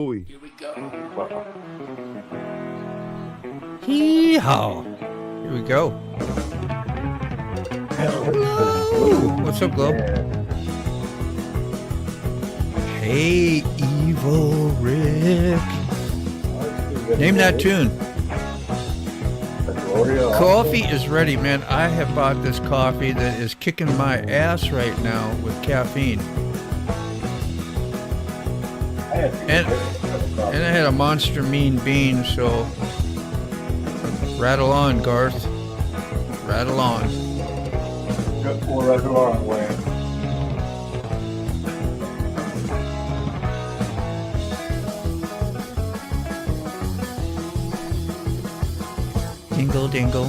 Here we go. Hee-haw. Here we go. Hello. What's up, Globe? Hey, Evil Rick. Name that tune. Coffee is ready, man. I have bought this coffee that is kicking my ass right now with caffeine. And I had a monster mean bean, so rattle on, Garth. Rattle on. We'll rattle on, Wayne. Dingle, dingle.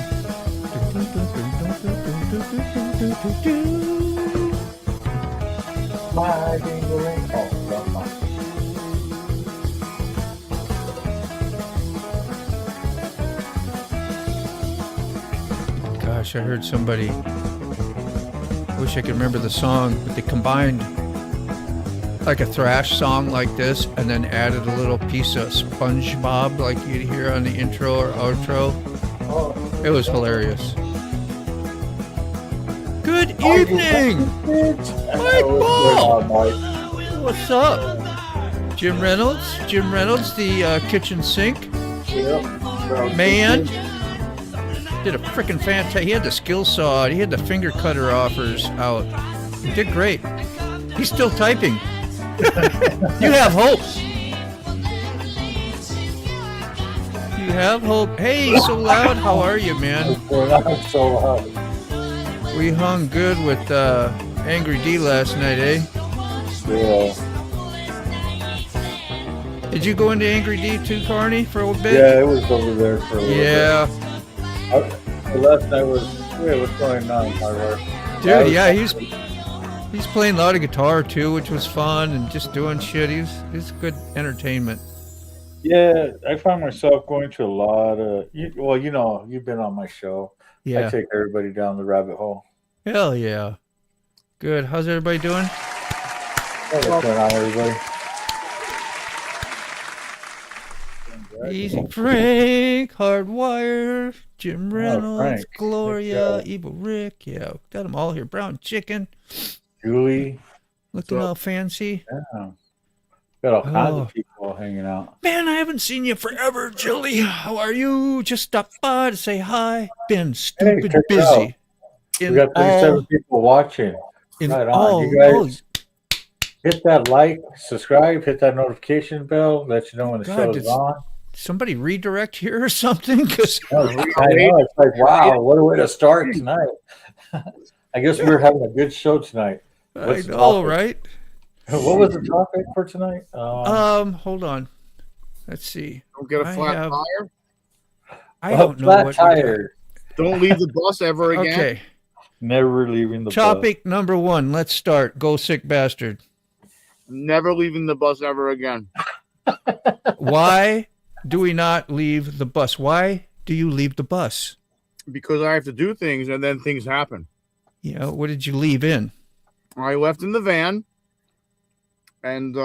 My dingling. Gosh, I heard somebody. Wish I could remember the song, but they combined like a thrash song like this and then added a little piece of SpongeBob like you'd hear on the intro or outro. It was hilarious. Good evening, Mike Ball. What's up, Jim Reynolds? Jim Reynolds, the kitchen sink man. Did a freaking fantastic. He had the skill saw. He had the finger cutter offers out. He did great. He's still typing. You have hope. You have hope. Hey, so loud. How are you, man? We're not so loud. We hung good with Angry D last night, eh? Yeah. Did you go into Angry D too, Carney, for a bit? Yeah, it was over there for a little Yeah. bit. The last night was, what's going on, my work? Dude, yeah, he's playing a lot of guitar too, which was fun, and just doing shit. He's good entertainment. Yeah, I find myself going to a lot of, you've been on my show. Yeah. I take everybody down the rabbit hole. Hell yeah. Good. How's everybody doing? What's going on, everybody? Easy Frank, Hardwire, Jim Reynolds, Frank. Gloria, Yeah. Evil Rick. Yeah, got them all here. Brown Chicken. Julie. Looking all fancy. Yeah. Got all kinds of people hanging out. Man, I haven't seen you forever, Jilly. How are you? Just stopped by to say hi. Been stupid check it out. busy. We got 37 people watching. Right on. You guys hit that like, subscribe, hit that notification bell, let you know when the show's on. Somebody redirect here or something? Because I know. It's like, wow, what a way to start tonight. I guess we're having a good show tonight. I know, right? What was the topic for tonight? Hold on. Let's see. Don't get a flat tire. I don't know flat what tire. Don't leave the bus ever again. Okay. Never leaving the Topic number 1. Let's start. Go sick bastard. Never leaving the bus ever again. Why do we not leave the bus? Why do you leave the bus? Because I have to do things and then things happen. Yeah. What did you leave in? I left in the van, and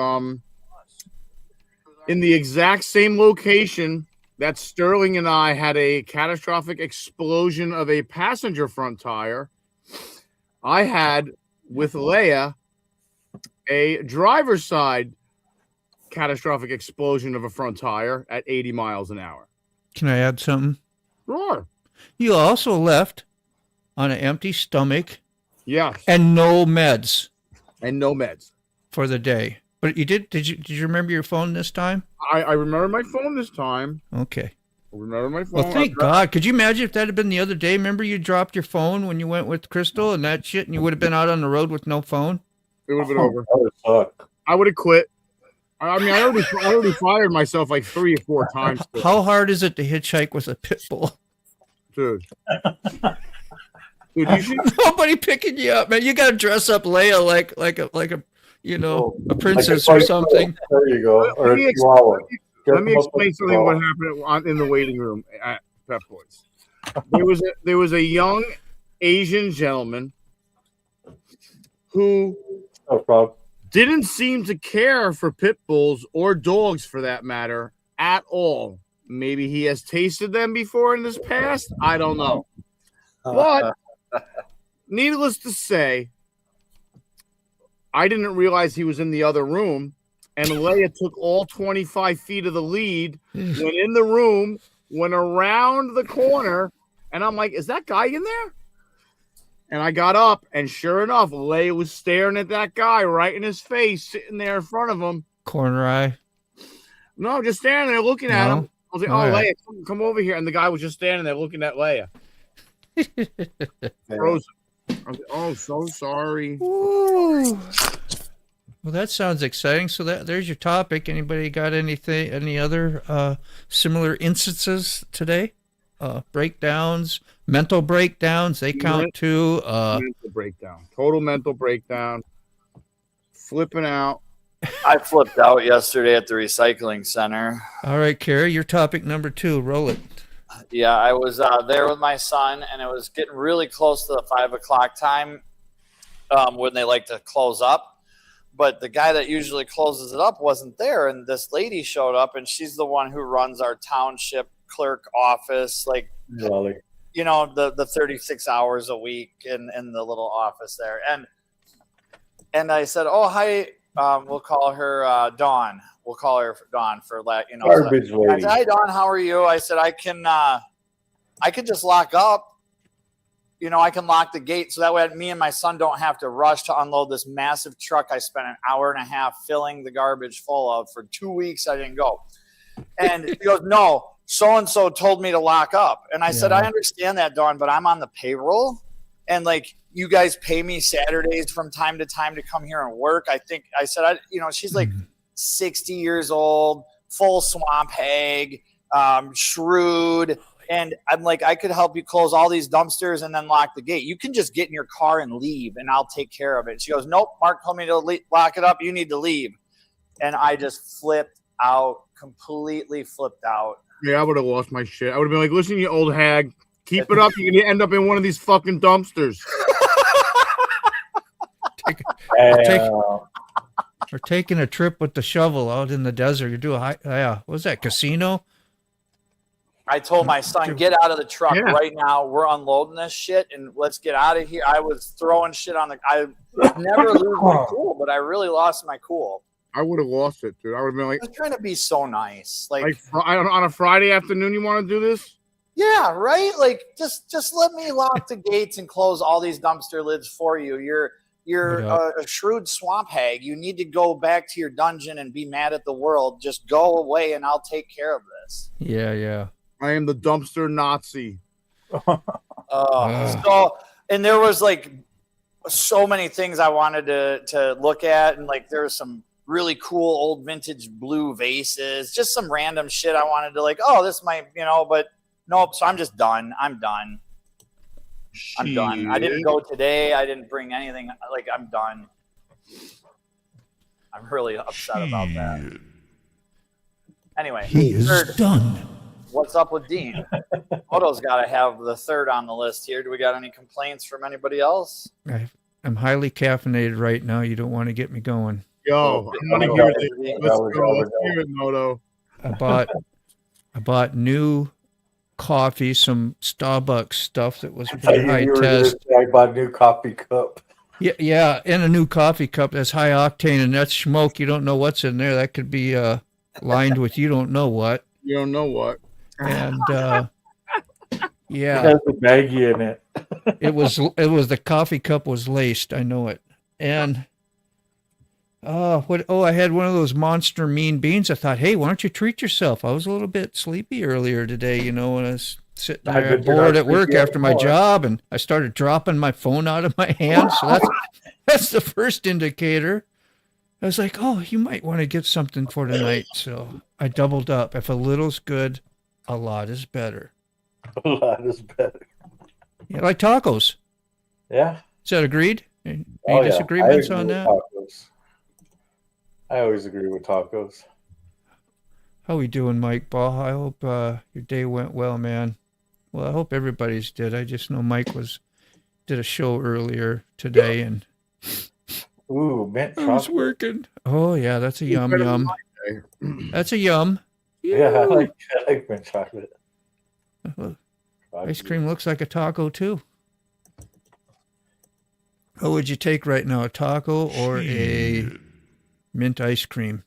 in the exact same location that Sterling and I had a catastrophic explosion of a passenger front tire, I had with Leia a driver's side catastrophic explosion of a front tire at 80 miles an hour. Can I add something? Sure. You also left on an empty stomach. Yes. And no meds. And no meds for the day. But you did you remember your phone this time? I remember my phone this time. Okay. I remember my phone. Well, thank God. Could you imagine if that had been the other day? Remember you dropped your phone when you went with Crystal and that shit, and you would have been out on the road with no phone? It would have been over. That would suck. I would have quit. I mean, I already fired myself like 3 or 4 times. How hard is it to hitchhike with a pit bull? Dude, you should... Nobody picking you up, man. You got to dress up Leia like a a princess or something. There you go. Let me explain something what happened in the waiting room at Pep Boys. There was a young Asian gentleman who Didn't seem to care for pit bulls or dogs for that matter at all. Maybe he has tasted them before in his past. I don't know. But needless to say, I didn't realize he was in the other room. And Leia took all 25 feet of the lead, went in the room, went around the corner, and I'm like, is that guy in there? And I got up, and sure enough, Leia was staring at that guy right in his face, sitting there in front of him. Corner eye? No, just standing there looking at him. I was like, Leia, come over here. And the guy was just standing there looking at Leia. Frozen. I was like, oh, so sorry. Ooh. Well, that sounds exciting. So there's your topic. Anybody got any other similar instances today? Breakdowns, mental breakdowns, they count too. Mental breakdown. Total mental breakdown. Flipping out. I flipped out yesterday at the recycling center. All right, Carrie, your topic number 2. Roll it. Yeah, I was there with my son, and it was getting really close to the 5 o'clock time when they like to close up. But the guy that usually closes it up wasn't there, and this lady showed up, and she's the one who runs our township clerk office, like, you know, the 36 hours a week in the little office there. And I said, oh, hi, we'll call her Dawn. We'll call her Dawn for that, you know. Garbage lady. I said, hi, Dawn, how are you? I said, I can just lock up. You know, I can lock the gate so that way me and my son don't have to rush to unload this massive truck I spent an hour and a half filling the garbage full of. For 2 weeks, I didn't go. And he goes, no, so-and-so told me to lock up. And I said, I understand that, Dawn, but I'm on the payroll. And, like, you guys pay me Saturdays from time to time to come here and work. I said, she's like 60 years old, full swamp hag, shrewd. And I'm like, I could help you close all these dumpsters and then lock the gate. You can just get in your car and leave, and I'll take care of it. She goes, nope, Mark told me to lock it up. You need to leave. And I just flipped out, completely flipped out. Yeah, I would have lost my shit. I would have been like, listen, you old hag, keep it up. You're going to end up in one of these fucking dumpsters. Or taking a trip with the shovel out in the desert. You do what was that, casino? I told my son, get out of the truck right now. We're unloading this shit, and let's get out of here. I was throwing shit on I never lose my cool, but I really lost my cool. I would have lost it, dude. I would have been like, I was trying to be so nice. Like on a Friday afternoon, you want to do this? Yeah, right? Like, just let me lock the gates and close all these dumpster lids for you. You're a shrewd swamp hag. You need to go back to your dungeon and be mad at the world. Just go away, and I'll take care of this. Yeah. I am the dumpster Nazi. And there was like so many things I wanted to look at, and like there was some really cool old vintage blue vases, just some random shit I wanted to like, oh, this might, but nope. So I'm just done. I'm done. I'm done. I didn't go today. I didn't bring anything. Like, I'm done. I'm really upset about that. Anyway, he is done. What's up with Dean? Moto's got to have the third on the list here. Do we got any complaints from anybody else? I'm highly caffeinated right now. You don't want to get me going. Yo, I want to hear this. Let's hear it, Moto. I bought new coffee, some Starbucks stuff that was pretty high test. I bought a new coffee cup. Yeah, and a new coffee cup that's high octane, and that's smoke. You don't know what's in there. That could be lined with you don't know what. You don't know what. And yeah, it has a baggie in it. it was the coffee cup was laced. I know it. And I had one of those monster mean beans. I thought, hey, why don't you treat yourself? I was a little bit sleepy earlier today, when I was sitting there bored at work after my job, and I started dropping my phone out of my hand. So that's the first indicator. I was like, oh, you might want to get something for tonight. So I doubled up. If a little's good, a lot is better. A lot is better. Yeah, like tacos. Yeah. Is that agreed? Any disagreements on that? Tacos. I always agree with tacos. How we doing, Mike Ball? I hope your day went well, man. Well, I hope everybody's did. I just know Mike did a show earlier today, and Ooh, mint Oh, it's chocolate. working. Oh yeah, that's a yum Better than yum. mine, eh? That's a yum. Yeah, I Ew. like mint chocolate. Ice cream looks like a taco too. What would you take right now, a taco or a mint ice cream?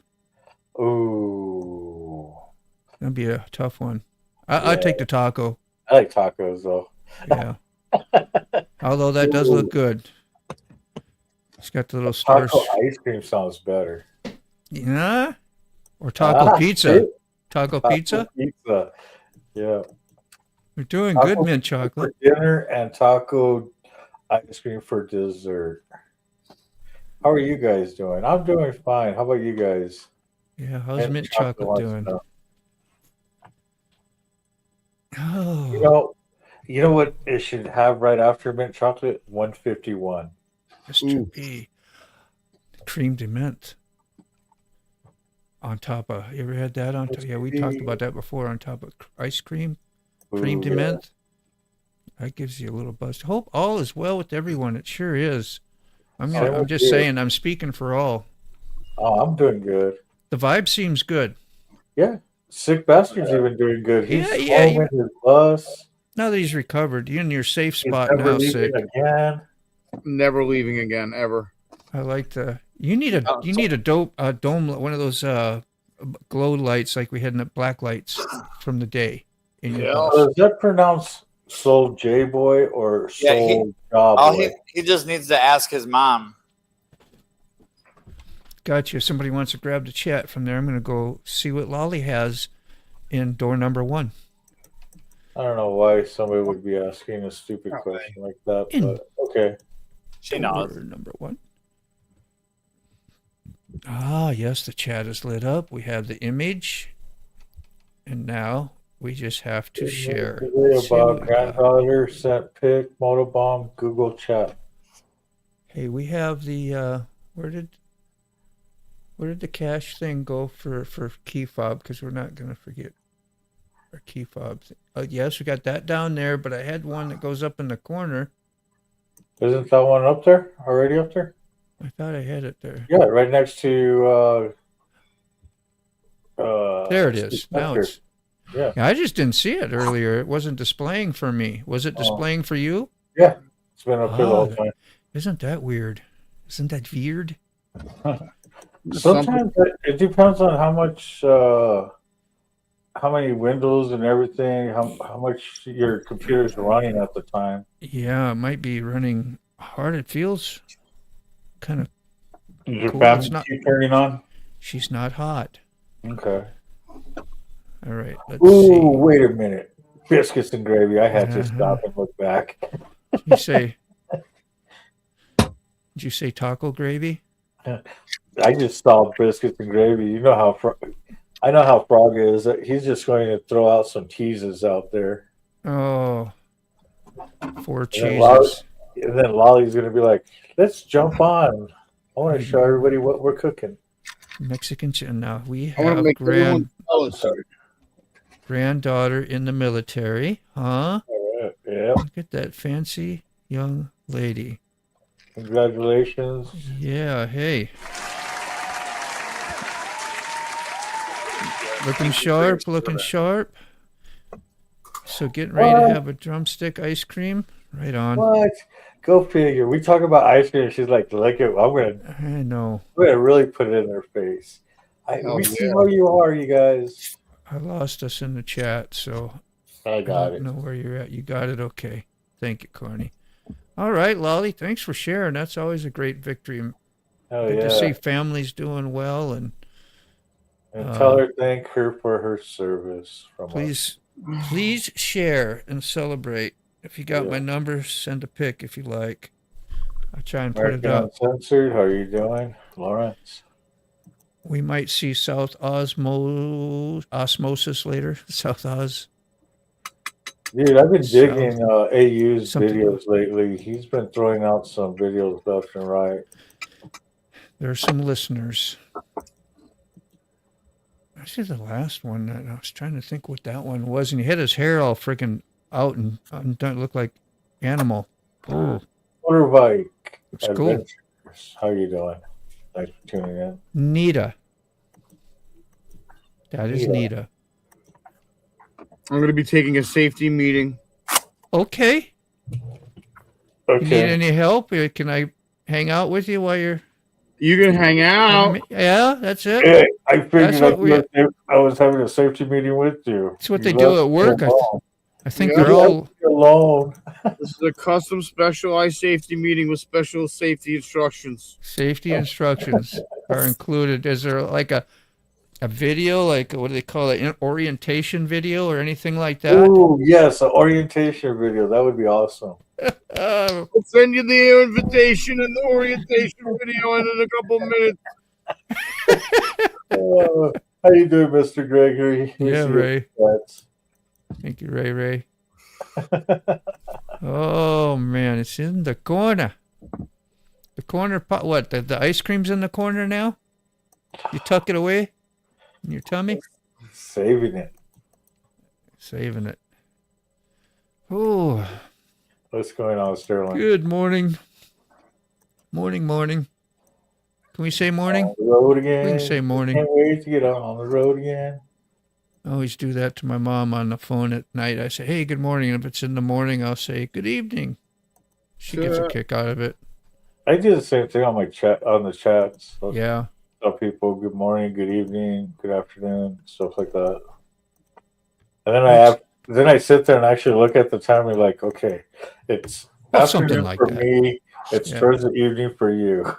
Ooh. That'd be a tough one. I'd take the taco. I like tacos though. Yeah. Although that does look good. It's got the little stars. Taco ice cream sounds better. Yeah. Or taco pizza. Taco pizza. Pizza. Yeah. We're doing Taco good mint pizza chocolate. for dinner and taco ice cream for dessert. How are you guys doing? I'm doing fine. How about you guys? Yeah, how's mint chocolate doing? Oh. You know what it should have right after mint chocolate? 151. Mr. B. Cream de mint. On top of, you ever had that on top? Yeah, we talked about that before, on top of ice cream. Cream de mint. That gives you a little buzz. Hope all is well with everyone. It sure is. I'm just saying, I'm speaking for all. Oh, I'm doing good. The vibe seems good. Yeah. Sick Bastard's even doing good. He's yeah. home in his bus. Now that he's recovered, you're in your safe He's spot never now, leaving Sick. again. Never leaving again, ever. I like the. You need a dome, one of those glow lights like we had in the black lights from the day. In your bus. Is that pronounced Soul J Boy or Soul Ja Boy? He just needs to ask his mom. Gotcha. Somebody wants to grab the chat from there. I'm going to go see what Lolly has in door number 1. I don't know why somebody would be asking a stupid question like that, but okay. She knows. Door number 1. Ah, yes, the chat is lit up. We have the image. And now we just have to share. About granddaughter sent pic, motobomb, Google chat. Hey, we have the where did the cache thing go for key fob? Because we're not gonna forget our key fobs. Yes, we got that down there, but I had one that goes up in the corner. Isn't that one up there? Already up there? I thought I had it there. Yeah, right next to there it is. Now it's yeah. I just didn't see it earlier. It wasn't displaying for me. Was it displaying for you? Yeah. It's been up there the whole time. Isn't that weird? Isn't that weird? Sometimes it depends on how much how many windows and everything, how much your computer's running at the time. Yeah, it might be running hard. It feels kind of Is your cool. family keep turning on? She's not hot. Okay. All right. Let's see. see. Wait a minute. Biscuits and gravy. I had to stop and look back. Did you say taco gravy? I just saw biscuits and gravy. You know how I know how Frog is. He's just going to throw out some cheeses out there. Oh, 4 and cheeses. And then Lolly's going to be like, let's jump on. I want to show everybody what we're cooking. Mexican chicken. Now we have granddaughter in the military. Huh? Right. Yeah. Look at that fancy young lady. Congratulations. Yeah, hey. Looking sharp, looking sharp. So getting ready to have a drumstick ice cream. Right on. What? Go figure. We talk about ice cream. She's like, look at. I know. I'm gonna really put it in her face. We see how you are, you guys. I lost us in the chat, so I got it. I don't know where you're at. You got it. Okay. Thank you, Carney. All right, Lolly. Thanks for sharing. That's always a great victory. Good to see families doing well and tell her thank her for her service. Please share and celebrate. If you got my number, send a pic if you like. I'll try and put it up. Uncensored, how are you doing, Lawrence? We might see South Osmosis later. South Oz. Dude, I've been digging AU's videos lately. He's been throwing out some videos left and right. There are some listeners. Actually, the last one, I was trying to think what that one was, and he had his hair all freaking out and don't look like animal. Oh, motorbike. it's cool. Motorsports. How you doing? Thanks for tuning in. Nita. That is Nita. Nita. I'm going to be taking a safety meeting. Okay. Okay. You need any help? Can I hang out with you while you're... You can hang out. Yeah, that's it. Hey, I figured That's I was having a safety meeting with you. That's what they do at work. I think Yeah. they're all... alone. This is a custom specialized safety meeting with special safety instructions. Safety instructions are included. Is there like a video, like what do they call it, an orientation video or anything like that? Oh, yes, an orientation video. That would be awesome. I'll send you the invitation and the orientation video in a couple minutes. How you doing, Mr. Gregory? Yeah, Ray. Thank you, Ray. Oh, man, it's in the corner. The corner pot. What, the ice cream's in the corner now? You tuck it away in your tummy? Saving it. Saving it. Oh. What's going on, Sterling? Good morning. Morning. Can we say morning? On the road again. We can say morning. Can't wait to get on the road again. I always do that to my mom on the phone at night. I say, hey, good morning. And if it's in the morning, I'll say, good evening. She gets a kick out of it. I do the same thing on my chat, on the chats. So Yeah. tell people good morning, good evening, good afternoon, stuff like that. And then I sit there and actually look at the time and be like, okay, it's afternoon like for that. me. It's towards the evening for you.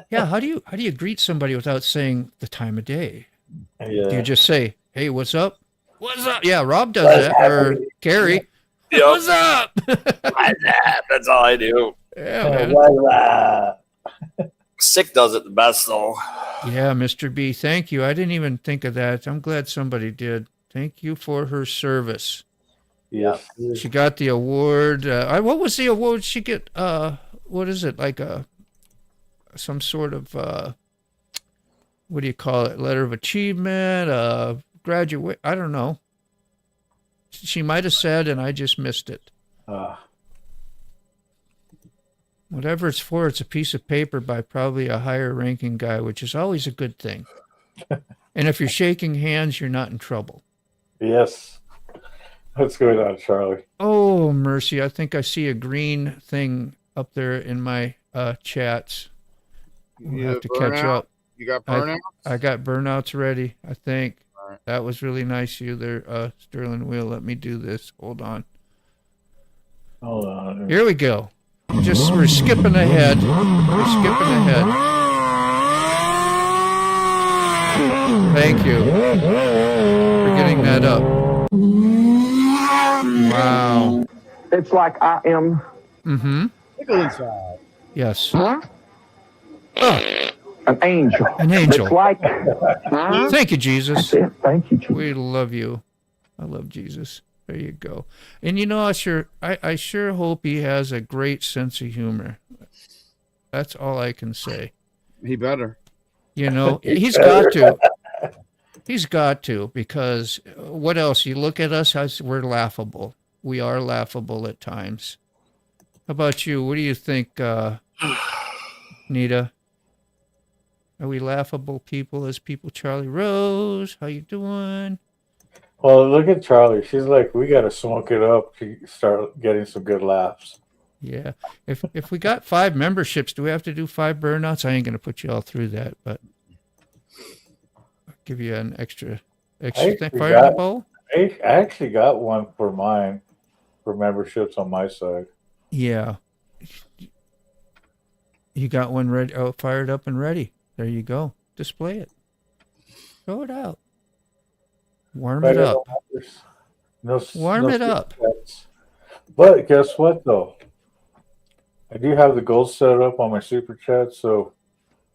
Yeah. How do you greet somebody without saying the time of day? Yeah. Do you just say, hey, what's up? What's up? Yeah, Rob does that. Or Carrie. Yep. What's up? That's all I do. Yeah, man. Sick does it the best, though. Yeah, Mr. B, thank you. I didn't even think of that. I'm glad somebody did. Thank you for her service. Yes. She got the award. What was the award she get? What is it? Like some sort of, what do you call it? Letter of achievement, graduate. I don't know. She might have said, and I just missed it. Whatever it's for, it's a piece of paper by probably a higher ranking guy, which is always a good thing. And if you're shaking hands, you're not in trouble. Yes. What's going on, Charlie? Oh, mercy. I think I see a green thing up there in my chats. We'll have to catch up. You got burnouts? I got burnouts ready, I think. All right. That was really nice of you there, Sterling Wheel. Let me do this. Hold on. Hold on. Here we go. We're skipping ahead. Thank you for getting that up. Wow. It's like I am. Mm-hmm. Tickle inside. Yes. Huh? Oh, An angel. an angel. It's like. Thank you, Jesus. That's it. Thank you, Jesus. We love you. I love Jesus. There you go. And you know, I sure hope he has a great sense of humor. That's all I can say. He better. You know, he's got to. He's got to, because what else? You look at us, we're laughable. We are laughable at times. How about you? What do you think, Nita? Are we laughable people as people? Charlie Rose, how you doing? Well, look at Charlie. She's like, we got to smoke it up to start getting some good laughs. Yeah. If we got 5 memberships, do we have to do 5 burnouts? I ain't going to put you all through that, but I'll give you an extra thing. Fire in the bowl? I actually got one for mine, for memberships on my side. Yeah. You got one ready, fired up and ready. There you go. Display it. Throw it out. Warm it up. Warm it up. But guess what, though? I do have the gold set up on my super chat, so,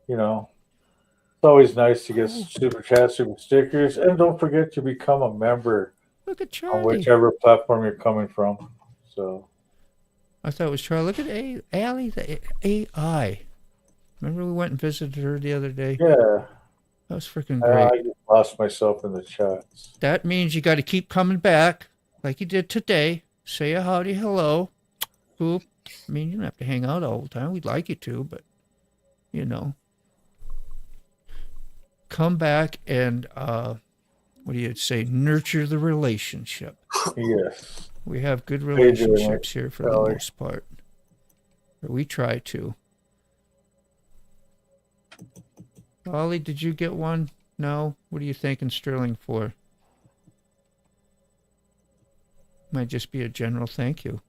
you know, it's always nice to get super chat, super stickers, and don't forget to become a member. Look at Charlie. On whichever platform you're coming from. So I thought it was Charlie. Look at Allie, the AI. Remember we went and visited her the other day? Yeah. That was freaking great. I just lost myself in the chats. That means you got to keep coming back like you did today. Say a howdy, hello. Boop. I mean, you don't have to hang out all the time. We'd like you to, but you know. Come back and, what do you say, nurture the relationship. Yes. We have good How you doing, relationships here for the Sally? most part. Or we try to. Ollie, did you get one? No? What are you thanking Sterling for? Might just be a general thank you.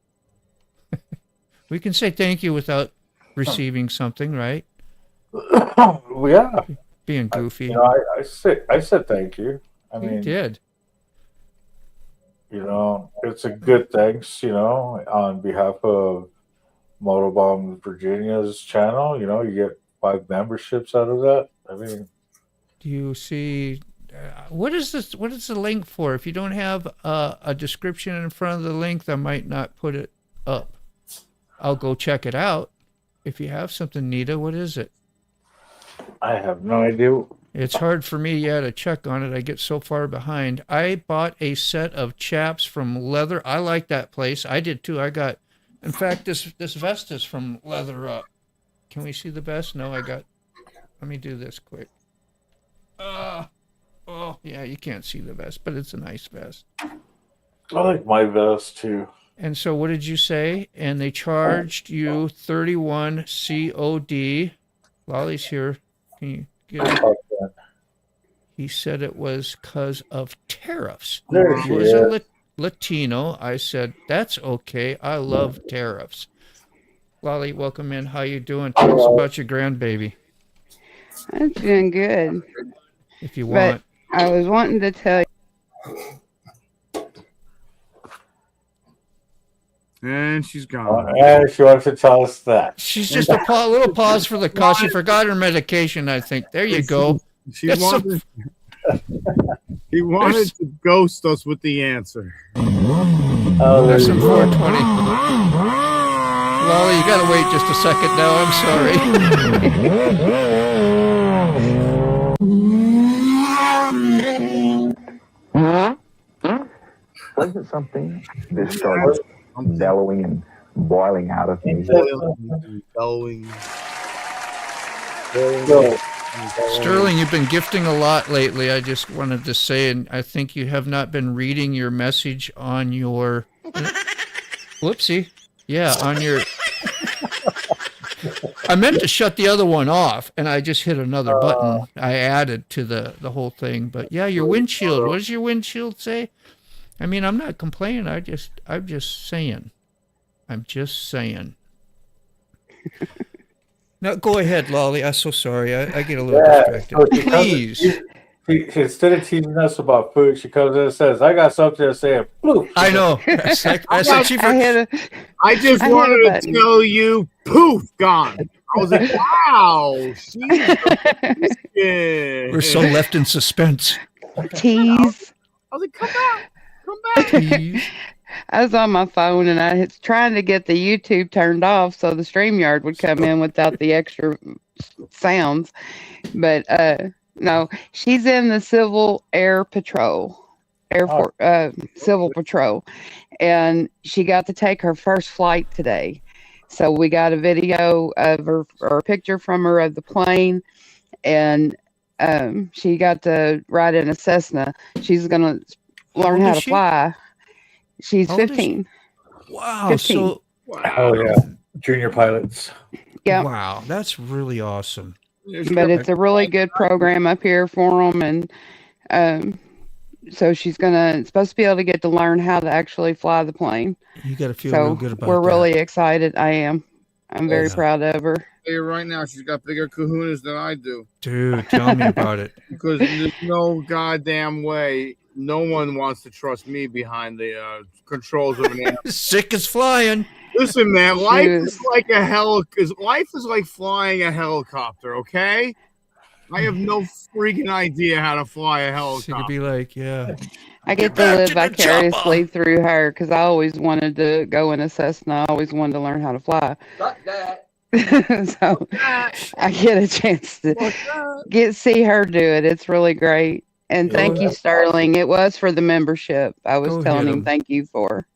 We can say thank you without receiving something, right? Yeah. Being goofy. You know, I said thank you. I You mean, did. you know, it's a good thanks, you know, on behalf of Motobomb Virginia's channel. You know, you get 5 memberships out of that. I mean, Do you see what is this? What is the link for? If you don't have a description in front of the link, I might not put it up. I'll go check it out. If you have something, Nita, what is it? I have no idea. It's hard for me, to check on it. I get so far behind. I bought a set of chaps from Leather. I like that place. I did too. In fact, this vest is from Leather Up. Can we see the vest? No, let me do this quick. Oh, yeah, you can't see the vest, but it's a nice vest. I like my vest too. And so what did you say? And they charged you 31 COD. Lolly's here. Can you get it? Okay. He said it was because of tariffs. There He she was a is. Latino. I said, that's okay. I love tariffs. Lolly, welcome in. How you doing? Tell us about your grandbaby, I'm doing good. if you But want. I was wanting to tell you. And she's gone. And she wants to tell us that. She's just a little pause for the call. She forgot her medication, I think. There you go. She That's so- wanted, she wanted to ghost us with the answer. Oh, there There's you some go. 420. Lolly, you got to wait just a second now. I'm sorry. Wasn't something that started bellowing and boiling out of me? Bellowing. So, Sterling, you've been gifting a lot lately. I just wanted to say, and I think you have not been reading your message on your... Whoopsie. Yeah, on your... I meant to shut the other one off, and I just hit another button. I added to the whole thing. But yeah, your windshield. What does your windshield say? I mean, I'm not complaining. I'm just saying. I'm just saying. Now, go ahead, Lolly. I'm so sorry. I get a little distracted. so she comes- Please. she, instead of teasing us about food, she comes in and says, I got something to say. Poof. I know. That's like, I said she I hit a, I just I hit a wanted to button. tell you, poof, gone. I was like, wow. We're so left in suspense. tease. I was like, come back. Come back. Please. I was on my phone and I was trying to get the YouTube turned off so the StreamYard would come in without the extra sounds. But no, she's in the Civil Air Patrol, Civil Patrol, and she got to take her first flight today. So we got a video of her, or a picture from her of the plane, and she got to ride in a Cessna. She's gonna learn old how is to she? fly. She's How old is she? 15. Wow. 15. So, Oh, yeah. Junior pilots. Yeah. wow. That's really awesome. But it's a really good program up here for them, and so she's supposed to be able to get to learn how to actually fly the plane. You got to feel real So good about we're that. really excited. I'm very Yeah. proud of her. Tell you right now, she's got bigger kahunas than I do. Dude, tell me about it. Because there's no goddamn way no one wants to trust me behind the controls of an airplane. Sick as flying. Listen, man, life Shoes. is like life is like flying a helicopter, okay? I have no freaking idea how to fly a So helicopter. you'd be like, yeah. I get to back live to the vicariously through her because I always wanted to go in a Cessna. I always wanted to learn how to fly. So I get a chance to see her do it. It's really great. And thank you, Sterling. It was for the membership. I was Go telling hit him 'em. thank you for.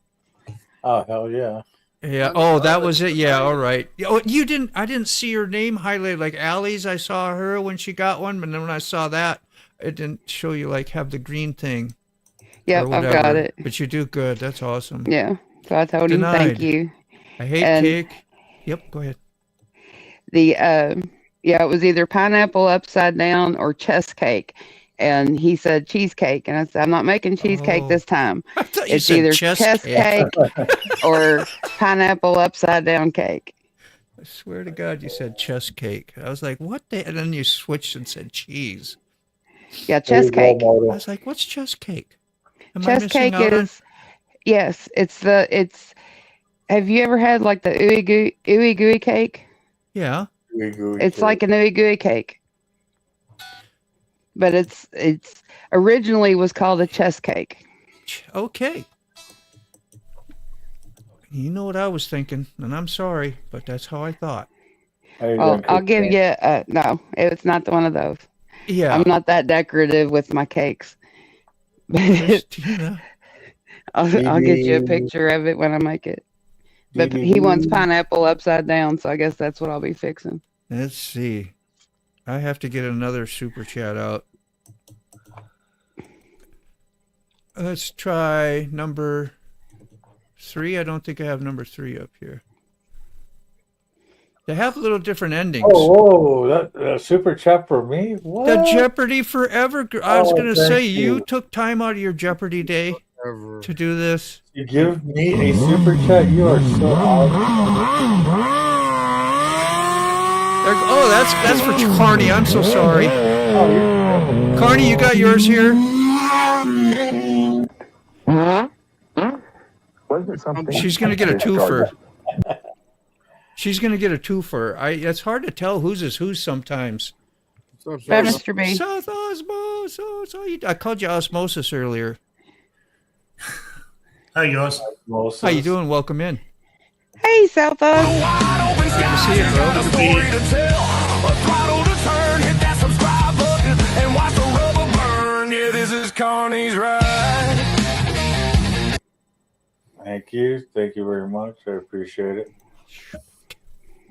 Oh, hell yeah. Yeah. Oh, that was it. Yeah. All right. Oh, you didn't. I didn't see her name highlighted like Allie's. I saw her when she got one, but then when I saw that, it didn't show you like have the green thing. Yep, I've got it. But you do good. That's awesome. Yeah. So I told him thank Denied. you. I hate And cake. Yep. Go ahead. the yeah, it was either pineapple upside down or chess cake. And he said cheesecake. And I said, I'm not making cheesecake this time. I thought you It's said either chess chess cake. cake or pineapple upside down cake. I swear to God, you said chess cake. I was like, what the? And then you switched and said cheese. Yeah, chess cake. I was like, what's chess cake? Am I Chess missing cake out on? is, yes, it's, have you ever had like the ooey gooey cake? Yeah. It's like an ooey gooey cake. But it's originally was called a chess cake. Okay. You know what I was thinking, and I'm sorry, but that's how I thought. Well, I'll give you, no, it's not one of those. Yeah. I'm not that decorative with my cakes. Christina. I'll get you a picture of it when I make it. But he wants pineapple upside down, so I guess that's what I'll be fixing. Let's see. I have to get another super chat out. Let's try number 3. I don't think I have number 3 up here. They have little different endings. Oh, that super chat for me? What? The Jeopardy Forever. I was going to thank say, you. you took time out of your Jeopardy day to do this. You give me a super chat? You are so awesome. Oh, that's for Carney. I'm so sorry. Carney, you got yours here? Wasn't something? She's going to get a twofer. She's going to get a twofer. It's hard to tell whose is whose sometimes. Bye, Mr. B. South Osmosis. I called you Osmosis earlier. Hey, guys. How you doing? Welcome in. Hey, South Oz. Good to see you, bro. Good to be here. Thank you. Thank you very much. I appreciate it.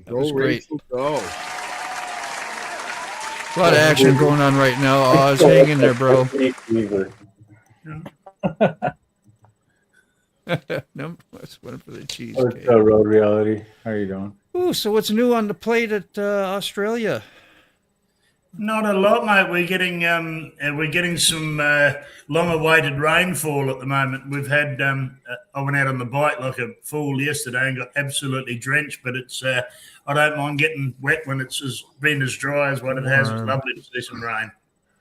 That was great. Go. A lot of action going on right now. Oz, hang in there, bro. No, that's one for the cheesecake. Road Reality. How are you doing? Ooh, so what's new on the plate at Australia? Not a lot, mate. We're getting some long-awaited rainfall at the moment. We've had I went out on the bike like a fool yesterday and got absolutely drenched. But it's I don't mind getting wet when it's been as dry as what it has. It's lovely to see some rain.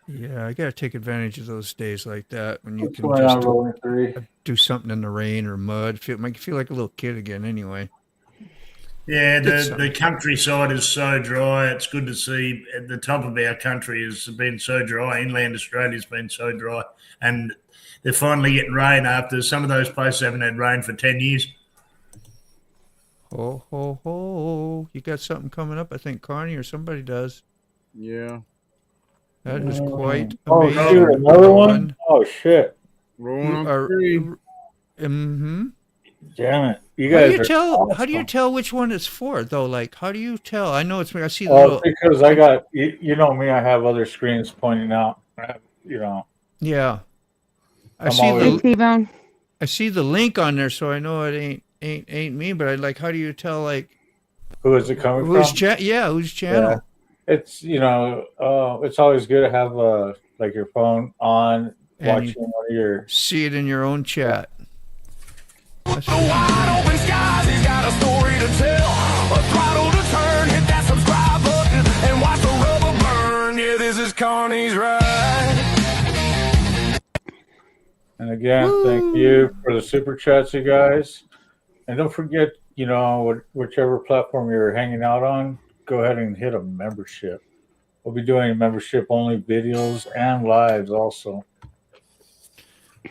Yeah, I gotta take advantage of those days like that when you What's can going just on, Rolling 3? do something in the rain or mud. Make you feel like a little kid again. Anyway. Yeah, the countryside is so dry. It's good to see at the top of our country has been so dry. Inland Australia's been so dry. And they're finally getting rain after some of those places haven't had rain for 10 years. Ho, ho, ho. You got something coming up, I think Carney or somebody does. Yeah. That is quite Oh, amazing. shoot, another one? Oh, shit. Rolling on 3. Mm-hmm. Damn it. You guys are awesome. How do you tell which one it's for though? Like, how do you tell? I know it's I see the Well, little, because I got, you know me, I have other screens pointing out, you know. yeah. I I'm see always- T-Bone. I see the link on there, so I know it ain't me. But I like, how do you tell like Who is it coming whose from? whose channel? Yeah. It's, you know, it's always good to have like your phone on, And watching one of your. See it in your own chat. That's Wide open skies, he's got a story to tell. A throttle to turn, hit that subscribe button, and watch the rubber burn. Yeah, this is CARNY'S ride. And again, thank you for the super chats, you guys. And don't forget, you know, whichever platform you're hanging out on, go ahead and hit a membership. We'll be doing membership-only videos and lives also.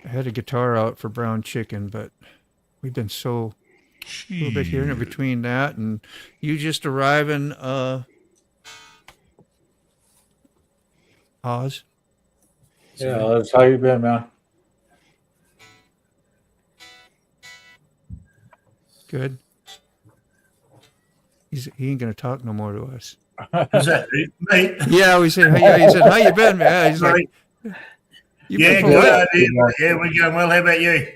I had a guitar out for Brown Chicken, but we've been so a little bit here and between that and you just arriving, Oz. Yeah, that's how you been, man. Good. he ain't gonna talk no more to us. Is that me? Yeah, we said, he said, how you been, man? He's like, you Yeah, been good polite. idea. Yeah, we're going well. How about you?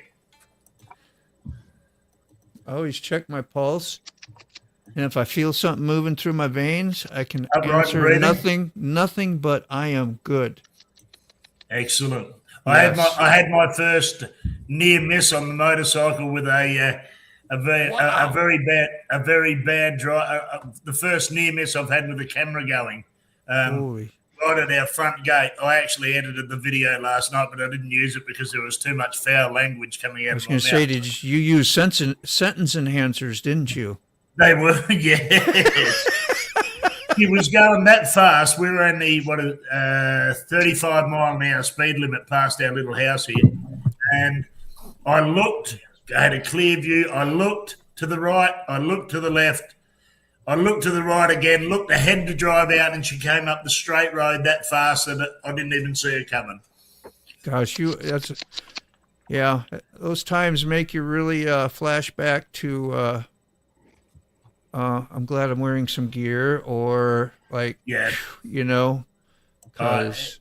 I always check my pulse, and if I feel something moving through my veins, I can Upright answer breathing? nothing but I am good. Excellent. Yes. I had my first near miss on the motorcycle with a very bad drive. The first near miss I've had with the camera going. Holy. Right at our front gate. I actually edited the video last night, but I didn't use it because there was too much foul language coming out. I was of going my to say, mouth. did you use sentence enhancers, didn't you? They were, yeah. He was going that fast. We were only 35 mile an hour speed limit past our little house here, and I looked. I had a clear view. I looked to the right. I looked to the left. I looked to the right again. Looked ahead to drive out, and she came up the straight road that fast that I didn't even see her coming. Gosh, yeah. Those times make you really flash back to. I'm glad I'm wearing some gear, or like, Yeah. because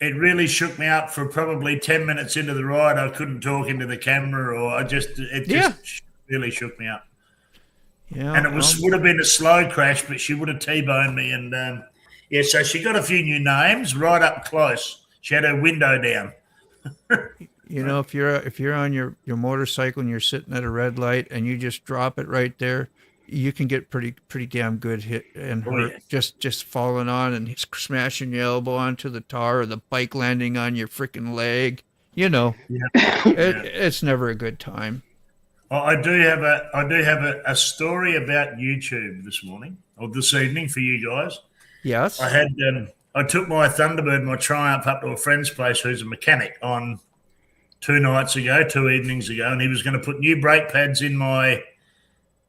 it really shook me up for probably 10 minutes into the ride. I couldn't talk into the camera, or it really shook me up. Yeah, And it would have been a slow crash, but she would have T-boned me. And so she got a few new names right up close. She had her window down. if you're on your motorcycle and you're sitting at a red light and you just drop it right there, you can get pretty damn good hit and hurt. Just falling on and smashing your elbow onto the tar, or the bike landing on your freaking leg. It's never a good time. Well, I do have a story about YouTube this morning or this evening for you guys. Yes. I took my Thunderbird, my Triumph, up to a friend's place who's a mechanic on 2 evenings ago, and he was going to put new brake pads in my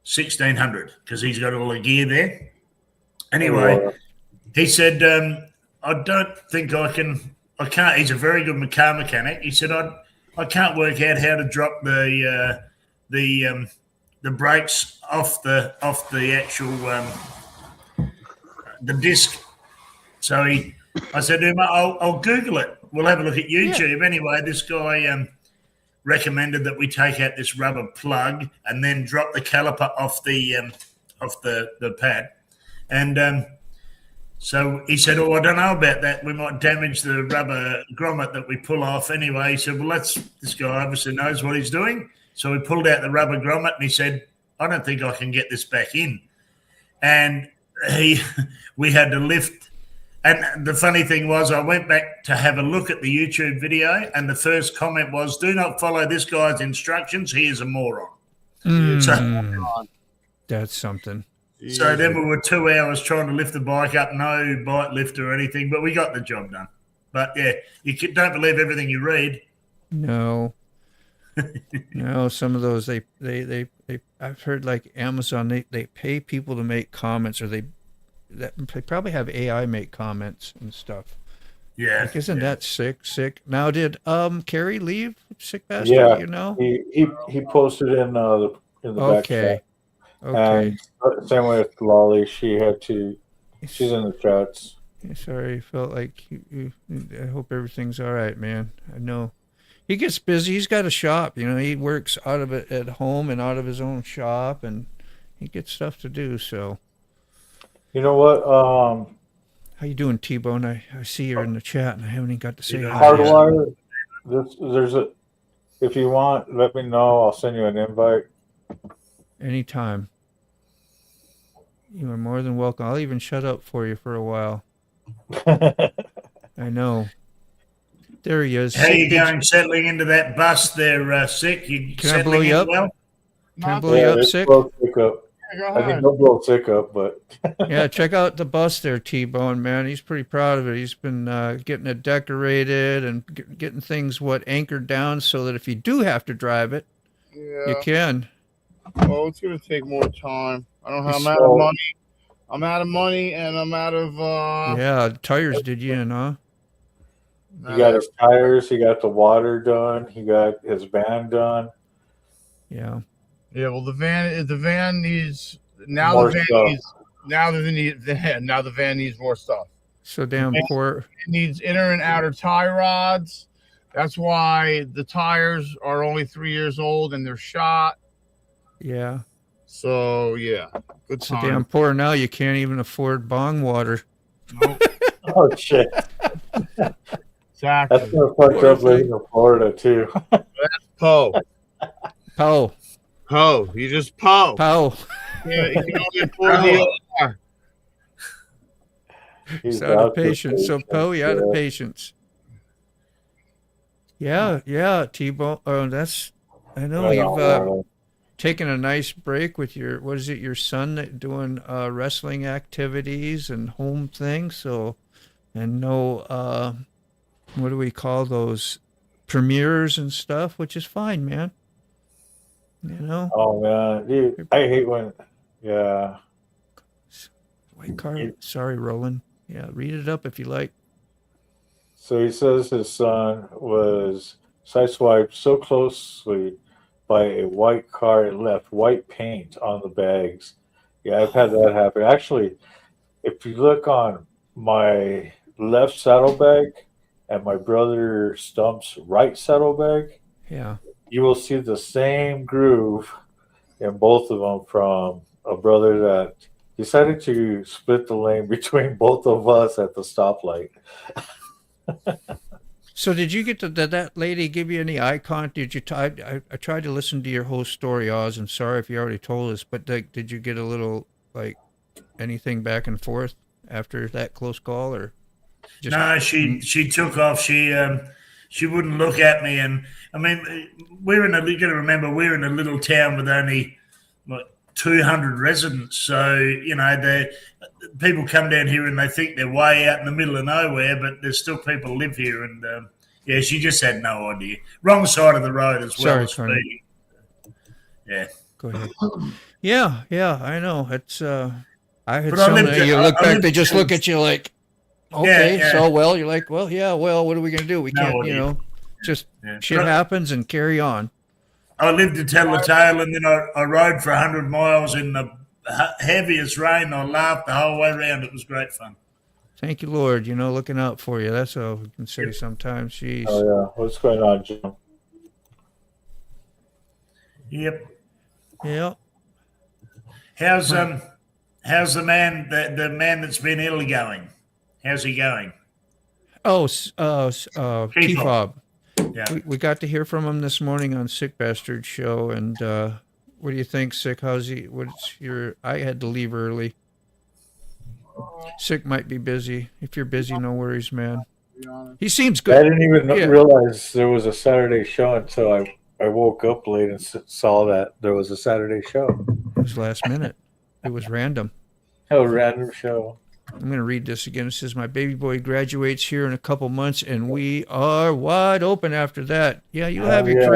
1600 because he's got all the gear there. Anyway, he said, I don't think I can't. He's a very good car mechanic. He said, I can't work out how to drop the brakes off the actual the disc. So I said to him, I'll Google it. We'll have a look at YouTube. Yeah. Anyway, this guy recommended that we take out this rubber plug and then drop the caliper off the pad. And so he said, I don't know about that. We might damage the rubber grommet that we pull off. Anyway, he said, well, this guy obviously knows what he's doing. So we pulled out the rubber grommet and he said, I don't think I can get this back in. And we had to lift. And the funny thing was, I went back to have a look at the YouTube video, and the first comment was, do not follow this guy's instructions. He is a moron. So that's something. So then we were 2 hours trying to lift the bike up, no bike lift or anything, but we got the job done. But yeah, you don't believe everything you read. No. No, some of those they I've heard, like Amazon, they pay people to make comments, or they probably have AI make comments and stuff. Yeah. Like, isn't that sick? Now, did Carrie leave? Sick bastard, Yeah, he posted in the back chat. Okay. And same way with Lolly, she's in the chats. Sorry, felt like I hope everything's all right, man. I know he gets busy. He's got a shop, he works out of it at home and out of his own shop, and he gets stuff to do. So, you know what? How you doing, T-Bone? I see you're in the chat, and I haven't even got to say hi. Hardwire. If you want, let me know. I'll send you an invite. Anytime. You are more than welcome. I'll even shut up for you for a while. I know. There he is. How you going settling into that bus there, Sick? Can I blow you up? Well? Can I blow you up, Sick? I think he'll blow Sick up, but... Yeah, check out the bus there, T-Bone, man. He's pretty proud of it. He's been getting it decorated and getting things anchored down so that if you do have to drive it, you can. Well, it's going to take more time. I don't have. I'm out of money. I'm out of money, and I'm out of. Yeah, the tires did you in, huh? He got his tires. He got the water done. He got his van done. Yeah. Yeah. Well, the van needs. now More the van stuff. needs now the van needs more stuff. So damn poor. It needs inner and outer tie rods. That's why the tires are only 3 years old and they're shot. Yeah. So yeah, good So time. damn poor now you can't even afford bong water. Nope. Oh shit. Exactly. That's gonna fuck up living in Florida too. Poe. Poe. Poe. You just Poe. Poe. Yeah, you can only afford the OR. He's out of patience. So Poe, you out of patience. Yeah, T-Bone. Oh, that's. I know you've taken a nice break with your. What is it? Your son doing wrestling activities and home things. So, and no. What do we call those? Premieres and stuff, which is fine, man. You know. Oh man, dude, I hate when. Yeah. Wait, sorry, Rollin. Yeah, read it up if you like. So he says his son was sideswiped so closely by a white car it left white paint on the bags. Yeah, I've had that happen. Actually, if you look on my left saddlebag and my brother Stump's right saddlebag, Yeah. you will see the same groove in both of them from a brother that decided to split the lane between both of us at the stoplight. So did you get to, did that lady give you any eye contact? Did you, I tried to listen to your whole story, Oz, and sorry if you already told us, but did you get a little, like, anything back and forth after that close call, or? Just, no, she took off. She wouldn't look at me, and I mean, you got to remember, we're in a little town with only like 200 residents, so you know the people come down here and they think they're way out in the middle of nowhere, but there's still people live here, and yeah, she just had no idea. Wrong side of the road as well. Sorry, Carney. Yeah, go ahead. Yeah, I know. It's I had But so many. You look back, they just look at you like. Okay, Yeah. so well, you're like, well, yeah, well, what are we gonna do? We can't, you know, just shit happens and carry on. I lived to tell the tale, and then I rode for 100 miles in the heaviest rain. I laughed the whole way around. It was great fun. Thank you, Lord. You know, looking out for you. That's all we can say sometimes. Jeez. Oh yeah, what's going on, Jim? Yep. Yeah. How's the man that's been ill going? How's he going? Oh, T-Fob. Yeah. We got to hear from him this morning on Sick Bastard Show, and what do you think, Sick? How's he? What's your? I had to leave early. Sick might be busy. If you're busy, no worries, man. He seems good. I didn't even realize there was a Saturday show until I woke up late and saw that there was a Saturday show. It was last minute. It was random. A random show. I'm going to read this again. It says, my baby boy graduates here in a couple months, and we are wide open after that. Yeah, you'll have your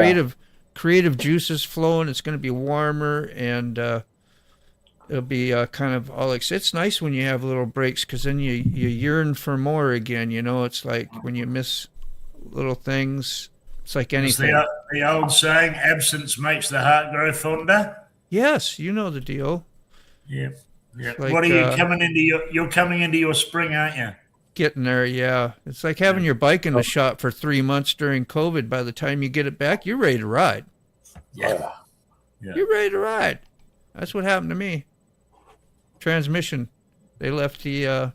creative juices flowing. It's going to be warmer, and it'll be kind of all it's nice when you have little breaks, because then you yearn for more again. You know, it's like when you miss little things, it's like anything. The old saying, absence makes the heart grow fonder. Yes, you know the deal. Yeah. Yeah. Like, what are you coming into you're coming into your spring, aren't you? Getting there, yeah. It's like having your bike in the shop for 3 months during COVID. By the time you get it back, you're ready to ride. Yeah. You're ready to ride. That's what happened to me. Transmission. They left the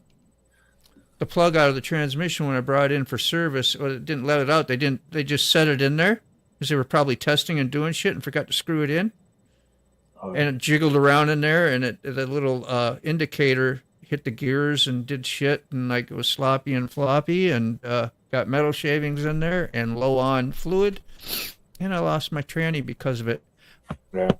plug out of the transmission when I brought it in for service. Well, it didn't let it out. They just set it in there because they were probably testing and doing shit and forgot to screw it in. And it jiggled around in there, and the little indicator hit the gears and did shit, and like it was sloppy and floppy, and got metal shavings in there and low on fluid, and I lost my tranny because of it. Yeah.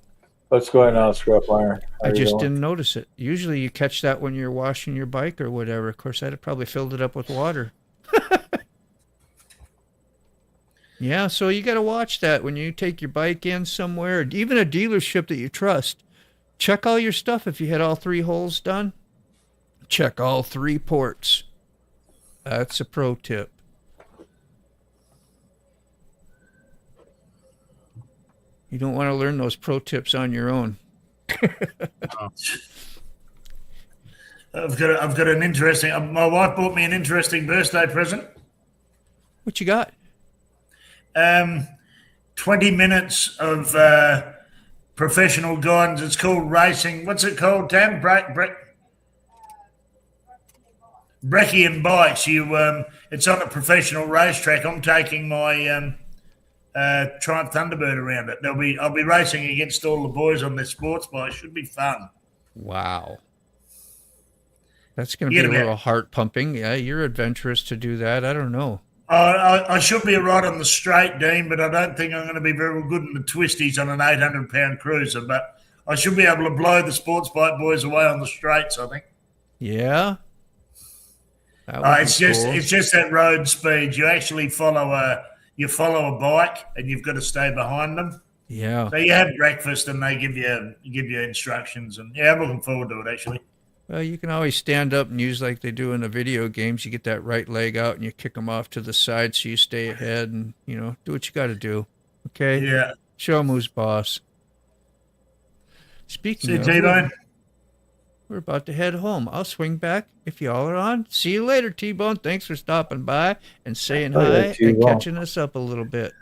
What's going on, Scrap Iron? I just didn't notice it. Usually you catch that when you're washing your bike or whatever. Of course, I'd have probably filled it up with water. Yeah, so you got to watch that when you take your bike in somewhere, even a dealership that you trust. Check all your stuff if you had all 3 holes done. Check all 3 ports. That's a pro tip. You don't want to learn those pro tips on your own. I've got an interesting. My wife bought me an interesting birthday present. What you got? 20 minutes of professional guidance. It's called racing. What's it called, Tam? Breckian bikes. It's on a professional racetrack. I'm taking my Triumph Thunderbird around it. I'll be racing against all the boys on their sports bike. Should be fun. Wow. That's going to be a little heart pumping. Yeah, you're adventurous to do that. I don't know. I should be right on the straight, Dean, but I don't think I'm going to be very good in the twisties on an 800-pound cruiser. But I should be able to blow the sports bike boys away on the straights, I think. Yeah. It's just that road speed. You actually follow a bike, and you've got to stay behind them. Yeah. So you have breakfast, and they give you instructions, and I'm looking forward to it actually. Well, you can always stand up and use like they do in the video games. You get that right leg out and you kick them off to the side so you stay ahead and, do what you got to do. Okay? Yeah. Show them who's boss. Speaking of, we're about to head home. I'll swing back if y'all are on. See you later, T-Bone. Thanks for stopping by and saying hi and catching us up a little bit.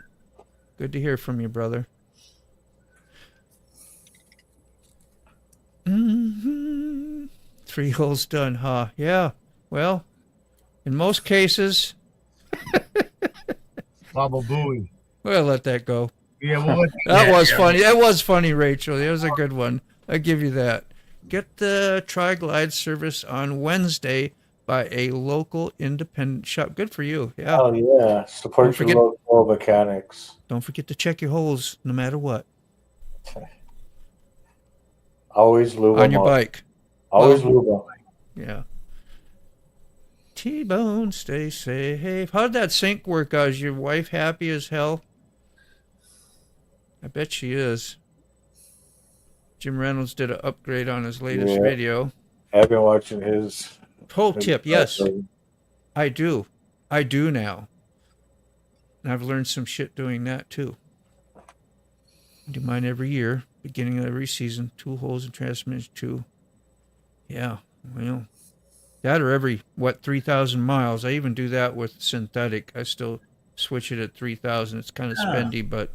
Good to hear from you, brother. Mm-hmm. 3 holes done, huh? Yeah. Well, in most cases, Baba Booey. We'll let that go. Yeah, well, that was funny. That was funny, Rachel. That was a good one. I give you that. Get the Tri-Glide service on Wednesday by a local independent shop. Good for you. Yeah. Oh yeah. Support your local mechanics. Don't forget to check your holes, no matter what. Always lube on your bike. Always lube them. Yeah. T-Bone, stay safe. How did that sync work out? Is your wife happy as hell? I bet she is. Jim Reynolds did an upgrade on his latest video. I've been watching his whole tip. Yes, I do. I do now. And I've learned some shit doing that too. I do mine every year, beginning of every season. 2 holes in transmission 2. Yeah, well, that or every 3,000 miles. I even do that with synthetic. I still switch it at 3,000. It's kind of spendy, but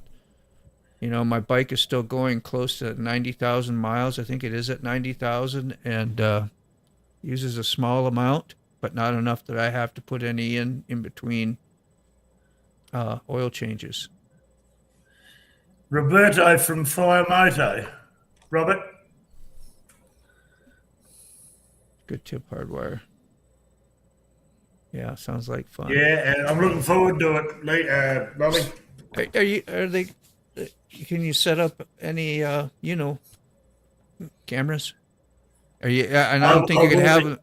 my bike is still going close to 90,000 miles. I think it is at 90,000, and uses a small amount, but not enough that I have to put any in between oil changes. Roberto from Fire Moto. Robert. Good tip, Hardwire. Yeah, sounds like fun. Yeah, and I'm looking forward to it, Bobby. Can you set up any, cameras? And I don't think you could have.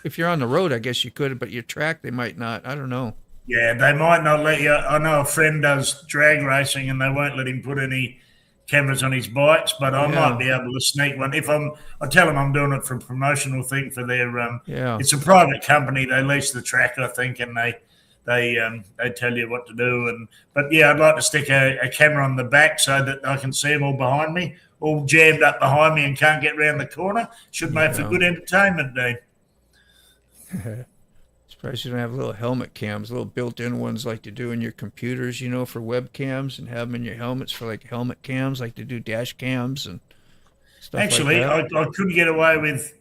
If you're on the road, I guess you could, but your track, they might not. I don't know. Yeah, they might not let you. I know a friend does drag racing, and they won't let him put any cameras on his bikes, but I might be able to sneak one. I tell them I'm doing it for a promotional thing for their. It's a private company. They lease the track, I think, and they tell you what to do. But I'd like to stick a camera on the back so that I can see them all behind me, all jammed up behind me and can't get round the corner. Should make for good entertainment, Dean. Surprised you don't have little helmet cams, little built-in ones like you do in your computers, for webcams, and have them in your helmets for like helmet cams, like they do dash cams and stuff. Actually, like that. I couldn't get away with.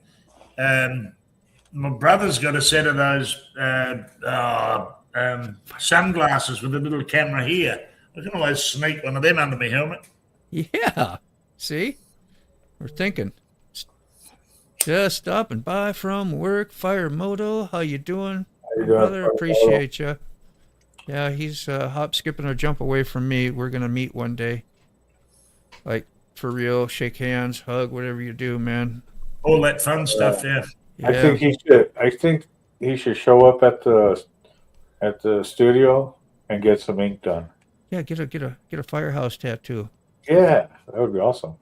My brother's got a set of those sunglasses with a little camera here. I can always sneak one of them under my helmet. Yeah, see, we're thinking. Just stopping by from work. Fire Moto, how you doing? Brother, appreciate you. Yeah, he's hop, skipping, or jump away from me. We're gonna meet one day, like for real. Shake hands, hug, whatever you do, man. All that fun stuff, yeah. I think he should show up at the studio and get some ink done. Yeah, get a firehouse tattoo. Yeah, that would be awesome.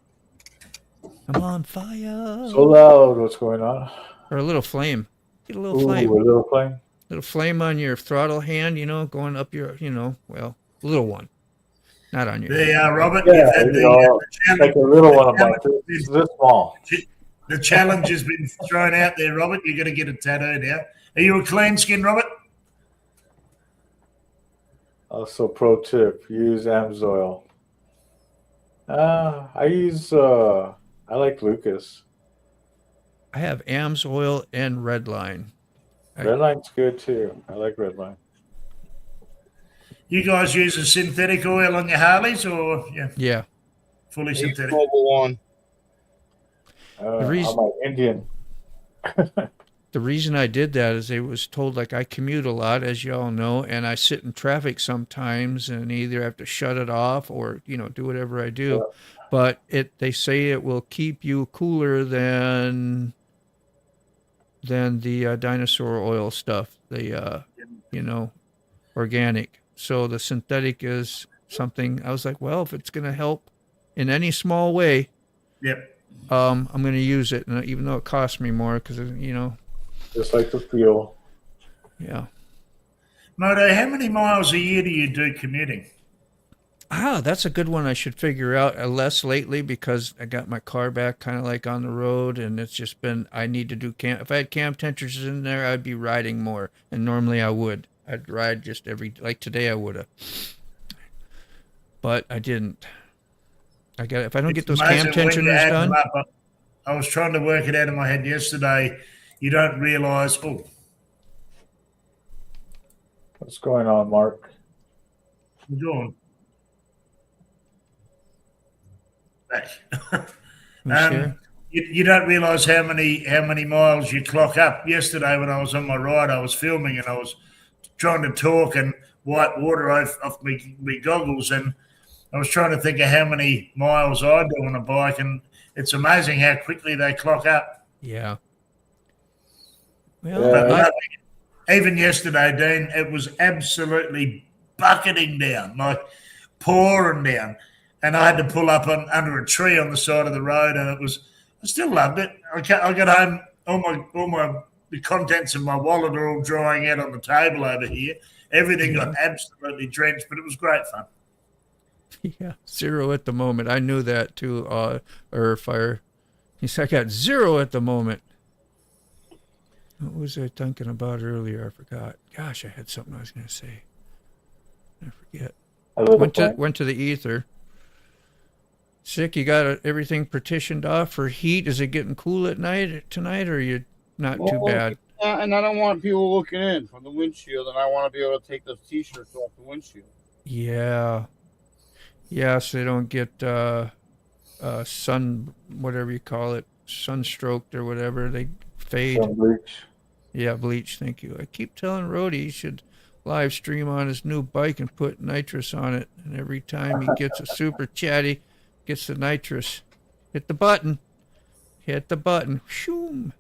I'm on fire. So loud. What's going on? Or a little flame. Get a little flame. A little flame. Little flame on your throttle hand, going up your, little one. Not on you. There you are, Robert. Yeah, You've had you know, the like a little one challenge. about this small. The challenge has been thrown out there, Robert. You're going to get a tattoo now. Are you a clean skin, Robert? Also, pro tip: use Amsoil. I like Lucas. I have Amsoil and Redline. Redline's good too. I like Redline. You guys use a synthetic oil on your Harleys, or Yeah. fully synthetic? Mobile one. I'm like Indian. The reason I did that is I was told, like, I commute a lot, as you all know, and I sit in traffic sometimes and either have to shut it off or, do whatever I do. Yeah. But they say it will keep you cooler than the dinosaur oil stuff, the organic. So the synthetic is something I was like, well, if it's going to help in any small way, Yep. I'm going to use it, and even though it costs me more, because Just like the fuel. yeah. Moto, how many miles a year do you do commuting? That's a good one. I should figure out. Less lately because I got my car back kind of like on the road, and it's just been, I need to do camp. If I had camp temperatures in there, I'd be riding more, and normally I would. I'd ride just like today I would have, but I didn't. If I don't get those camp tensioners done. I was trying to work it out in my head yesterday. You don't realize. Oh, What's going on, Mark? I'm doing. Sure. You don't realize how many miles you clock up. Yesterday when I was on my ride, I was filming and I was trying to talk and wipe water off my goggles, and I was trying to think of how many miles I do on a bike, and it's amazing how quickly they clock up. Yeah. Well, But even yesterday, Dean, it was absolutely bucketing down, like pouring down. And I had to pull up under a tree on the side of the road, and I still loved it. I got home, the contents of my wallet are all drying out on the table over here. Everything got absolutely drenched, but it was great fun. Yeah, 0 at the moment. I knew that too. Fire. He said, I got 0 at the moment. What was I thinking about earlier? I forgot. Gosh, I had something I was going to say. I forget. Went to the ether. Sick, you got everything partitioned off for heat. Is it getting cool at night tonight, or are you not too bad? And I don't want people looking in from the windshield, and I want to be able to take those T-shirts off the windshield. Yeah. Yeah, so they don't get sun, whatever you call it, sunstroked or whatever. They fade. Bleach. Yeah, bleach, thank you. I keep telling Rhodey he should live stream on his new bike and put nitrous on it. And every time he gets a super chatty, gets the nitrous. Hit the button. Hit the button. Shoom.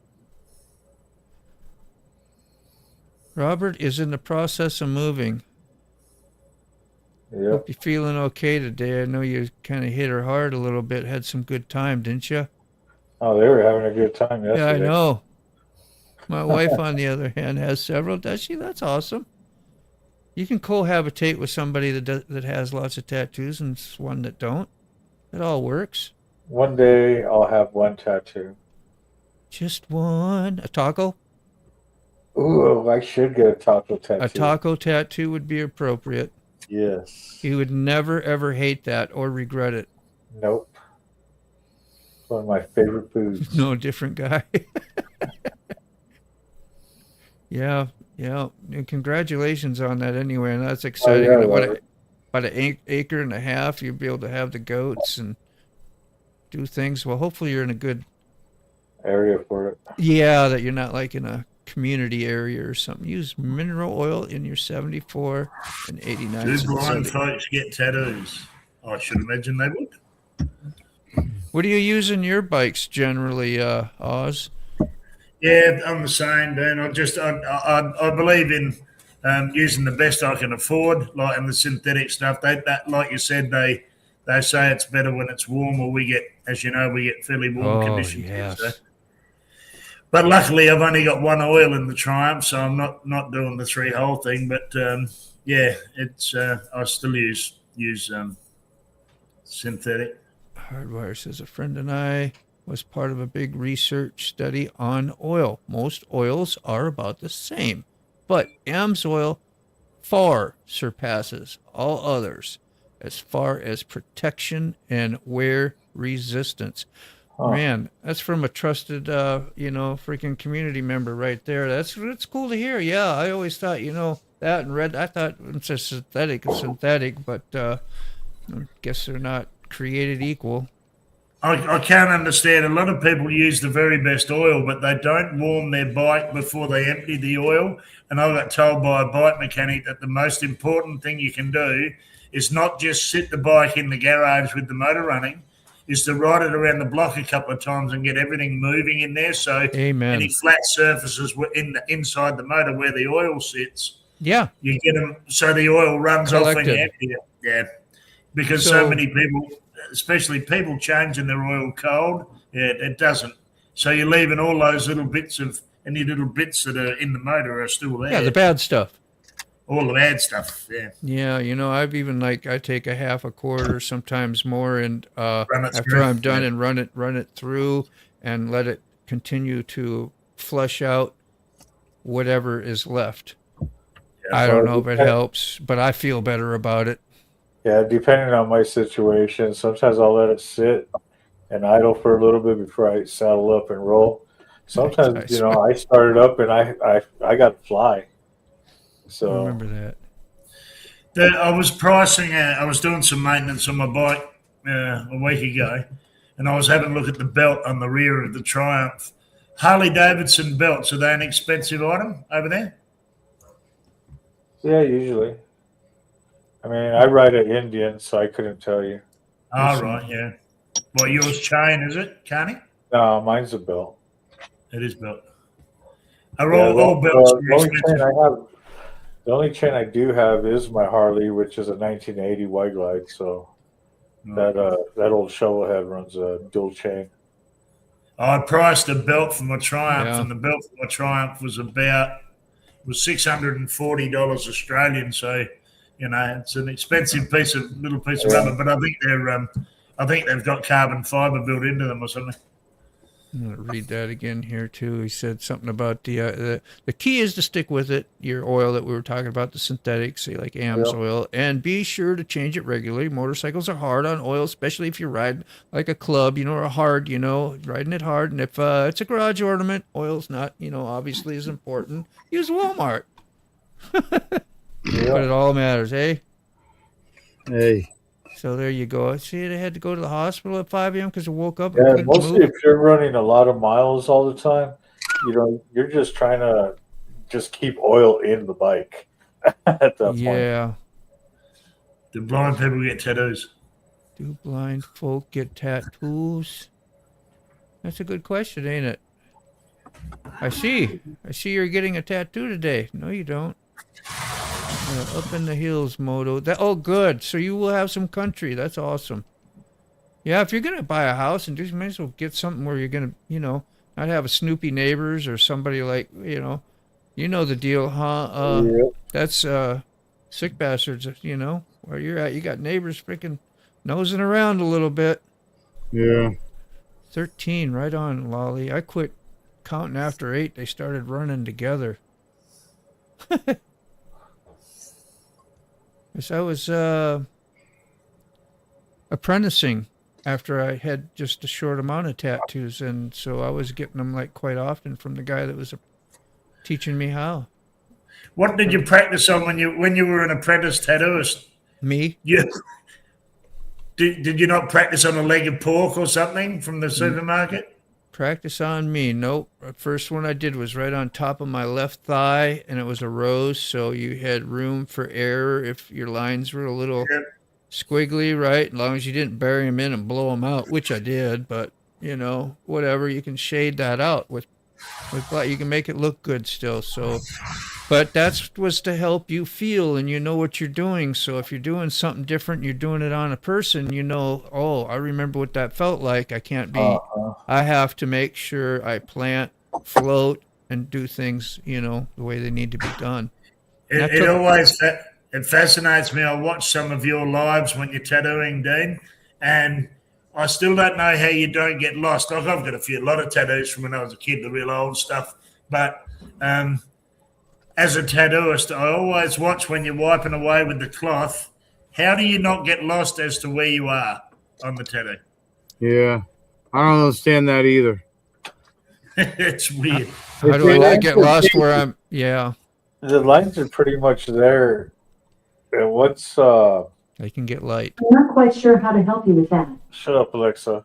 Robert is in the process of moving. Yep. Hope you're feeling okay today. I know you kind of hit her hard a little bit. Had some good time, didn't you? Oh, they were having a good time yesterday. Yeah, I know. My wife, on the other hand, has several. Does she? That's awesome. You can cohabitate with somebody that has lots of tattoos and one that don't. It all works. One day I'll have one tattoo. Just one. A taco? Ooh, I should get a taco tattoo. A taco tattoo would be appropriate. Yes. You would never, ever hate that or regret it. Nope. It's one of my favorite foods. No different guy. Yeah. And congratulations on that anyway. And that's exciting. Oh, yeah, About an acre and a half, you'll be able to have the goats and do things. Well, hopefully you're in a good area for it. Yeah, that you're not like in a community area or something. Use mineral oil in your 74 and 89. Do blind folks get tattoos? I should imagine they would. What do you use in your bikes generally, Oz? Yeah, I'm the same, Dan. I believe in using the best I can afford, like in the synthetic stuff. That like you said, they say it's better when it's warm, or we get, as you know, we get fairly warm conditions. Yes. Here, so. But luckily, I've only got one oil in the Triumph, so I'm not doing the 3-hole thing. But yeah, it's I still use Synthetic. Hardwire says a friend and I was part of a big research study on oil. Most oils are about the same, but AMSOIL far surpasses all others as far as protection and wear resistance. Man, that's from a trusted, freaking community member right there. That's cool to hear. Yeah, I always thought, that and red. I thought it's a synthetic, but I guess they're not created equal. I can't understand. A lot of people use the very best oil, but they don't warm their bike before they empty the oil. And I got told by a bike mechanic that the most important thing you can do is not just sit the bike in the garage with the motor running, is to ride it around the block a couple of times and get everything moving in there. So any flat surfaces were inside the motor where the oil sits. Yeah. You get them so the oil runs off when you empty it. Yeah. Because so many people, especially people changing their oil cold, it doesn't. So you're leaving all those little bits any little bits that are in the motor are still there. Yeah, the bad stuff. All the bad stuff, yeah. Yeah, I've even I take a half a quarter, sometimes more, and after I'm done and run it through and let it continue to flush out whatever is left. Yeah, I don't know if it helps, but I feel better about it. Yeah, depending on my situation, sometimes I'll let it sit and idle for a little bit before I saddle up and roll. Sometimes, I start it up and I got to fly. So I remember that. I was pricing. I was doing some maintenance on my bike a week ago, and I was having a look at the belt on the rear of the Triumph. Harley Davidson belts, are they an expensive item over there? Yeah, usually. I mean, I ride an Indian, so I couldn't tell you. Oh, right, yeah. Well, yours chain, is it, Carney? No, mine's a belt. It is belt. Are all belts expensive? The only chain I do have is my Harley, which is a 1980 Wide Glide. So that old shovel head runs a dual chain. I priced a belt for my Triumph, and the belt for my Triumph was $640 Australian. So, it's an expensive little piece of rubber. But I think they've got carbon fiber built into them or something. I'm going to read that again here, too. He said something about the key is to stick with it, your oil that we were talking about, the synthetics, say like AMSOIL, and be sure to change it regularly. Motorcycles are hard on oil, especially if you ride like a club, or hard, riding it hard. And if it's a garage ornament, oil's not, obviously is important. Use Walmart. But it all matters, eh? Hey. So there you go. See, they had to go to the hospital at 5 a.m. because they woke up. Yeah, mostly if you're running a lot of miles all the time, you're just trying to just keep oil in the bike at that point. Yeah. Do blind people get tattoos? Do blind folk get tattoos? That's a good question, ain't it? I see you're getting a tattoo today. No, you don't. Up in the hills, Moto. Good. So you will have some country. That's awesome. Yeah, if you're gonna buy a house and just might as well get something where you're gonna, not have a snoopy neighbors or somebody like, the deal, huh? That's sick bastards. Where you're at, you got neighbors freaking nosing around a little bit. Yeah. 13, right on, Lolly. I quit counting after 8. They started running together. I was apprenticing after I had just a short amount of tattoos, and so I was getting them quite often from the guy that was teaching me how. What did you practice on when you were an apprentice tattooist? Me? Yeah. Did you not practice on a leg of pork or something from the supermarket? Practice on me. Nope. The first one I did was right on top of my left thigh, and it was a rose, so you had room for error if your lines were a little squiggly, right? As long as you didn't bury them in and blow them out, which I did, but, whatever. You can shade that out with black. You can make it look good still, so... But that was to help you feel and what you're doing. So if you're doing something different, you're doing it on a person, I remember what that felt like. I can't be, I have to make sure I plant, float, and do things, the way they need to be done. It fascinates me. I watch some of your lives when you're tattooing, Dean, and I still don't know how you don't get lost. Like I've got a lot of tattoos from when I was a kid, the real old stuff. But as a tattooist, I always watch when you're wiping away with the cloth. How do you not get lost as to where you are on the tattoo? Yeah, I don't understand that either. It's weird. How do I not get lost where I'm? Yeah, The lines are pretty much there. And what's they can get light. I'm not quite sure how to help you with that. shut up, Alexa.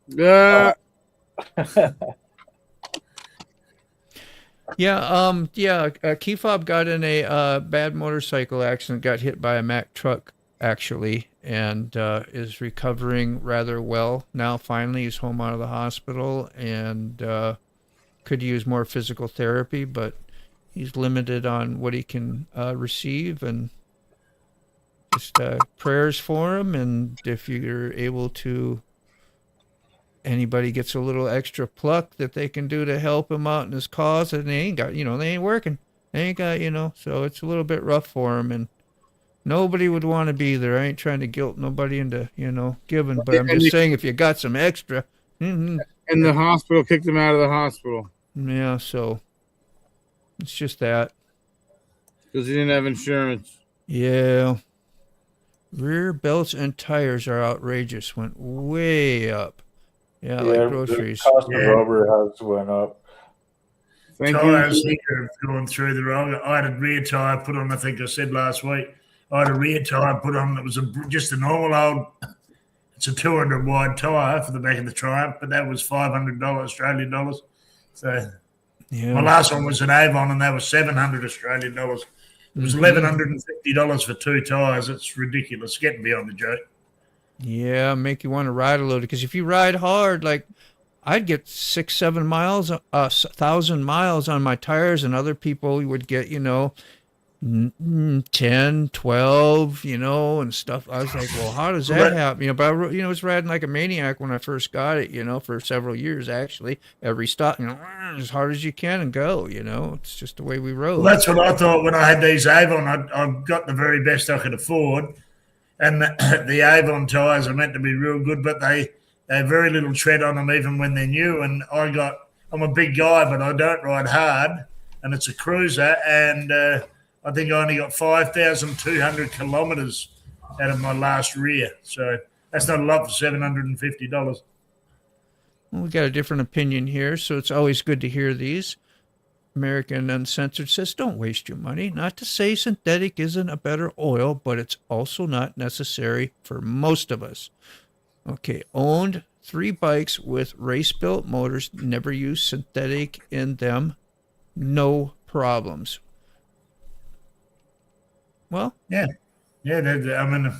Yeah. Key fob got in a bad motorcycle accident, got hit by a Mack truck, actually, and is recovering rather well now. Finally, he's home out of the hospital and could use more physical therapy, but he's limited on what he can receive, and just prayers for him. And if you're able to, anybody gets a little extra pluck that they can do to help him out in his cause, and they ain't got, they ain't working. They ain't got, so it's a little bit rough for him, and nobody would want to be there. I ain't trying to guilt nobody into, giving, but I'm just saying if you got some extra. And the hospital kicked him out of the hospital. Yeah, so it's just that. Because he didn't have insurance. Yeah. Rear belts and tires are outrageous. Went way up. Yeah, like groceries. The cost of rubber has went up. Tires here have gone through the wrong. I had a rear tire put on, I think I said last week. I had a rear tire put on that was just a normal old, it's a 200 wide tire for the back of the Triumph, but that was $500 Australian dollars. So my last one was an Avon, and that was 700 Australian dollars. It was $1,150 for two tires. It's ridiculous. It's getting beyond the joke. Yeah, make you want to ride a little, because if you ride hard, like I'd get 6-7 miles, 1,000 miles on my tires, and other people would get 10, 12, and stuff. I was like, well, how does that happen? But I was riding like a maniac when I first got it, for several years, actually. Every stop, as hard as you can and go, it's just the way we rode. Well, that's what I thought when I had these Avon. I got the very best I could afford. And the Avon tires are meant to be real good, but they have very little tread on them even when they're new. And I'm a big guy, but I don't ride hard, and it's a cruiser, and I think I only got 5,200 kilometres out of my last rear. So that's not a lot for $750. Well, we got a different opinion here, so it's always good to hear these. American Uncensored says, don't waste your money. Not to say synthetic isn't a better oil, but it's also not necessary for most of us. Okay, owned 3 bikes with race-built motors, never used synthetic in them, no problems. Well, yeah. I mean,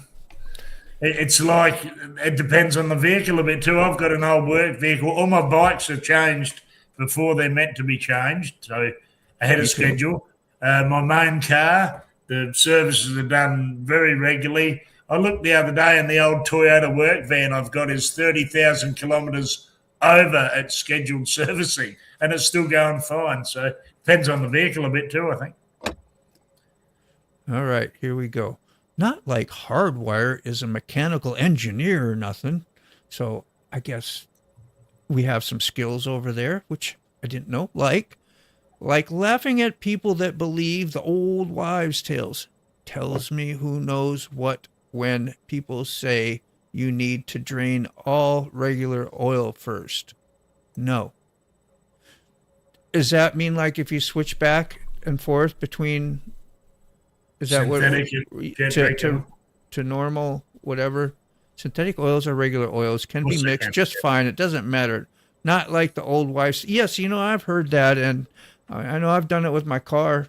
it's like it depends on the vehicle a bit too. I've got an old work vehicle. All my bikes are changed before they're meant to be changed, so ahead of schedule. My main car, the services are done very regularly. I looked the other day, and the old Toyota work van I've got is 30,000 kilometres over its scheduled servicing, and it's still going fine. So it depends on the vehicle a bit too, I think. All right, here we go. Not like Hardwire is a mechanical engineer or nothing. So I guess we have some skills over there, which I didn't know. Like laughing at people that believe the old wives' tales. Tells me who knows what when people say you need to drain all regular oil first. No. Does that mean like if you switch back and forth between... Is that synthetic what to normal, whatever? Synthetic oils or regular oils can be mixed just fine. It doesn't matter. Not like the old wives. Yes, I've heard that, and I know I've done it with my car.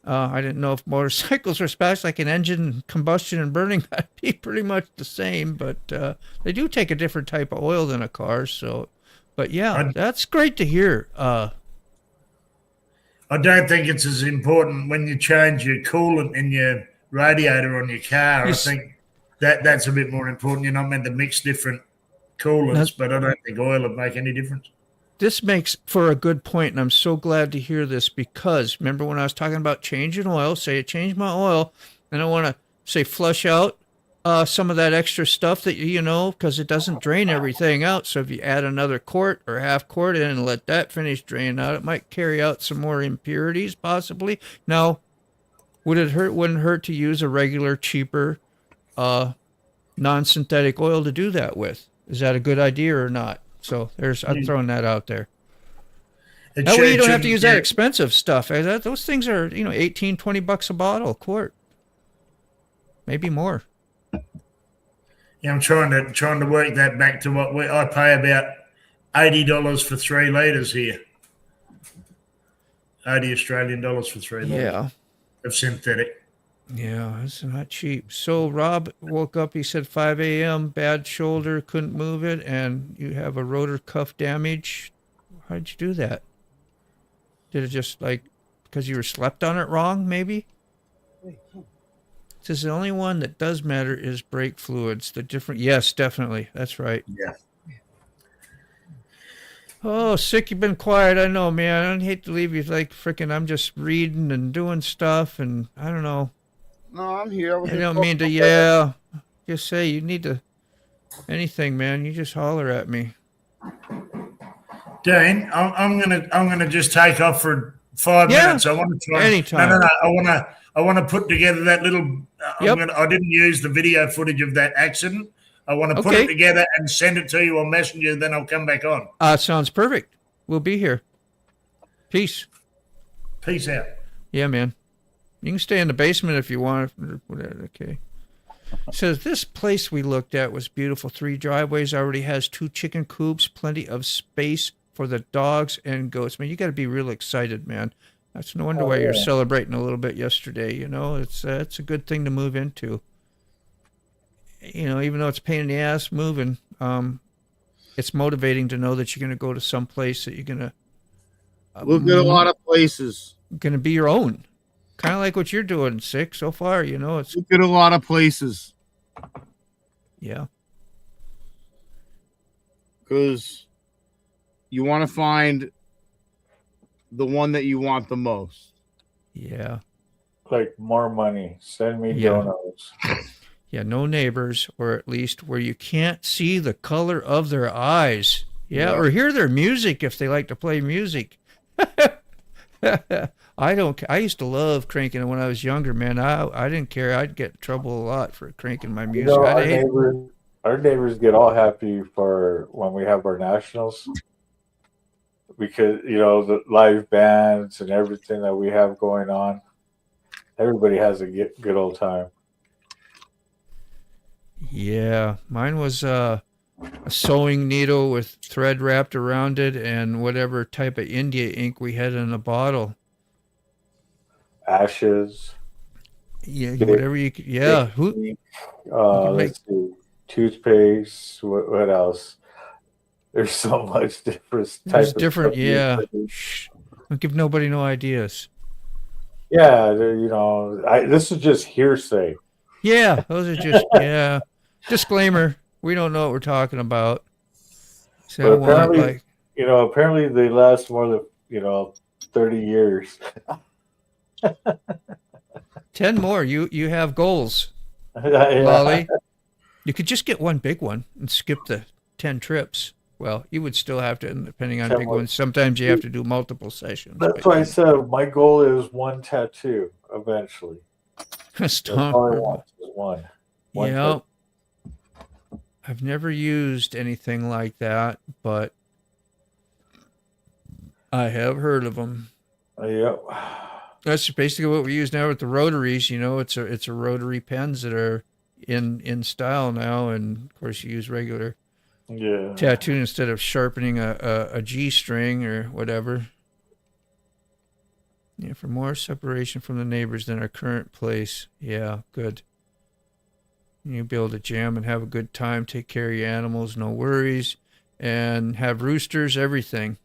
I didn't know if motorcycles are special, like an engine, combustion, and burning. That'd be pretty much the same, but they do take a different type of oil than a car. So, but yeah, that's great to hear. I don't think it's as important when you change your coolant in your radiator on your car. I think that's a bit more important. You're not meant to mix different coolants, but I don't think oil would make any difference. This makes for a good point, and I'm so glad to hear this, because remember when I was talking about changing oil, say I change my oil, and I want to say flush out some of that extra stuff that because it doesn't drain everything out. So if you add another quart or half quart in and let that finish drain out, it might carry out some more impurities possibly. Now, wouldn't hurt to use a regular, cheaper, non-synthetic oil to do that with. Is that a good idea or not? So I'm throwing that out there. That way you don't have to use that expensive stuff. Those things are, $18, $20 a bottle, a quart. Maybe more. Yeah, I'm trying to work that back to what I pay about $80 for 3 litres here. 80 Australian dollars for 3 litres of synthetic. Yeah, that's not cheap. So Rob woke up, he said 5 a.m., bad shoulder, couldn't move it, and you have a rotor cuff damage. How'd you do that? Did it just because you were slept on it wrong, maybe? It says the only one that does matter is brake fluids. Yes, definitely. That's right. Yeah. Oh, sick, you've been quiet. I know, man. I hate to leave you I'm just reading and doing stuff, and I don't know. No, I'm here. I don't mean to, just say you need to, anything, man. You just holler at me. Dean, I'm gonna just take off for 5 minutes. I want to try. Anytime. No. I want to put together that little. I didn't use the video footage of that accident. I want to put it together and send it to you on Messenger. Then I'll come back on. Sounds perfect. We'll be here. Peace. Peace out. Yeah, man. You can stay in the basement if you want. Okay. It says this place we looked at was beautiful. 3 driveways, already has 2 chicken coops, plenty of space for the dogs and goats. Man, you got to be real excited, man. That's no wonder why you're celebrating a little bit yesterday. It's a good thing to move into. Even though it's a pain in the ass moving, it's motivating to know that you're going to go to some place that you're going to look at a lot of places. Going to be your own. Kind of like what you're doing, Sick, so far. It's look at a lot of places. Yeah. Because you want to find the one that you want the most. Yeah. Like more money. Send me donuts. Yeah, no neighbors, or at least where you can't see the color of their eyes. Yeah, or hear their music if they like to play music. I used to love cranking when I was younger, man. I didn't care. I'd get in trouble a lot for cranking my music. Our neighbors get all happy for when we have our nationals. Because, the live bands and everything that we have going on, everybody has a good old time. Yeah, mine was a sewing needle with thread wrapped around it and whatever type of India ink we had in a bottle. Ashes. Yeah, whatever you could. Yeah. Let's see. Toothpaste. What else? There's so much different types of different, Shh. Don't give nobody no ideas. Yeah, this is just hearsay. Yeah, those are just Disclaimer: we don't know what we're talking about. So apparently, apparently they last more than 30 years. 10 more. You have goals, Lolly. You could just get one big one and skip the 10 trips. Well, you would still have to, depending on big ones. Sometimes you have to do multiple sessions. That's why I said my goal is one tattoo eventually. That's all I want is one. Yeah. I've never used anything like that, but I have heard of them. Yep. That's basically what we use now with the rotaries. It's a rotary pens that are in style now, and of course you use regular tattoo instead of sharpening a G string or whatever. Yeah, for more separation from the neighbors than our current place. Yeah, good. You'll be able to jam and have a good time, take care of your animals, no worries, and have roosters, everything.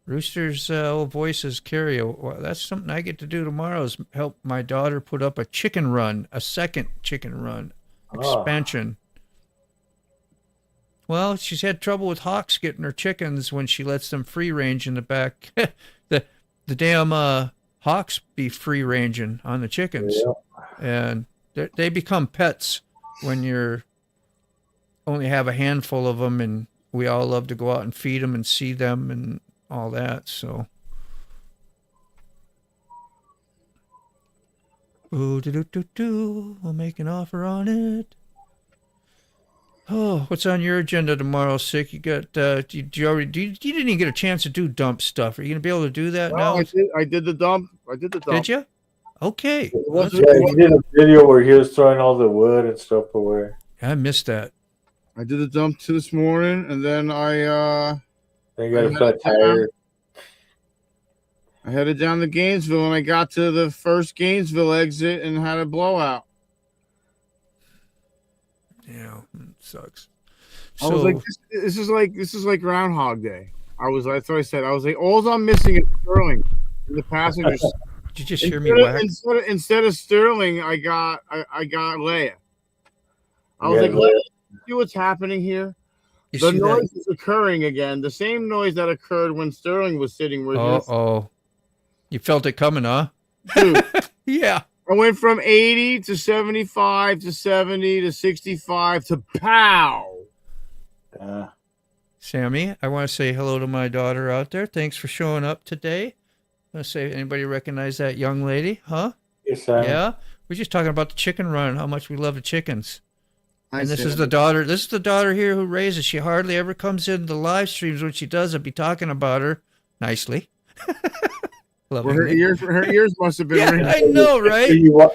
Roosters' voices carry. That's something I get to do tomorrow is help my daughter put up a second chicken run expansion. Well, she's had trouble with hawks getting her chickens when she lets them free range in the back. the damn hawks be free ranging on the chickens. Yeah. And They become pets when you're only have a handful of them, and we all love to go out and feed them and see them and all that. So, ooh, we'll make an offer on it. Oh, what's on your agenda tomorrow, Sick? You got? You didn't even get a chance to do dump stuff. Are you gonna be able to do that now? I did the dump. Did you? Okay. Yeah, he did a video where he was throwing all the wood and stuff away. I missed that. I did the dump this morning, and then They got a flat tire. I headed down to Gainesville, and I got to the first Gainesville exit and had a blowout. Yeah, it sucks. I was like, this is like Groundhog Day. That's what I said. I was like, all I'm missing is Sterling in the passenger. Did you just hear me whack? Instead of Sterling, I got Leia. I was like, Leia, see what's happening here? The noise is occurring again. The same noise that occurred when Sterling was sitting where you felt it coming, huh? Dude, yeah. I went from 80 to 75 to 70 to 65 to pow. Sammy, I want to say hello to my daughter out there. Thanks for showing up today. I want to say, anybody recognize that young lady? Huh? Yes, Sam. Yeah. We're just talking about the chicken run, how much we love the chickens. And this is the daughter. This is the daughter here who raises. She hardly ever comes in the live streams. When she does, I'll be talking about her nicely. Well, her ears must have been ringing. I know, right?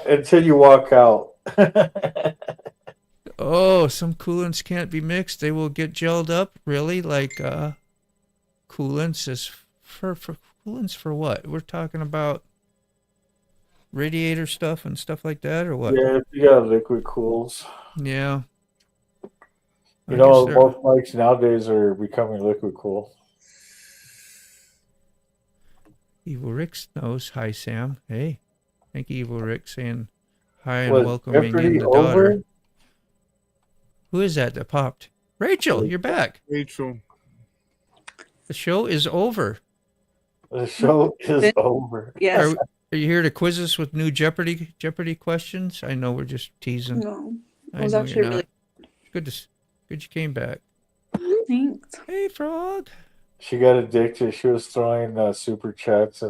Until you walk out. Oh, some coolants can't be mixed. They will get gelled up. Really? Like coolants is for coolants for what? We're talking about radiator stuff and stuff like that, or what? Yeah, if you got liquid cools. Yeah. You know, most mics nowadays are becoming liquid cool. Evil Rick knows. Hi, Sam. Hey. Thank you, Evil Rick, saying hi and welcoming in the daughter. Who is that popped? Rachel, you're back. Rachel. The show is over. The show is over. Yes. Are you here to quiz us with new Jeopardy questions? I know we're just teasing. No. It was actually really good you came back. Thanks. Hey, Frog. She got addicted. She was throwing super chats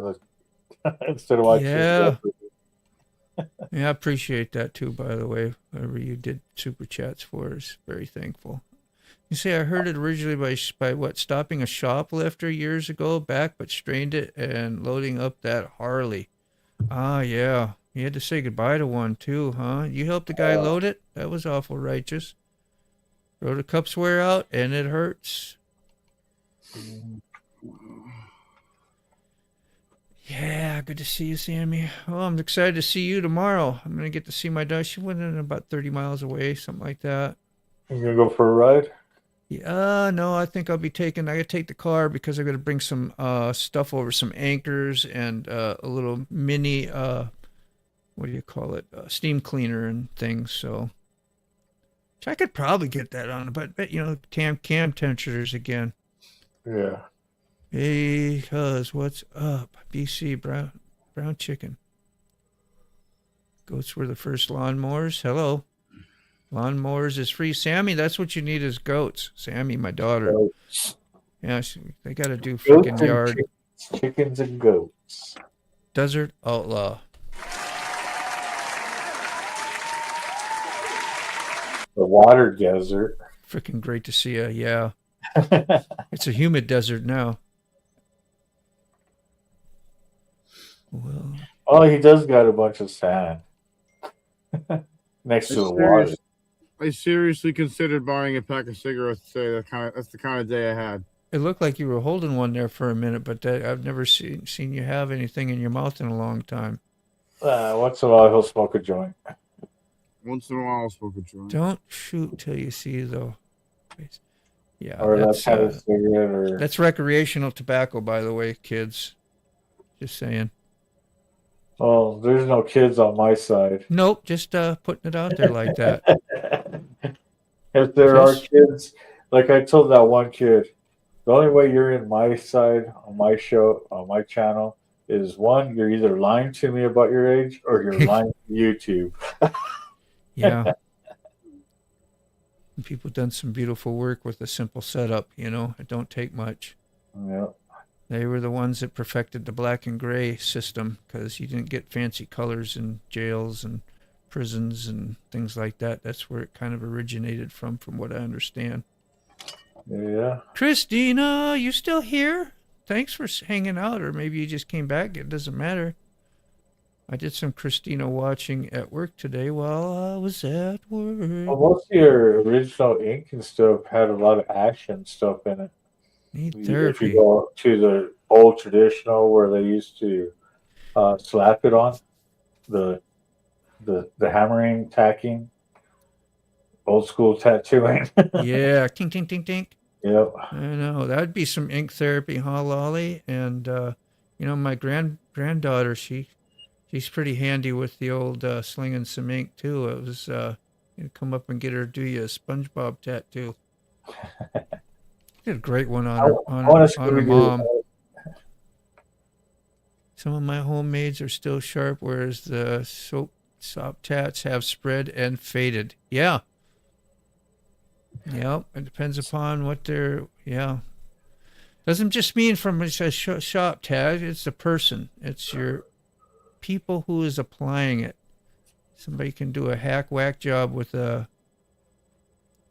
instead of watching. Yeah. Yeah, I appreciate that too, by the way. Whatever you did super chats for us, very thankful. You say I heard it originally by stopping a shoplifter years ago back, but strained it and loading up that Harley. Ah, yeah. You had to say goodbye to one too, huh? You helped the guy load it? That was awful righteous. Rotor cups wear out and it hurts. Yeah, good to see you, Sammy. Oh, I'm excited to see you tomorrow. I'm going to get to see my daughter. She went in about 30 miles away, something like that. You going to go for a ride? Yeah, no, I think I got to take the car because I got to bring some stuff over, some anchors and a little mini, what do you call it? Steam cleaner and things. So I could probably get that on, but cam temperatures again. Yeah. Hey, cuz, what's up? BC brown chicken. Goats were the first lawnmowers. Hello. Lawnmowers is free. Sammy, that's what you need is goats. Sammy, my daughter. Goats. Yeah, they got to do freaking yard. Chickens and goats. Desert Outlaw. The water desert. Freaking great to see you. Yeah. It's a humid desert now. Well, oh, he does got a bunch of sand next to the water. I seriously considered buying a pack of cigarettes today. That's the kind of day I had. It looked like you were holding one there for a minute, but I've never seen you have anything in your mouth in a long time. Once in a while, he'll smoke a joint. Once in a while, I'll smoke a joint. Don't shoot till you see though. Yeah, or that's recreational tobacco, by the way, kids. Just saying. Well, there's no kids on my side. Nope, just putting it out there like that. If there are kids, like I told that one kid, the only way you're in my side on my show, on my channel, is one, you're either lying to me about your age or you're lying to YouTube. Yeah. And people done some beautiful work with a simple setup, you know. It don't take much. Yeah. They were the ones that perfected the black and gray system because you didn't get fancy colors in jails and prisons and things like that. That's where it kind of originated from what I understand. Yeah. Christina, you still here? Thanks for hanging out, or maybe you just came back. It doesn't matter. I did some Christina watching at work today while I was at work. Well, most of your original ink and stuff had a lot of action stuff in it. Need If therapy. you go to the old traditional where they used to slap it on, the hammering, tacking, old school tattooing. Yeah, tink, tink, tink, tink. Yep. I know. That'd be some ink therapy, huh, Lolly? And, you know, my granddaughter, she's pretty handy with the old slinging some ink, too. It was, come up and get her, do you a SpongeBob tattoo. Did a great one on her mom. Some of my homemades are still sharp, whereas the soap tats have spread and faded. Yeah. Yep. It depends upon what they're, yeah. Doesn't just mean from a shop tat. It's the person. It's your people who is applying it. Somebody can do a hack-whack job with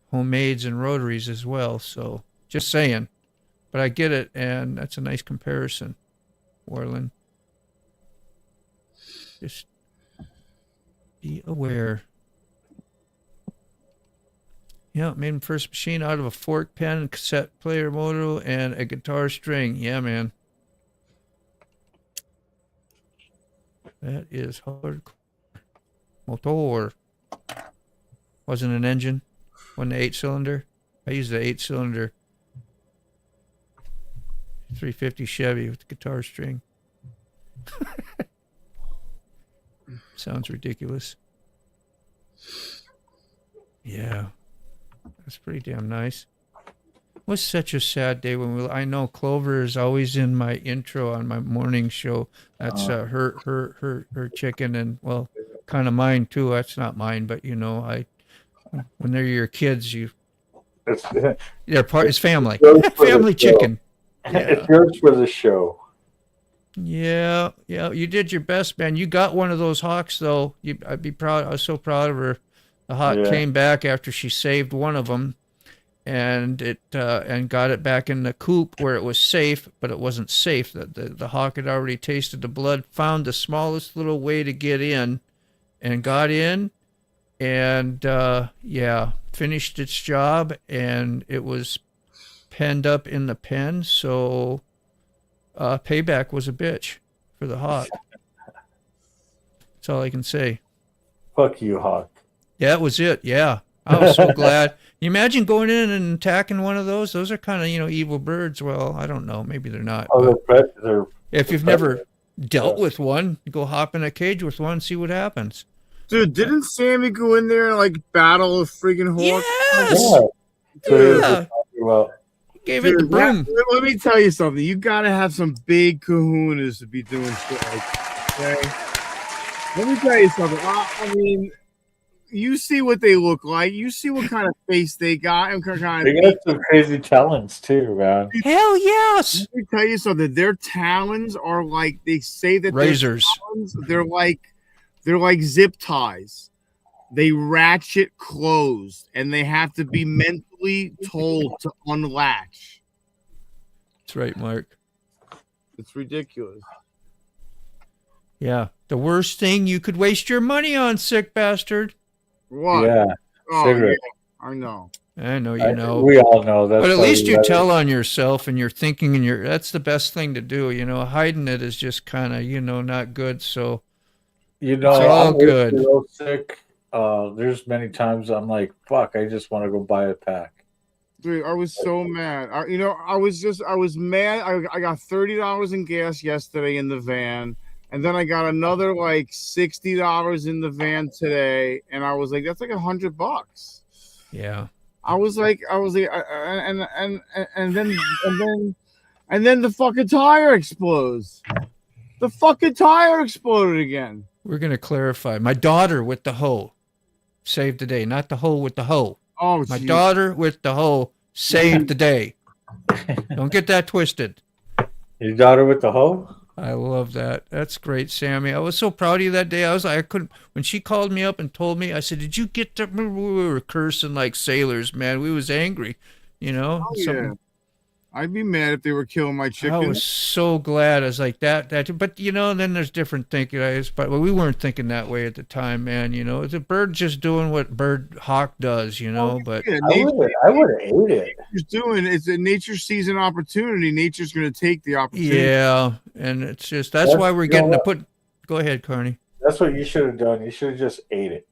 homemades and rotaries as well. So just saying. But I get it, and that's a nice comparison, Warlin. Just be aware. Yeah, made my first machine out of a fork pen, cassette player motor, and a guitar string. Yeah, man. That is hardcore. Motor. Wasn't an engine. Wasn't an 8-cylinder. I used the 8-cylinder 350 Chevy with the guitar string. Sounds ridiculous. Yeah. That's pretty damn nice. It was such a sad day when I know Clover is always in my intro on my morning show. That's her chicken, and well, kind of mine too. That's not mine, but you know, when they're your kids, they're part. It's family, family chicken. Yeah. It's yours for the show. Yeah, you did your best, man. You got one of those hawks, though. I'd be proud. I was so proud of her. The hawk came back after she saved one of them, and got it back in the coop where it was safe, but it wasn't safe. The hawk had already tasted the blood, found the smallest little way to get in, and got in, and finished its job, and it was penned up in the pen. So payback was a bitch for the hawk. That's all I can say. Fuck you, hawk. Yeah, that was it. Yeah. I was so glad. You imagine going in and attacking one of those? Those are kind of, evil birds. Well, I don't know. Maybe they're not. Oh, they're if you've never dealt with one, go hop in a cage with one and see what happens. Dude, didn't Sammy go in there and battle a freaking hawk? Yes! Yeah. Gave it the broom. Let me tell you something. You got to have some big kahunas to be doing shit like that. Okay? Let me tell you something. I mean, you see what they look like. You see what kind of face they got. And they got some crazy talons too, man. Hell yes. Let me tell you something. Their talons are like, they say that razors. They're like zip ties. They ratchet closed, and they have to be mentally told to unlatch. That's right, Mark. It's ridiculous. Yeah. The worst thing you could waste your money on, sick bastard. What? Yeah. Oh, cigarette. Yeah. I know. I know you know. We all know that. But at least you tell on yourself, and you're thinking, and that's the best thing to do. Hiding it is just kind of, not good. So, it's all good. Real sick. There's many times I'm like, fuck, I just want to go buy a pack. Dude, I was so mad. I was mad. I got $30 in gas yesterday in the van. And then I got another $60 in the van today. And I was like, that's like $100. Yeah. And then the fucking tire explodes. The fucking tire exploded again. We're going to clarify. My daughter with the hoe. saved the day. Not the hoe with the hoe. Oh, My geez. daughter with the hoe saved the day. Don't get that twisted. Your daughter with the hoe? I love that. That's great, Sammy. I was so proud of you that day. I was like, I couldn't. When she called me up and told me, I said, "Did you get to?" We were cursing like sailors, man. We was angry, you know. Oh, yeah. I'd be mad if they were killing my I chickens. was so glad. I was like that. But you know, then there's different thinking. But we weren't thinking that way at the time, man. You know, the bird just doing what hawk does. You know, but Yeah, I would have ate it. nature's doing it's a nature sees an opportunity. Nature's going to take the opportunity. yeah, and it's just that's why we're getting to put. Go ahead, Carney. That's what you should have done. You should have just ate it.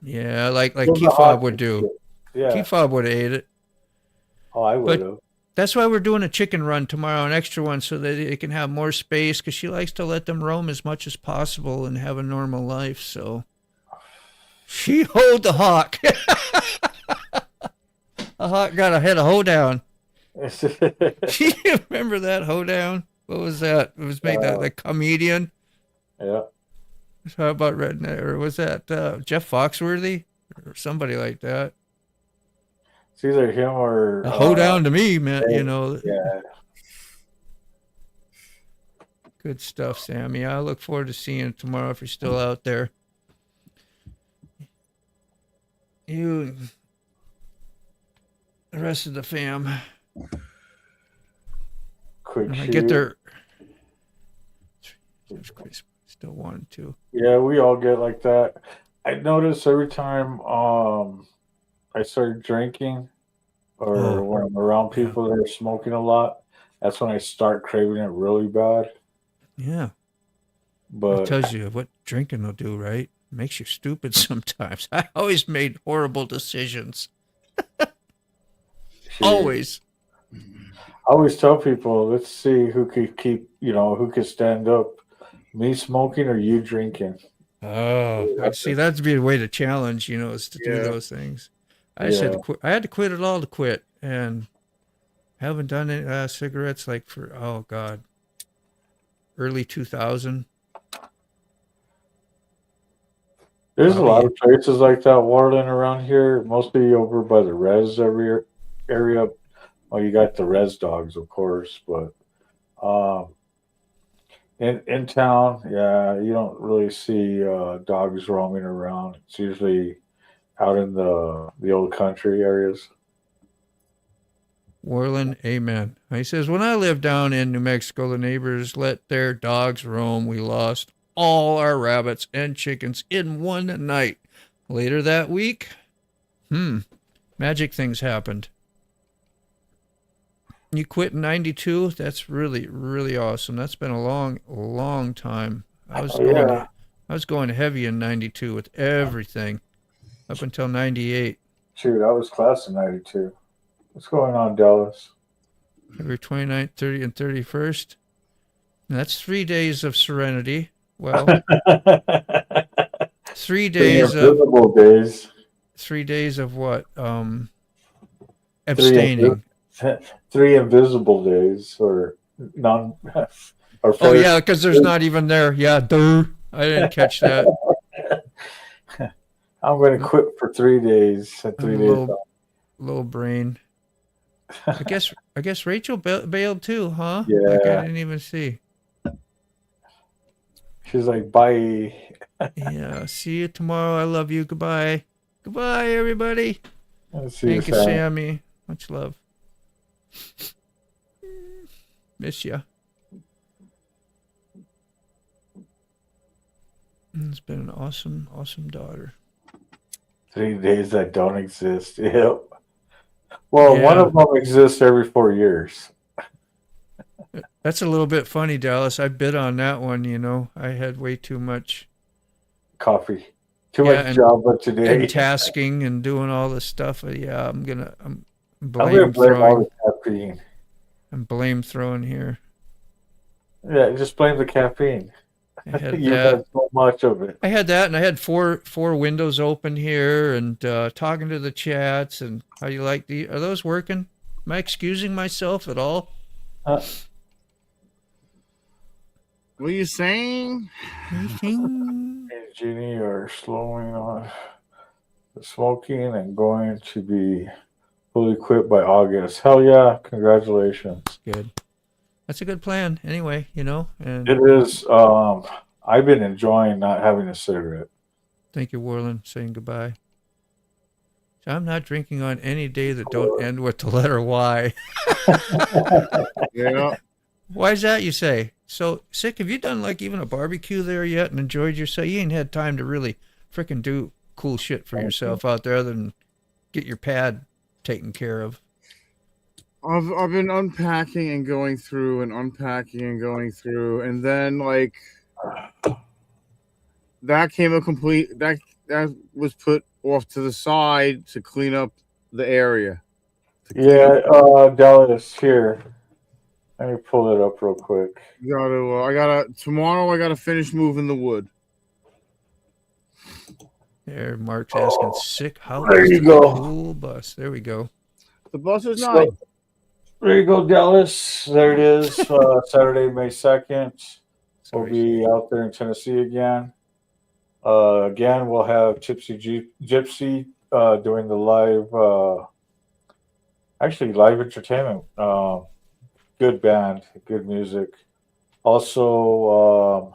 Yeah, like Give the Key Fob hawk would do. Yeah. Key Fob would have ate it. Oh, I would have. That's why we're doing a chicken run tomorrow, an extra one, so that they can have more space, because she likes to let them roam as much as possible and have a normal life. So she hoed the hawk. A hawk had a hoedown. You remember that hoedown? What was that? It was made the comedian. Yeah. How about Redneck? Or was that Jeff Foxworthy? Or somebody like that. It's either him or A hoedown to me, man. You know. Yeah. Good stuff, Sammy. I look forward to seeing you tomorrow if you're still out there. You and the rest of the fam. Quick When I shoot. get there. Still wanted to. Yeah, we all get like that. I notice every time I start drinking or when I'm around people that are smoking a lot, that's when I start craving it really bad. Yeah. But It tells you what drinking will do, right? Makes you stupid sometimes. I always made horrible decisions. Always. I always tell people, let's see who could keep, who could stand up. Me smoking or you drinking? Oh, see, that'd be a way to challenge, is to do those things. I just had to quit. I had to quit it all to quit, and haven't done any cigarettes like for early 2000. There's a lot of places like that, Warlin, around here, mostly over by the res area. Well, you got the res dogs, of course, but in town, you don't really see dogs roaming around. It's usually out in the old country areas. Warlin, amen. He says, when I lived down in New Mexico, the neighbors let their dogs roam. We lost all our rabbits and chickens in one night. Later that week, magic things happened. You quit in 92? That's really, really awesome. That's been a long, long time. I was going heavy in 92 with everything up until 98. Shoot, I was class in 92. What's going on, Dallas? February 29th, 30th, and 31st. And that's 3 days of serenity. Well, 3 days invisible days. 3 days of what? Abstaining. 3 invisible days, or none. Or oh yeah, because there's not even there. Yeah, duh. I didn't catch that. I'm going to quit for 3 days. 3 days. Little brain. I guess Rachel bailed too, huh? Yeah. Like I didn't even see. She's like, bye. Yeah. See you tomorrow. I love you. Goodbye. Goodbye, everybody. Thank you, Sammy. Much love. Miss ya. It's been an awesome, awesome daughter. 3 days that don't exist. Yep. Well, one of them exists every 4 years. That's a little bit funny, Dallas. I bid on that one, I had way too much coffee. Too much Java today. And tasking and doing all this stuff. I'm blame all the caffeine. I'm blame throwing here. Yeah, just blame the caffeine. You had so much of it. I had that, and I had four windows open here, and talking to the chats. And how you like are those working? Am I excusing myself at all? What are you saying? Genie are slowing on. smoking and going to be fully quit by August. Hell yeah. Congratulations. Good. That's a good plan anyway, and It is. I've been enjoying not having a cigarette. thank you, Rollin, saying goodbye. So I'm not drinking on any day that don't end with the letter Y. Yeah. Why is that, you say? So, Sick, have you done like even a barbecue there yet and enjoyed yourself? You ain't had time to really frickin' do cool shit for yourself out there other than get your pad taken care of. I've been unpacking and going through and unpacking and going through, and then like that came a complete that was put off to the side to clean up the area. Yeah, Dallas, here. Let me pull it up real quick. Tomorrow I gotta finish moving the wood. There, Mark's asking, Sick, how There is you the go. cool bus? There we go. The bus is nice. There you go, Dallas. There it is. Saturday, May 2nd. We'll Sorry. be out there in Tennessee again. Again, we'll have Gypsy doing the live entertainment. Good band, good music. Also,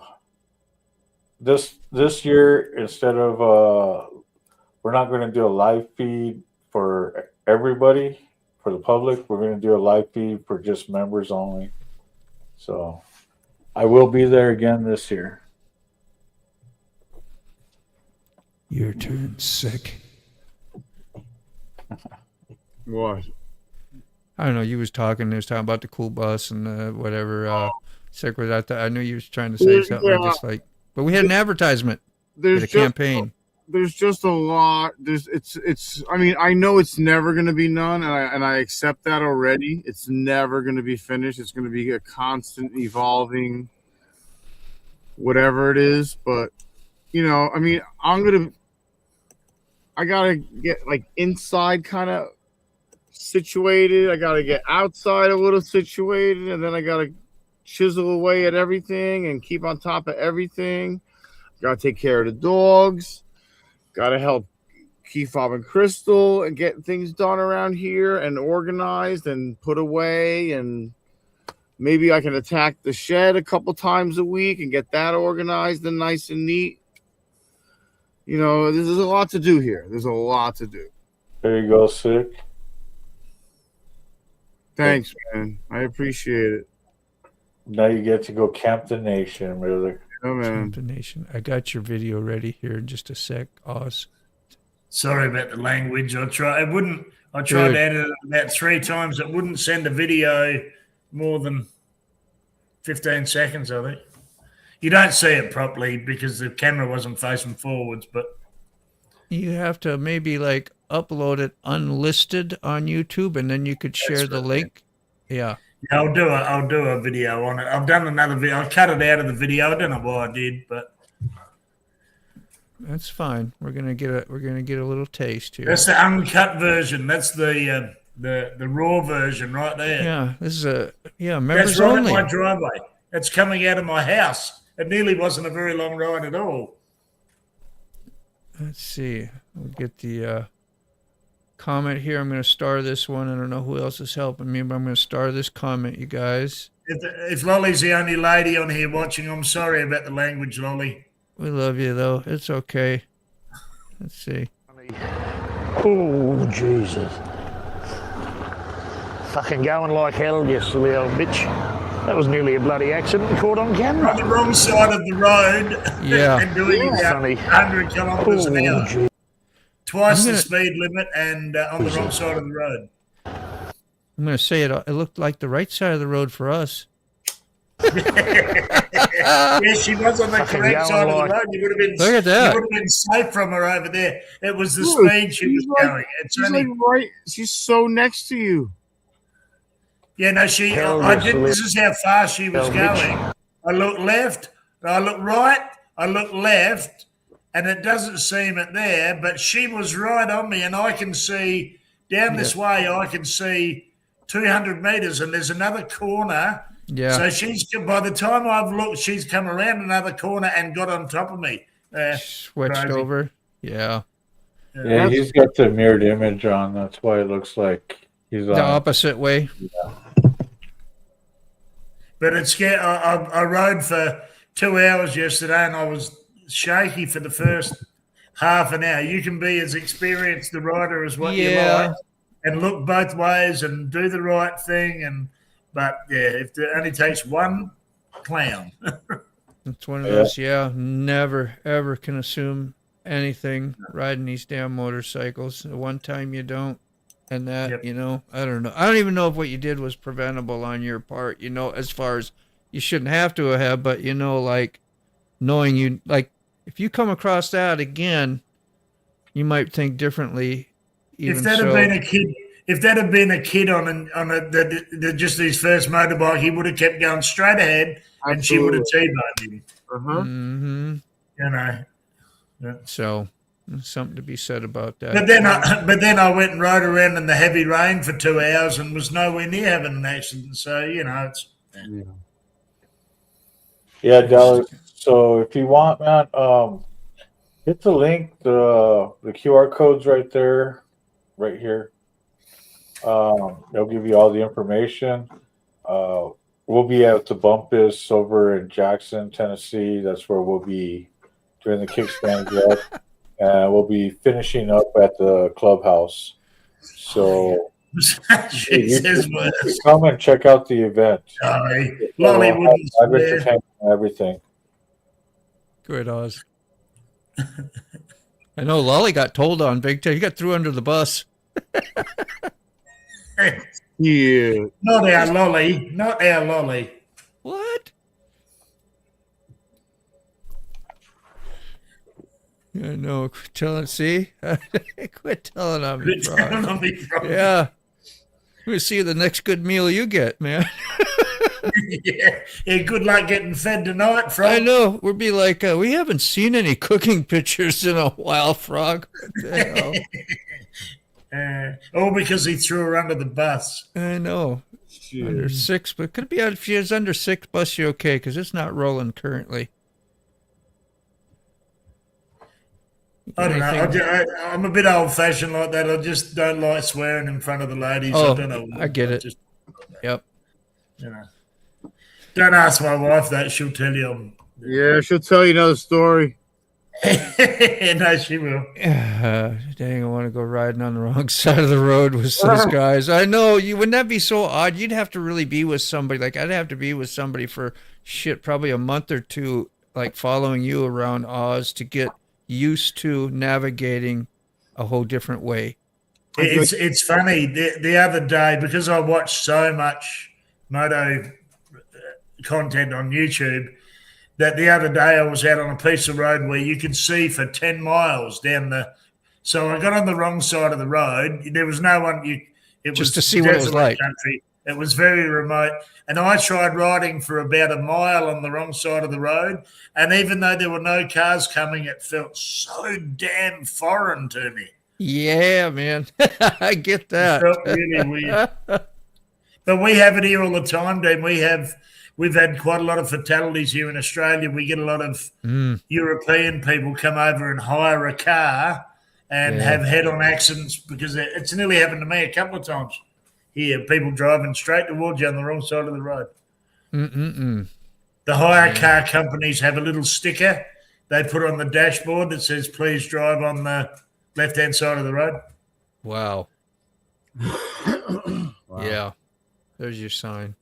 this year, instead of we're not going to do a live feed for everybody, for the public. We're going to do a live feed for just members only. So I will be there again this year. Your turn, Sick. What? I don't know. You was talking about the cool bus and whatever. Sick was out there. I knew you was trying to say something. Yeah. Just like, but we had an advertisement. There's a campaign. There's just a lot. It's. I mean, I know it's never going to be none, and I accept that already. It's never going to be finished. It's going to be a constant evolving, whatever it is. But I mean, I gotta get like inside kind of situated. I gotta get outside a little situated, and then I gotta chisel away at everything and keep on top of everything. Gotta take care of the dogs. Gotta help Keith, Bob, and Crystal and get things done around here and organized and put away. And maybe I can attack the shed a couple times a week and get that organized and nice and neat. There's a lot to do here. There's a lot to do. There you go, Sick. Thanks, man. I appreciate it. Now you get to go camp the nation, brother. Oh, man. The nation. I got your video ready here in just a sec, Oz. Sorry about the language. I tried Good. to edit it about 3 times. It wouldn't send a video more than 15 seconds, I think. You don't see it properly because the camera wasn't facing forwards, but You have to maybe like upload it unlisted on YouTube, and then you could share the link. Yeah. Yeah, I'll do a video on it. I've done another video. I cut it out of the video. I don't know why I did, but That's fine. We're gonna get a little taste here. that's the uncut version. That's the raw version right there. Yeah, this is members That's right only. at my driveway. That's coming out of my house. It nearly wasn't a very long ride at all. Let's see. We'll get the comment here. I'm going to star this one. I don't know who else is helping me, but I'm going to star this comment, you guys. If Lolly's the only lady on here watching, I'm sorry about the language, Lolly. We love you, though. It's okay. Let's see. Oh, Jesus. Fucking going like hell, you silly old bitch. That was nearly a bloody accident caught on camera. On the wrong side of the road. Yeah. And doing about 100 kilometres an hour. Gee. Twice the speed limit and on the wrong side of the road. I'm going to say it. It looked like the right side of the road for us. Yeah, she was on the correct side of the road. You would have been, Look at that. You would have been safe from her over there. It was the speed she was going. She's so next to you. Yeah, no, this is how fast she was going. I looked left, I looked right, I looked left, and it doesn't seem it there, but she was right on me, and I can see down this way, I can see 200 meters, and there's another corner. Yeah. So by the time I've looked, she's come around another corner and got on top of me. Switched crazy. over. Yeah. Yeah, he's got the mirrored image on. That's why it looks like he's The on. opposite way. Yeah. But it's scary. I rode for 2 hours yesterday, and I was shaky for the first half an hour. You can be as experienced a rider as what you like, and look both ways and do the right thing. But if it only takes one clown. It's one of those. Never ever can assume anything riding these damn motorcycles. The one time you don't. And that, you know, I don't know. I don't even know if what you did was preventable on your part, you know, as far as you shouldn't have to have, but, you know, like knowing you, like, if you come across that again, you might think differently. If that had been a kid on just his first motorbike, he would have kept going straight ahead and she would have T-boned him. Mm-hmm. You know. Yeah. So. There's something to be said about that. But then I went and rode around in the heavy rain for 2 hours and was nowhere near having an accident. So, you know, it's... Yeah, Dallas. So if you want, man, hit the link. The QR code's right there, right here. They'll give you all the information. We'll be at the Bumpus over in Jackson, Tennessee. That's where we'll be doing the kickstand grab. And we'll be finishing up at the clubhouse. So you come and check out the event. Lolly wouldn't live entertainment and everything. Good, Oz. I know Lolly got told on big time. He got threw under the bus. Yeah. Not our Lolly. Not our Lolly. What? Yeah, no, quit telling. See, quit telling on me, Frog. Yeah, we'll see the next good meal you get, man. yeah, good luck getting fed tonight, Frog. I know. We'll be like, we haven't seen any cooking pictures in a while, Frog. What the hell? All because he threw her under the bus. I know. Under 6, but could it be if she is under 6 bus? You okay? Because it's not rolling currently. I don't know. I'm a bit old-fashioned like that. I just don't like swearing in front of the ladies. Oh, I don't know. I get it. Yep. You know, don't ask my wife that. She'll tell you. Yeah, she'll tell you another story. No, she will. Dang, I want to go riding on the wrong side of the road with those guys. I know. Wouldn't that be so odd? You'd have to really be with somebody. Like, I'd have to be with somebody for probably a month or two, like following you around Oz to get used to navigating a whole different way. It's funny. The other day, because I watched so much moto content on YouTube, that the other day I was out on a piece of road where you could see for 10 miles down the... So I got on the wrong side of the road. There was no one... It just was to see what it was like. Country. It was very remote. And I tried riding for about a mile on the wrong side of the road. And even though there were no cars coming, it felt so damn foreign to me. Yeah, man. I get that. It felt really weird. But we have it here all the time, Dean. We've had quite a lot of fatalities here in Australia. We get a lot of European people come over and hire a car and have head-on accidents because it's nearly happened to me a couple of times. Here, people driving straight towards you on the wrong side of the road. The hire car companies have a little sticker they put on the dashboard that says, please drive on the left-hand side of the road. Wow. Yeah. There's your sign.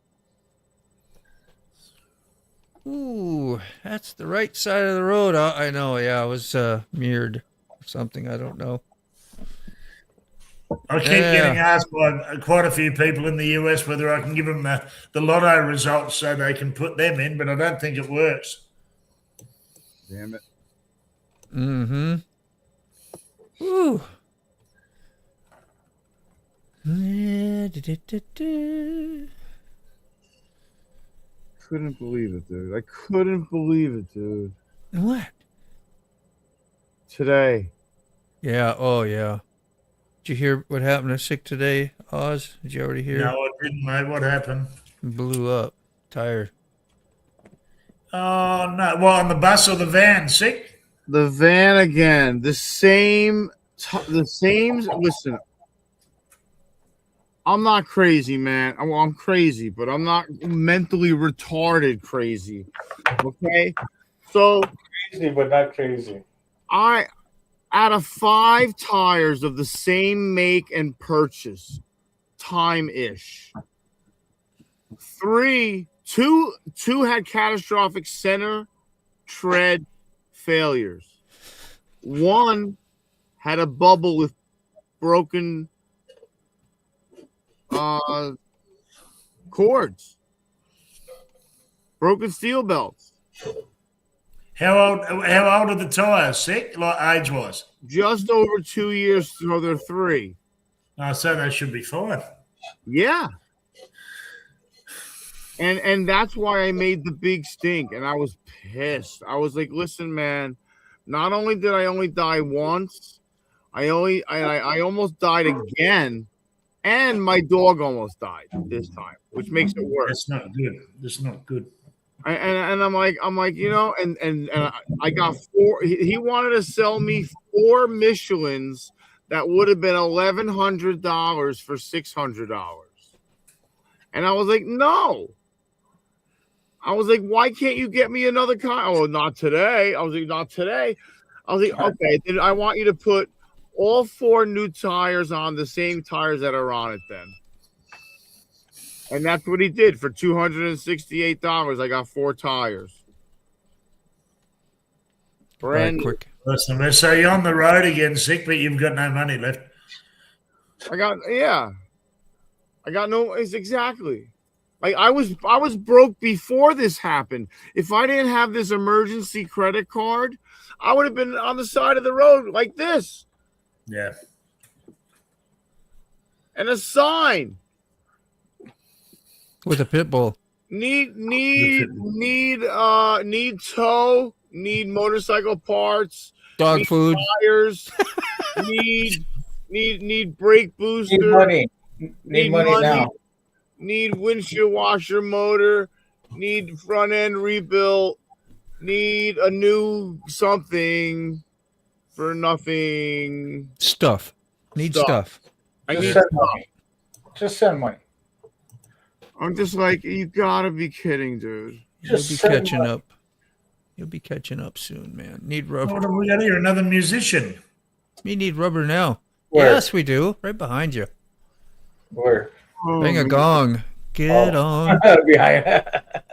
Ooh, that's the right side of the road. I know, yeah, it was mirrored or something. I don't know. I keep getting asked by quite a few people in the US whether I can give them the lotto results so they can put them in, but I don't think it works. Damn it. Mm-hmm. Ooh. Couldn't believe it, dude. I couldn't believe it, dude. What? Today. Yeah. Oh, yeah. Did you hear what happened to Sick today, Oz? Did you already hear? No, I didn't, mate. What happened? Blew up. Tire. Oh, no. Well, on the bus or the van? Sick? The van again. The same the same. Listen, I'm not crazy, man. Well, I'm crazy, but I'm not mentally retarded crazy. Okay, so Crazy, but not crazy. Out of 5 tires of the same make and purchase, time-ish, two had catastrophic center tread failures. One had a bubble with broken cords, broken steel belts. How old are the tires, Sick? Like age-wise? Just over 2 years, so they're 3. Oh, so they should be fine. Yeah. And that's why I made the big stink, and I was pissed. I was like, listen, man, not only did I only die once, I almost died again, and my dog almost died this time, which makes it worse. That's not good. That's not good. And I'm like, you know, and I got 4. He wanted to sell me 4 Michelins that would have been $1,100 for $600, and I was like, no. I was like, why can't you get me another car? Oh, not today. I was like, not today. I was like, okay, then I want you to put all 4 new tires on the same tires that are on it then. And that's what he did. For $268, I got 4 tires. Brand quick. Listen, so you're on the road again, Sick, but you've got no money left. I got no. It's exactly. Like I was broke before this happened. If I didn't have this emergency credit card, I would have been on the side of the road like this. Yeah. And a sign. With a pit bull. Need tow, need motorcycle parts, dog food, tires, need brake booster, Need money now. Need windshield washer motor, need front end rebuilt, need a new something for nothing. Stuff. Need stuff. I Just need send stuff. money. Just send money. I'm just like, you gotta be kidding, dude. You'll be catching up. You'll be catching up soon, man. Need rubber. What have we got here? Another musician. We need rubber now. Where? Yes, we do. Right behind you. Where? Bang a gong. Get on. Behind.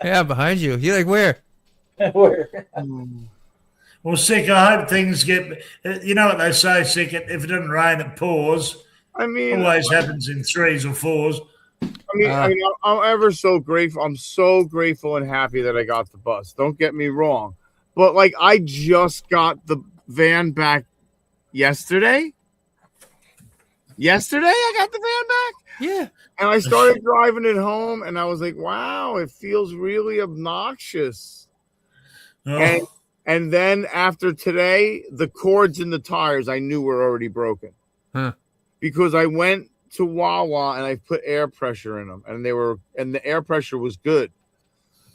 Yeah, behind you. You like where? Where? Well, Sick, I hope things get... You know what they say, Sick, if it doesn't rain, it pours. I mean... Always happens in 3s or 4s. I mean, I'm ever so grateful. I'm so grateful and happy that I got the bus. Don't get me wrong. But, like, I just got the van back yesterday. Yesterday, I got the van back. Yeah. And I started driving it home, and I was like, wow, it feels really obnoxious. Oh. And then after today, the cords in the tires I knew were already broken. Huh. Because I went to Wawa and I put air pressure in them, and the air pressure was good.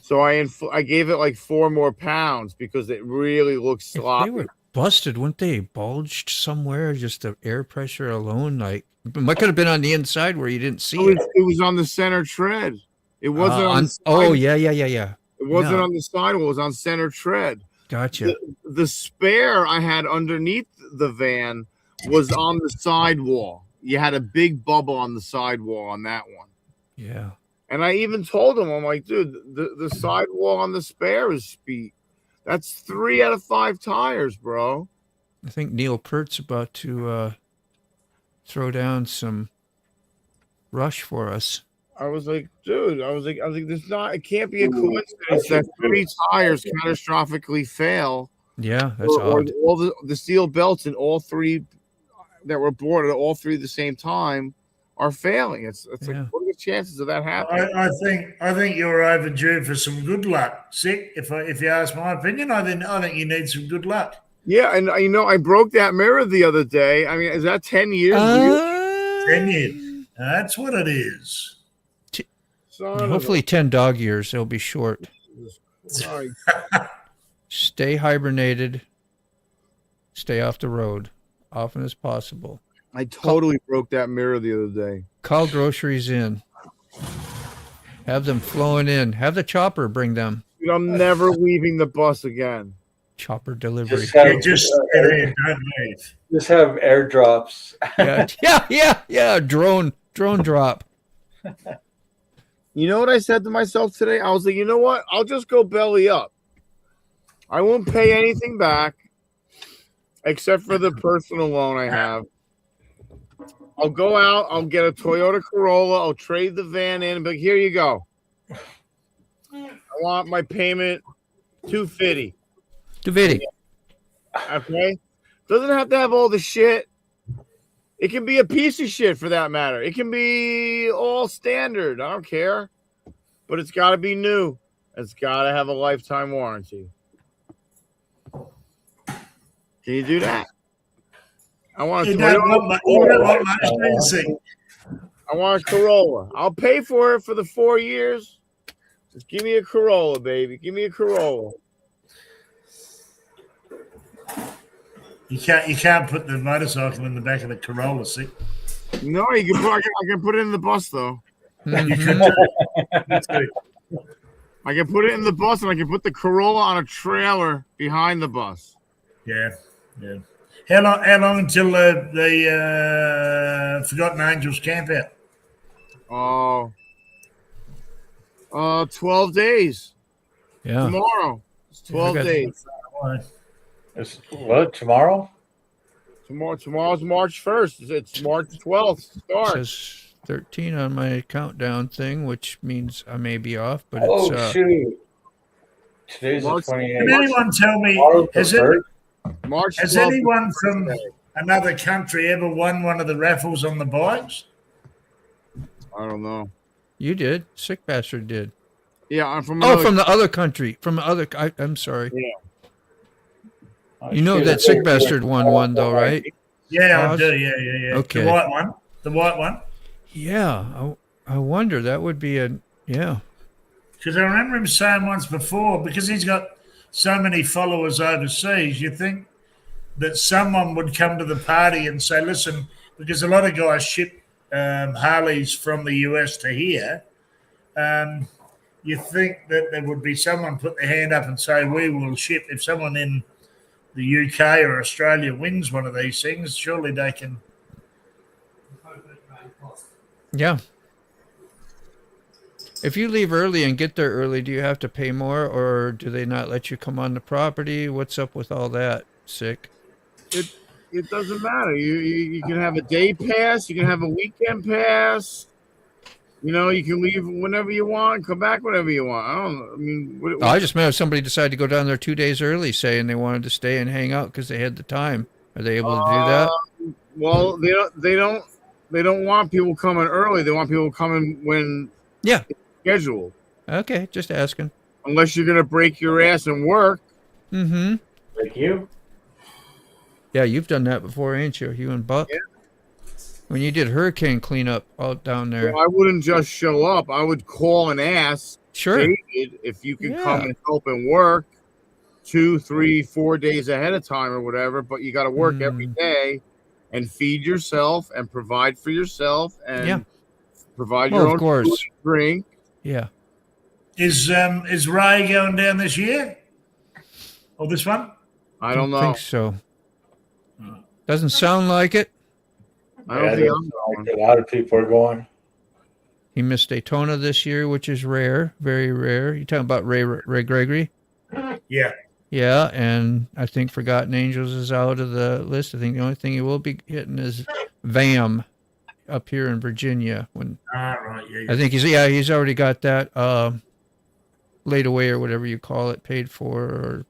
So I gave it like 4 more pounds because it really looks sloppy. They were busted, weren't they? Bulged somewhere, just the air pressure alone. Like, it could have been on the inside where you didn't see it. It was on the center tread. It wasn't on the oh, side. yeah. It wasn't on the sidewall. It was on center tread. Gotcha. The spare I had underneath the van was on the sidewall. You had a big bubble on the sidewall on that one. Yeah. And I even told him, I'm like, dude, the sidewall on the spare is speed. That's 3 out of 5 tires, bro. I think Neil Peart's about to throw down some rush for us. I was like, dude, it can't be a coincidence that 3 tires catastrophically fail. Yeah, that's or odd. all the steel belts in all 3 that were boarded, all 3 at the same time, are failing. It's like, what are the chances of that happening? I think you're overdue for some good luck, Sick. If you ask my opinion, I think you need some good luck. Yeah, and I broke that mirror the other day. I mean, is that 10 years? 10 years. That's what it is. Hopefully 10 dog years. They'll be short. Stay hibernated. Stay off the road. often as possible. I totally broke that mirror the other day. Call groceries in. Have them flowing in. Have the chopper bring them. Dude, I'm never leaving the bus again. Chopper delivery. Just have, Just stay there, don't leave. just have airdrops. Yeah. Drone drop. You know what I said to myself today? I was like, you know what? I'll just go belly up. I won't pay anything back except for the personal loan I have. I'll go out. I'll get a Toyota Corolla. I'll trade the van in. But here you go. I want my payment $250. $250. Okay? Doesn't have to have all the shit. It can be a piece of shit for that matter. It can be all standard. I don't care. But it's got to be new. It's got to have a lifetime warranty. Can you do that? I want a Toyota. I want a Corolla. I'll pay for it for the 4 years. Just give me a Corolla, baby. Give me a Corolla. You can't put the motorcycle in the back of the Corolla, see? No, you can. I can put it in the bus though. You could do it. I can put it in the bus, and I can put the Corolla on a trailer behind the bus. Yeah. How long until the Forgotten Angels camp out? 12 days. Yeah. Tomorrow. It's 12 days. It's what, tomorrow? Tomorrow's March 1st. It's March 12th. It Start. says 13 on my countdown thing, which means I may be off, but Oh, it's shoot. Today's the March- 28th. Can anyone tell me, Tomorrow's the has 3rd? March 12th. anyone from another country ever won one of the raffles on the bikes? I don't know. you did. Sick bastard did. Yeah, I'm from. Oh, from the other country. I'm sorry. Yeah. You know that sick bastard won one though, right? Yeah, I Oz? do. Yeah. Okay. The white one. Yeah. I wonder. That would be yeah. Because I remember him saying once before, because he's got so many followers overseas, you think that someone would come to the party and say, listen, because a lot of guys ship Harleys from the US to here, you think that there would be someone put their hand up and say, we will ship. If someone in the UK or Australia wins one of these things, surely they can. Yeah. If you leave early and get there early, do you have to pay more, or do they not let you come on the property? What's up with all that? Sick. It doesn't matter. You can have a day pass. You can have a weekend pass. You know, you can leave whenever you want, come back whenever you want. I don't know. I mean, I just met if somebody decided to go down there 2 days early, saying they wanted to stay and hang out because they had the time. Are they able to do that? Well, they don't want people coming early. They want people coming when it's scheduled. Okay, just asking. Unless you're gonna break your ass and work. Mm-hmm. Like you? Yeah, you've done that before, ain't you? You and Buck? Yeah. When you did hurricane cleanup out down there. Well, I wouldn't just show up. I would call and ask Sure. David if you could come and help and work 2, 3, 4 days ahead of time or whatever. But you got to work every day and feed yourself and provide for yourself and provide your own food and drink. Yeah. Is Ray going down this year? Or this one? I don't know. think so. Doesn't sound like it. I don't think a lot of people are going. He missed Daytona this year, which is rare, very rare. You talking about Ray Gregory? Yeah. Yeah, and I think Forgotten Angels is out of the list. I think the only thing he will be hitting is VAM up here in Virginia. Right, yeah. I think he's already got that laid away or whatever you call it, paid for or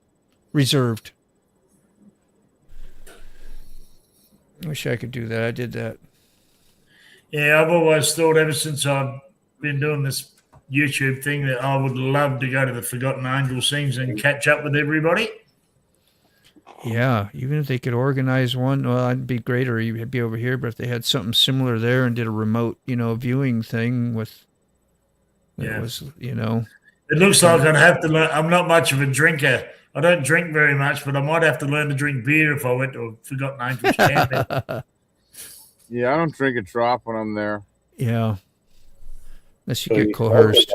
reserved. Wish I could do that. I did that. Yeah, I've always thought ever since I've been doing this YouTube thing that I would love to go to the Forgotten Angels things and catch up with everybody. Yeah, even if they could organize one, well, I'd be great, or you'd be over here. But if they had something similar there and did a remote, viewing thing with, it was, It looks like I'd have to learn. I'm not much of a drinker. I don't drink very much, but I might have to learn to drink beer if I went to a forgotten angels camping. Yeah, I don't drink a drop when I'm there. Yeah. Unless you get coerced.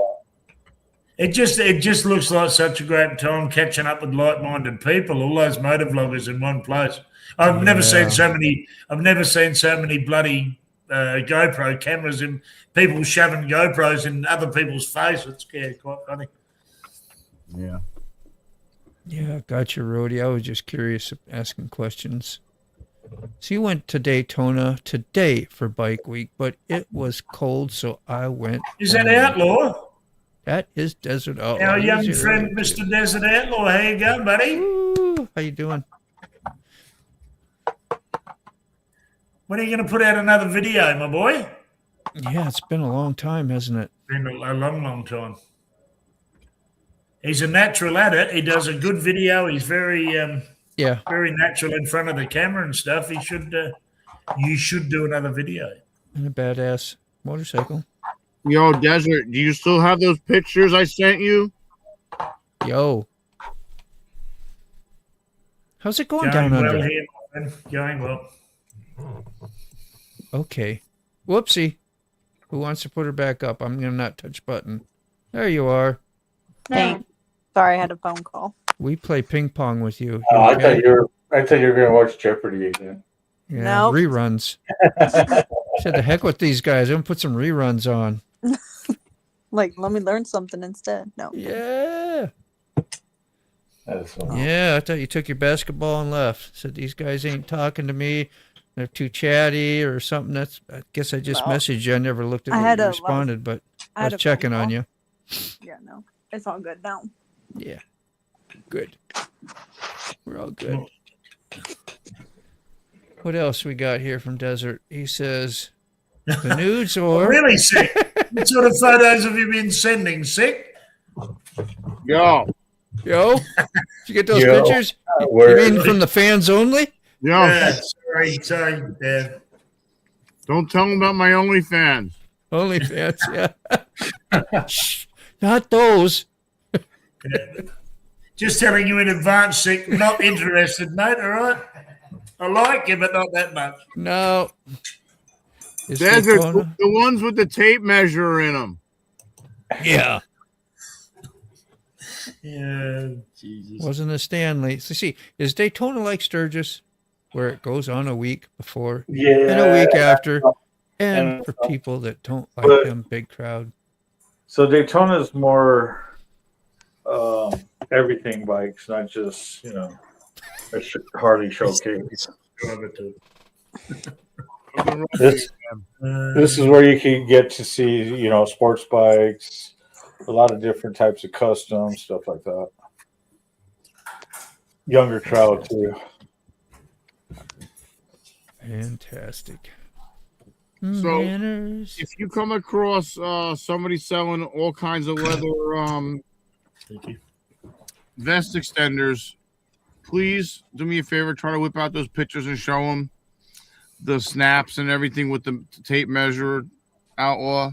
It just looks like such a great time catching up with like-minded people. All those motovloggers in one place. I've never seen so many. I've never seen so many bloody GoPro cameras and people shoving GoPros in other people's faces. It's quite funny. Yeah. Yeah, gotcha, Rody. I was just curious, asking questions. So you went to Daytona today for Bike Week, but it was cold, so I went. Is that Outlaw? That is Desert Outlaw. Our young friend, Mr. Desert Outlaw. How you going, buddy? Ooh, how you doing? When are you going to put out another video, my boy? Yeah, it's been a long time, hasn't it? Been a long, long time. He's a natural at it. He does a good video. He's very, very natural in front of the camera and stuff. He should. You should do another video. And a badass motorcycle. Yo, Desert, do you still have those pictures I sent you? Yo. How's it going down under? Here, my friend. Going well. Okay. Whoopsie. Who wants to put her back up? I'm going to not touch button. There you are. Hey. Sorry, I had a phone call. We play ping pong with you. Oh, I thought you were going to watch Jeopardy again. Yeah, Nope. reruns. Said the heck with these guys. I'm going to put some reruns on. Like, let me learn something instead. No. Yeah. That's Yeah, I thought you took your basketball and left. Said these guys ain't talking to me. They're too chatty or something. I guess I just messaged you. I never looked at what you responded, but I was checking on you. Yeah, no. It's all good now. Yeah. Good. We're all good. What else we got here from Desert? He says, the nudes or... Really sick. What sort of photos have you been sending? Sick? Yo. Did you get those pictures? You mean from the fans only? Yeah. Sorry. Yeah. Don't tell them about my OnlyFans. OnlyFans, yeah. Shh, not those. Just telling you in advance, sick. Not interested, mate, all right? I like you, but not that much. No. Desert, the ones with the tape measure in them. Yeah. Yeah, Jesus. Wasn't a Stanley. So see, is Daytona like Sturgis, where it goes on a week before and a week after, and for people that don't like them, big crowd? So Daytona is more everything bikes, not just, a Harley showcase. This is where you can get to see, sports bikes, a lot of different types of custom stuff like that. Younger crowd too. Fantastic. So if you come across somebody selling all kinds of leather vest extenders, please do me a favor, try to whip out those pictures and show them the snaps and everything with the tape measure, Outlaw,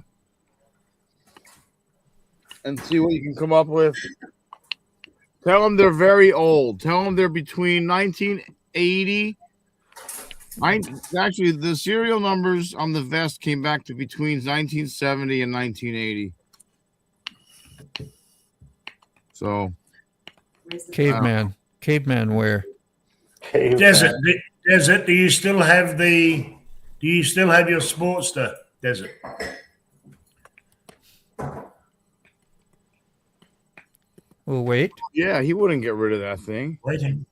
and see what you can come up with. Tell them they're very old. Tell them they're between 1980. Actually, the serial numbers on the vest came back to between 1970 and 1980. So, caveman wear. Desert. Do you still have your Sportster, Desert? We'll wait. Yeah, he wouldn't get rid of that thing. Waiting.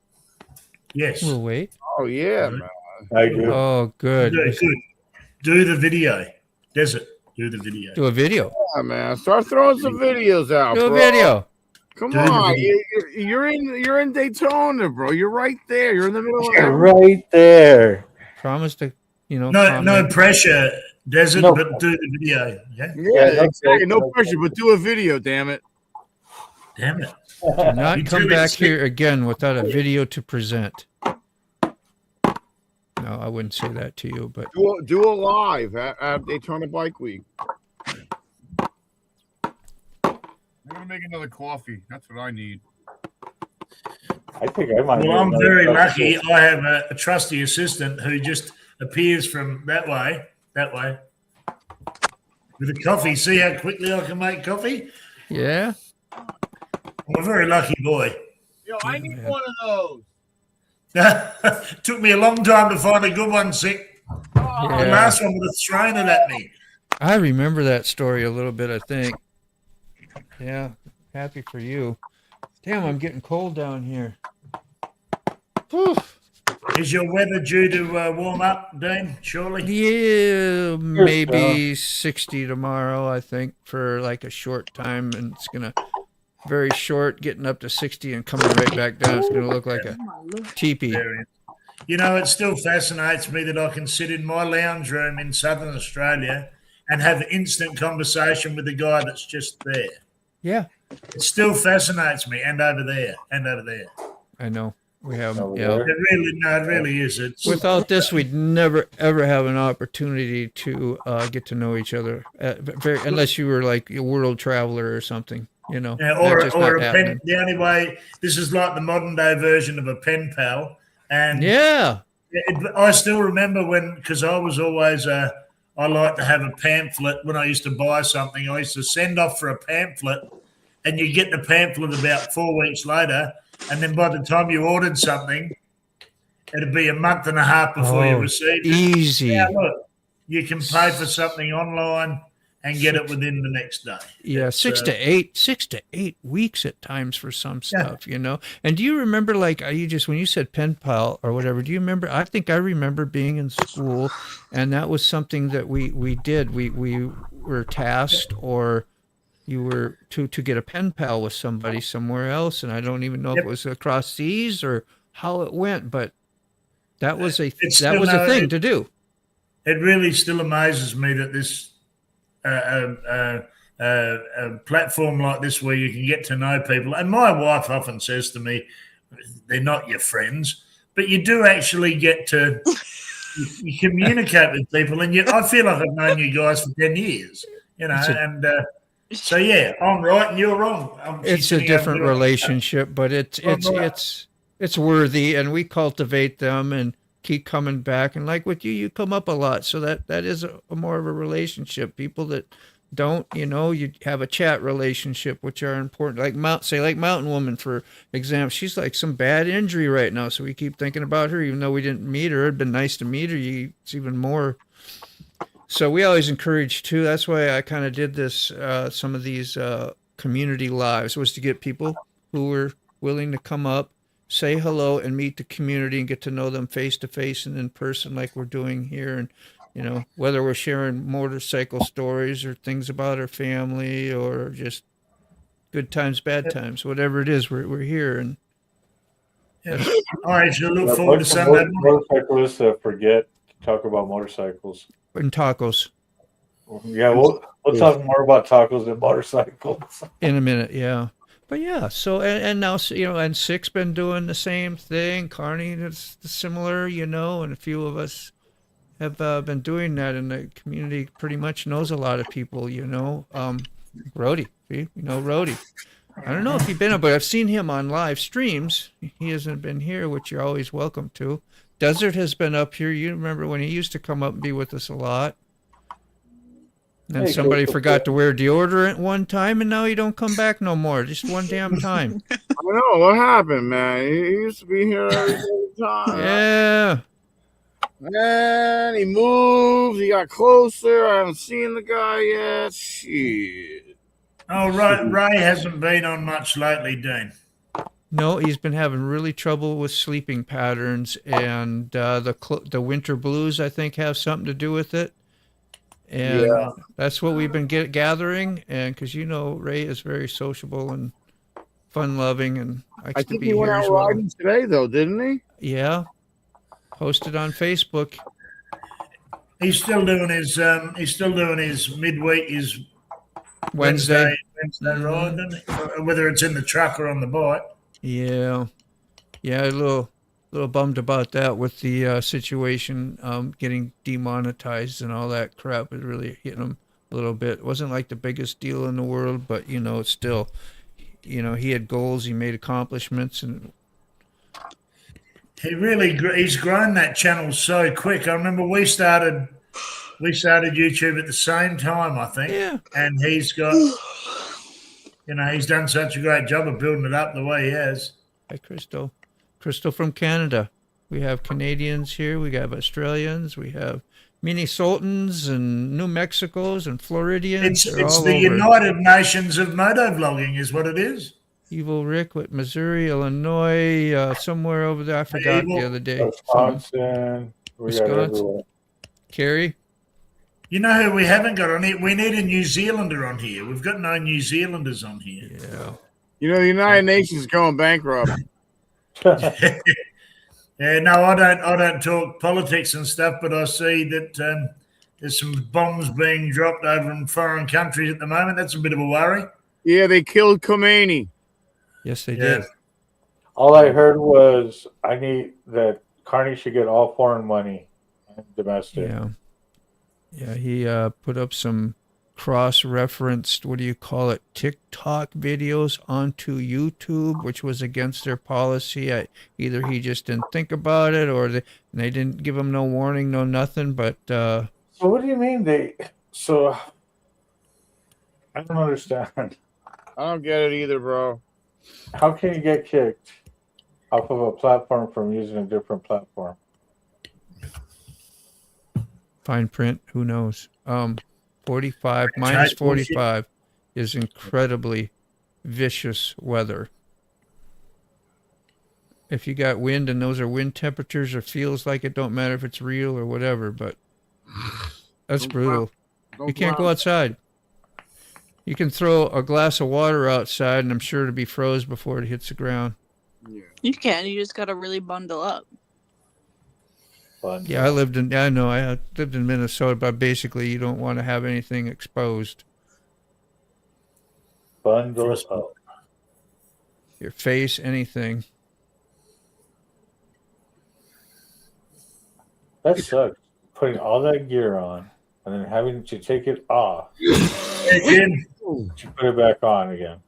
Yes. We'll wait. Oh yeah, man. I do. Oh, good. Do the video, Desert. Do the video. Do a video. Yeah, man. Start throwing some videos out. Do a bro. video. Come on, you're in Daytona, bro. You're right there. You're in the middle of You're right there. Promise to, No pressure, Desert, but do the video. Yeah, exactly. No pressure, but do a video. Damn it. Damn it. Do not come back here again without a video to present. No, I wouldn't say that to you, but do a live at Daytona Bike Week. gonna make another coffee. That's what I need. I think I might. Well, need I'm another very cup of lucky. coffee. I have a trusty assistant who just appears from that way, with a coffee. See how quickly I can make coffee? Yeah. I'm a very lucky boy. Yo, I need one of those. Took me a long time to find a good one, Sick. The Yeah. last one would have thrown it at me. I remember that story a little bit, I think. Yeah. Happy for you. Damn, I'm getting cold down here. Whew. Is your weather due to warm up, Dean? Surely? Yeah, maybe 60 tomorrow, I think, for like a short time. And it's going to, very short, getting up to 60 and coming right back down. It's going to look like a teepee. You know, it still fascinates me that I can sit in my lounge room in southern Australia and have instant conversation with the guy that's just there. Yeah. It still fascinates me, and over there. I know. We have, Over yeah. there. It really is. It's Without this, we'd never, ever have an opportunity to get to know each other, unless you were like a world traveler or something, you know. Yeah, That's just or not a pen. happening. The only way, this is like the modern day version of a pen pal. And Yeah. I still remember when, because I was always I like to have a pamphlet when I used to buy something. I used to send off for a pamphlet, and you get the pamphlet about 4 weeks later, and then by the time you ordered something, it'd be a month and a half before you received it. Easy. Now look, you can pay for something online and get it within the next day. Yeah, It's, 6 to 8 weeks at times for some stuff, you know. And do you remember, like, you just when you said pen pal or whatever? Do you remember? I think I remember being in school, and that was something that we did. We were tasked, or you were to get a pen pal with somebody somewhere else, and I don't even know if it was across seas or how it went, but that was a thing to do. It really still amazes me that this a platform like this where you can get to know people. And my wife often says to me, they're not your friends, but you do actually get to you communicate with people. And I feel like I've known you guys for 10 years, you know, so yeah, I'm right and you're wrong. It's a different relationship, but it's worthy, and we cultivate them and keep coming back. And like with you come up a lot, so that is a more of a relationship. People that don't, you know, you have a chat relationship, which are important. Like Mountain Woman, for example, she's like some bad injury right now, so we keep thinking about her, even though we didn't meet her. It'd been nice to meet her. It's even more. So we always encourage too. That's why I kind of did this. Some of these community lives was to get people who were willing to come up, say hello, and meet the community and get to know them face to face and in person, like we're doing here. And you know, whether we're sharing motorcycle stories or things about our family or just good times, bad times, whatever it is, we're here. And all right, so look forward to Sunday. Motorcyclists forget to talk about motorcycles and tacos. Yeah, we'll talk more about tacos and motorcycles in a minute. Yeah. But yeah, so and now, you know, and Sick's been doing the same thing. Carney is similar, you know, and a few of us have been doing that, and the community pretty much knows a lot of people, you know. Rhodey, you know Rhodey. I don't know if you've been, but I've seen him on live streams. He hasn't been here, which you're always welcome to. Desert has been up here. You remember when he used to come up and be with us a lot. And then somebody forgot to wear deodorant one time, and now he don't come back no more. Just one damn time. I know what happened, man. He used to be here every time. Yeah. Man, he moved. He got closer. I haven't seen the guy yet. Shit. Oh, Ray hasn't been on much lately, Dean. No, he's been having really trouble with sleeping patterns, and the winter blues, I think, have something to do with it. And that's what we've been gathering. And because, you know, Ray is very sociable and fun-loving, and likes to be here. He went out riding today, though, didn't he? Yeah, posted on Facebook. He's still doing his midweek, his Wednesday ride, whether it's in the truck or on the bike. Yeah, a little bummed about that with the situation getting demonetized and all that crap. Is really hitting him a little bit. It wasn't like the biggest deal in the world, but you know, it's still, you know, he had goals, he made accomplishments, and he's grown that channel so quick. I remember we started YouTube at the same time, I think. Yeah. And he's got, you know, he's done such a great job of building it up the way he has. Hi, Crystal. Crystal from Canada. We have Canadians here. We have Australians. We have Minnesotans and New Mexicos and Floridians. It's the United Nations of motovlogging is what it is. Evil Rick with Missouri, Illinois, somewhere over there. I forgot the other day. Wisconsin. Wisconsin. Carrie? You know who we haven't got on here? We need a New Zealander on here. We've got no New Zealanders on here. Yeah. You know, the United Nations is going bankrupt. Yeah, no, I don't talk politics and stuff, but I see that there's some bombs being dropped over in foreign countries at the moment. That's a bit of a worry. Yeah, they killed Khomeini. Yes, they did. All I heard was that Carney should get all foreign money and domestic. Yeah. Yeah, he put up some cross-referenced, what do you call it, TikTok videos onto YouTube, which was against their policy. Either he just didn't think about it, or they didn't give him no warning, no nothing. But so what do you mean So I don't understand. I don't get it either, bro. How can you get kicked off of a platform from using a different platform? fine print, who knows? 45 minus 45 is incredibly vicious weather. If you got wind and those are wind temperatures or feels like it, don't matter if it's real or whatever, but that's brutal. You can't go outside. You can throw a glass of water outside and I'm sure it'll be froze before it hits the ground. You can. You just got to really bundle up. Yeah, I lived in Minnesota, but basically you don't want to have anything exposed. Bundle up. Your face, anything. That sucks. Putting all that gear on and then having to take it off. To put it back on again.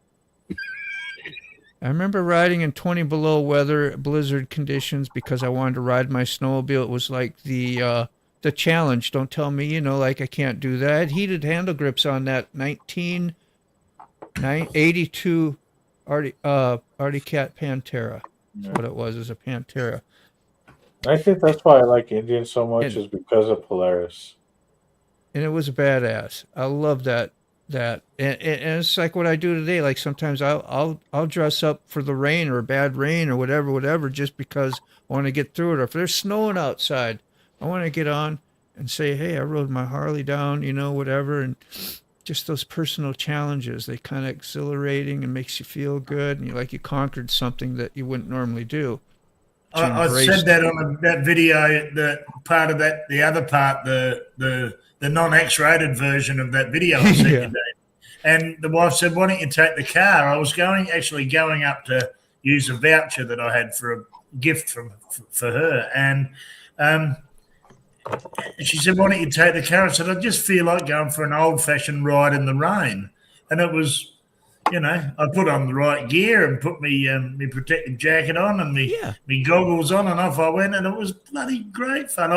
I remember riding in 20 below weather, blizzard conditions, because I wanted to ride my snowmobile. It was like the challenge. Don't tell me, like I can't do that. I had heated handle grips on that 1982 Artie Cat Pantera. That's what it was, a Pantera. I think that's why I like Indian so much, is because of Polaris. And it was badass. I love that. And it's like what I do today. Like sometimes I'll dress up for the rain or bad rain or whatever, just because I want to get through it. Or if there's snowing outside, I want to get on and say, hey, I rode my Harley down, whatever. And just those personal challenges, they kind of exhilarating and makes you feel good. And you conquered something that you wouldn't normally do. I said that on that video, the part of that, the other part, the non-X-rated version of that video I sent you, Dave. And the wife said, why don't you take the car? I was going up to use a voucher that I had for a gift for her. And she said, why don't you take the car? I said, I just feel like going for an old-fashioned ride in the rain. And it was, I put on the right gear and put me protective jacket on and me goggles on, and off I went, and it was bloody great fun.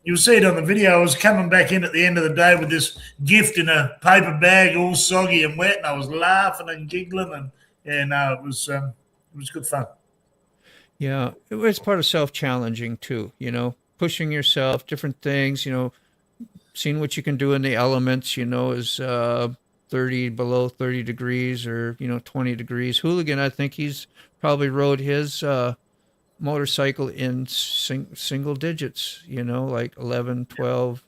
You'll see it on the video. I was coming back in at the end of the day with this gift in a paper bag, all soggy and wet, and I was laughing and giggling, and it was good fun. Yeah, it was part of self-challenging too. Pushing yourself, different things. Seeing what you can do in the elements. Is 30 below 30 degrees or 20 degrees. Hooligan, I think he's probably rode his motorcycle in single digits, like 11, 12,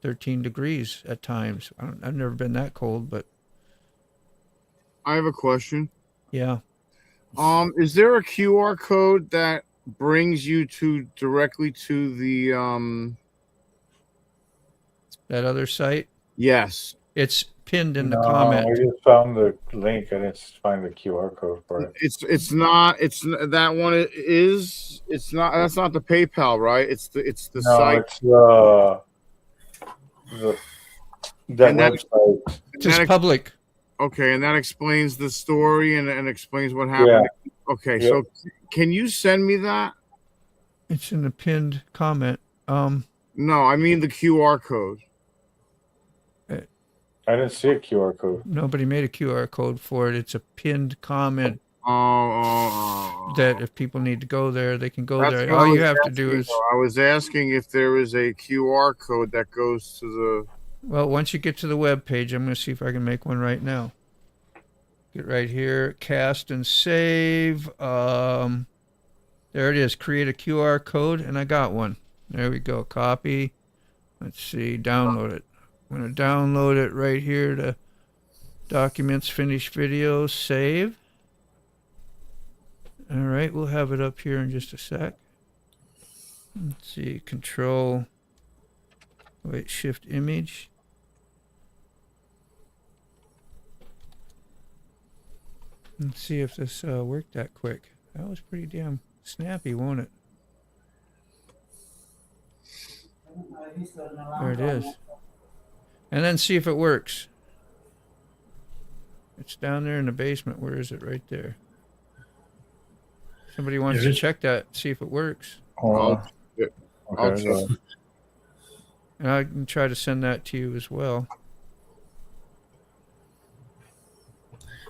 13 degrees at times. I've never been that cold, but I have a question. Yeah. Is there a QR code that brings you directly to the that other site? Yes. It's pinned in the comment. I just found the link. I didn't find the QR code for it. It's not that one. It's not. That's not the PayPal, right? It's the site. It's the That And that- website. It's just public. Okay, and that explains the story and explains what happened. Okay, Yeah. so can you send me that? It's in the pinned comment. No, I mean the QR code. I didn't see a QR code. Nobody made a QR code for it. It's a pinned comment that if people need to go there, they can go That's there. what All I you was have to do asking, is, though. I was asking if there is a QR code that goes to the. well, once you get to the web page, I'm going to see if I can make one right now. Get right here, cast and save. There it is. Create a QR code, and I got one. There we go. Copy. Let's see. Download it. I'm going to download it right here to Documents, Finish Video, Save. All right, we'll have it up here in just a sec. Let's see. Control. Wait, Shift Image. Let's see if this worked that quick. That was pretty damn snappy, won't it? There it is. And then see if it works. It's down there in the basement. Where is it? Right there. Somebody wants to check that, see if it works. Okay, So, And I can try to send that to you as well.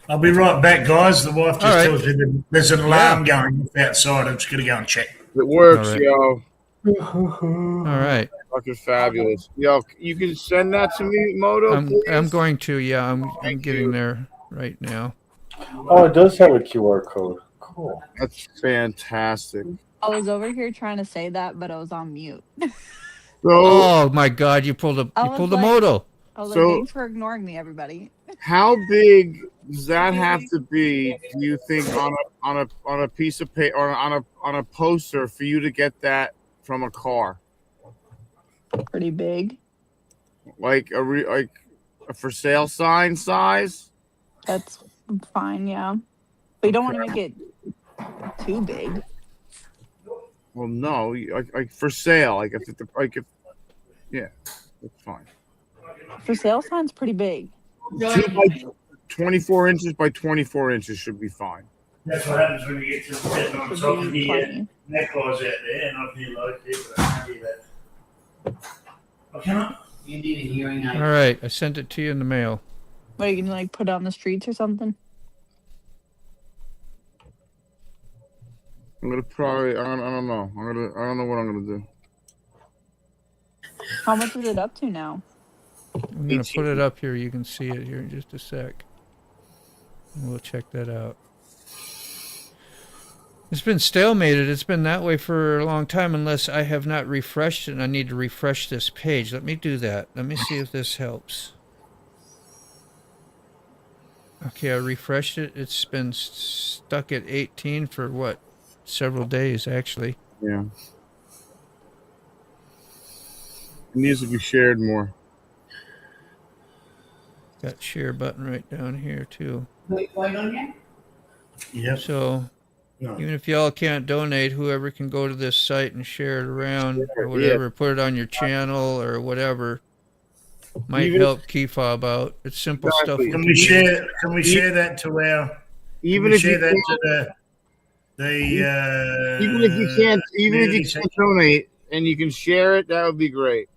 I'll be right back, guys. The wife All just right. tells me that there's an alarm going off outside. I'm just going to go and check. It works, All right. yo. All right. Fucking fabulous, yo. You can send that to me, Moto. I'm please? going to, yeah, I'm Thank getting you. there right now. oh, it does have a QR code. Cool. That's fantastic. I was over here trying to say that, but I was on mute. So, Oh my God, you pulled a I was moto. I was So- like, thanks for ignoring me, everybody. how big does that have to be? Do you think on a piece of paper or on a poster for you to get that from a car? Pretty big. Like like a for sale sign size? That's fine, yeah. But you don't want to make it too big. Well, no, like for sale, like if yeah, that's fine. For sale sign's pretty big. 24 inches by 24 inches should be fine. That's what happens when you get to sitting on Should top of be the plenty. necklace out there, and I feel like it, but I can't do that. I cannot. You need a hearing aid. All right, I sent it to you in the mail. What, are you gonna like put it on the streets or something? I'm gonna probably I don't know. I don't know what I'm gonna do. How much is it up to now? I'm going to put it up here. You can see it here in just a sec. And we'll check that out. It's been stalemated. It's been that way for a long time unless I have not refreshed it and I need to refresh this page. Let me do that. Let me see if this helps. Okay, I refreshed it. It's been stuck at 18 for what? Several days, actually. Yeah. It needs to be shared more. Got share button right down here too. Wait on you? Yep. So No. even if y'all can't donate, whoever can go to this site and share it around or whatever, put it on your channel or whatever, might Even help key fob out. It's simple Exactly. stuff. Can we share? Can we share that to our? Even can we if you share that can't, to the even if you can't community can't donate and you can share it, that would be great.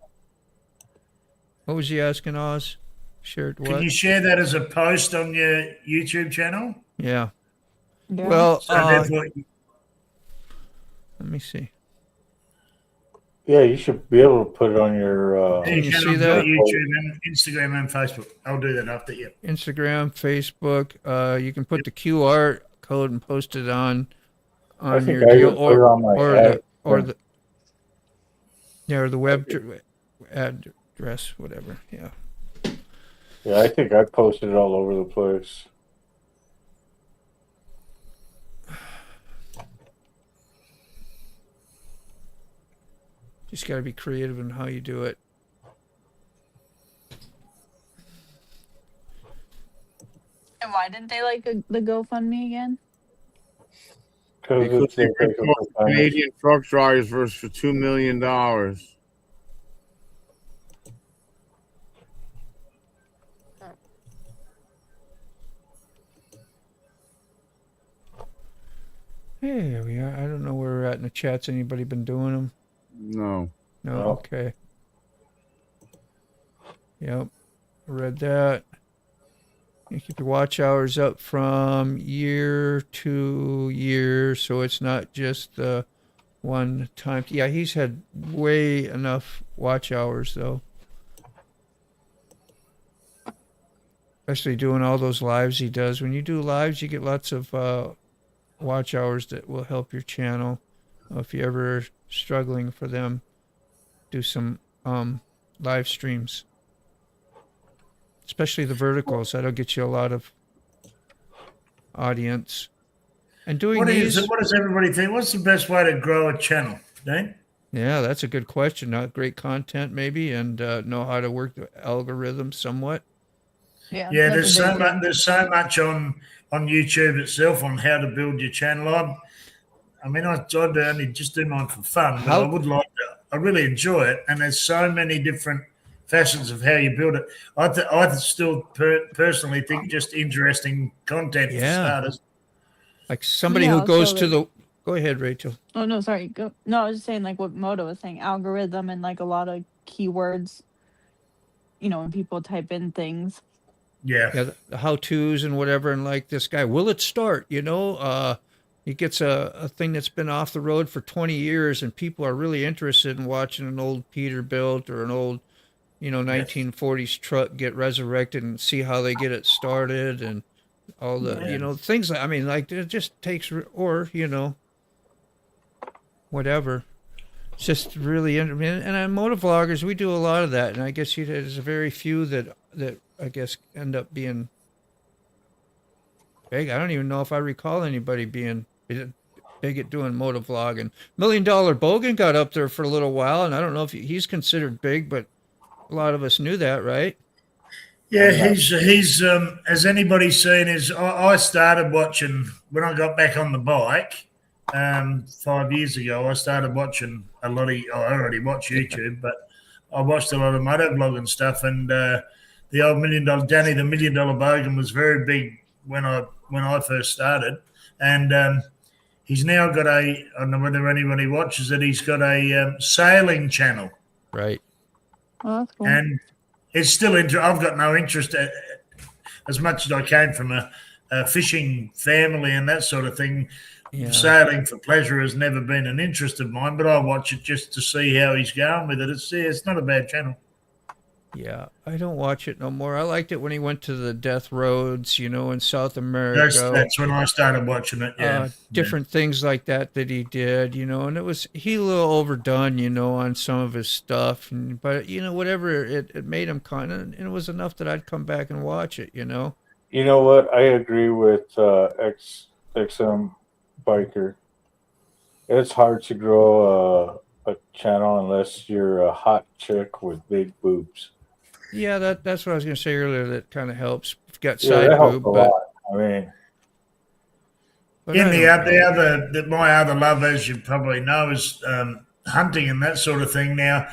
What was he asking, Oz? Shared Can what? you share that as a post on your YouTube channel? Yeah. Yeah. Well, So therefore, let me see. Yeah, you should be able to put it on your. Can you can see on that? YouTube and Instagram and Facebook. I'll do that after you. Instagram, Facebook. You can put the QR code and post it on I think your I deal even put it on my or the web address, whatever. Yeah. Yeah, I think I posted it all over the place. Just got to be creative in how you do it. And why didn't they like the GoFundMe again? Because they picked off Canadian truck drivers for $2 million. Hey, we are. I don't know where we're at in the chats. Anybody been doing them? No. No. No. Okay. Yep. Read that. You keep your watch hours up from year to year, so it's not just the one time. Yeah, he's had way enough watch hours though. Especially doing all those lives he does. When you do lives, you get lots of watch hours that will help your channel. If you're ever struggling for them, do some live streams. Especially the verticals. That'll get you a lot of audience. And doing What these... does everybody think? What's the best way to grow a channel, Dean? Yeah, that's a good question. Not great content, maybe, and know how to work the algorithm somewhat. Yeah, there's so much on YouTube itself on how to build your channel. I mean, I only just do mine for fun, but I would like to. I really enjoy it, and there's so many different facets of how you build it. I still personally think just interesting content for starters. Like somebody who goes to the... Go ahead, Rachel. Oh, no, sorry. Go. No, I was just saying like what Moto was saying, algorithm and like a lot of keywords, when people type in things. Yeah, the how-tos and whatever, and like this guy, will it start? He gets a thing that's been off the road for 20 years, and people are really interested in watching an old Peterbilt or an old, 1940s truck get resurrected and see how they get it started and all the, things. I mean, like it just takes, or whatever. It's just really interesting. And on motovloggers, we do a lot of that, and I guess there's a very few that I guess end up being big. I don't even know if I recall anybody being big at doing motovlogging. $1 Million Bogan got up there for a little while, and I don't know if he's considered big, but a lot of us knew that, right? Yeah, he's as anybody's seen, I started watching when I got back on the bike 5 years ago. I started watching a lot of. I already watch YouTube, but I watched a lot of motovlogging stuff, and the old $1 Million Danny, the $1 Million Bogan, was very big when I first started, and he's now got I don't know whether anybody watches it. He's got a sailing channel, right? Oh, that's cool. And it's still I've got no interest as much as I came from a fishing family and that sort of thing. Yeah. Sailing for pleasure has never been an interest of mine, but I watch it just to see how he's going with it. It's not a bad channel. Yeah, I don't watch it no more. I liked it when he went to the death roads, in South America. That's when I started watching it. Yeah, different things like that he did, and it was a little overdone, on some of his stuff, but whatever it made him and it was enough that I'd come back and watch it. You know what? I agree with XM Biker. It's hard to grow a channel unless you're a hot chick with big boobs. Yeah, that's what I was going to say earlier. That kind of helps. You've got side boob, but I mean, my other love, as you probably know, is hunting and that sort of thing. Now,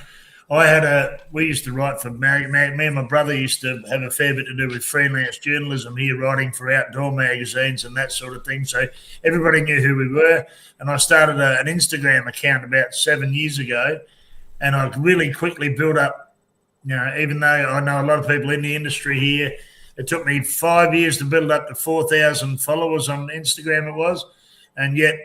we used to write for me and my brother used to have a fair bit to do with freelance journalism here, writing for outdoor magazines and that sort of thing. So everybody knew who we were. And I started an Instagram account about 7 years ago, and I really quickly built up. Even though I know a lot of people in the industry here, it took me 5 years to build up to 4,000 followers on Instagram. It was, and yet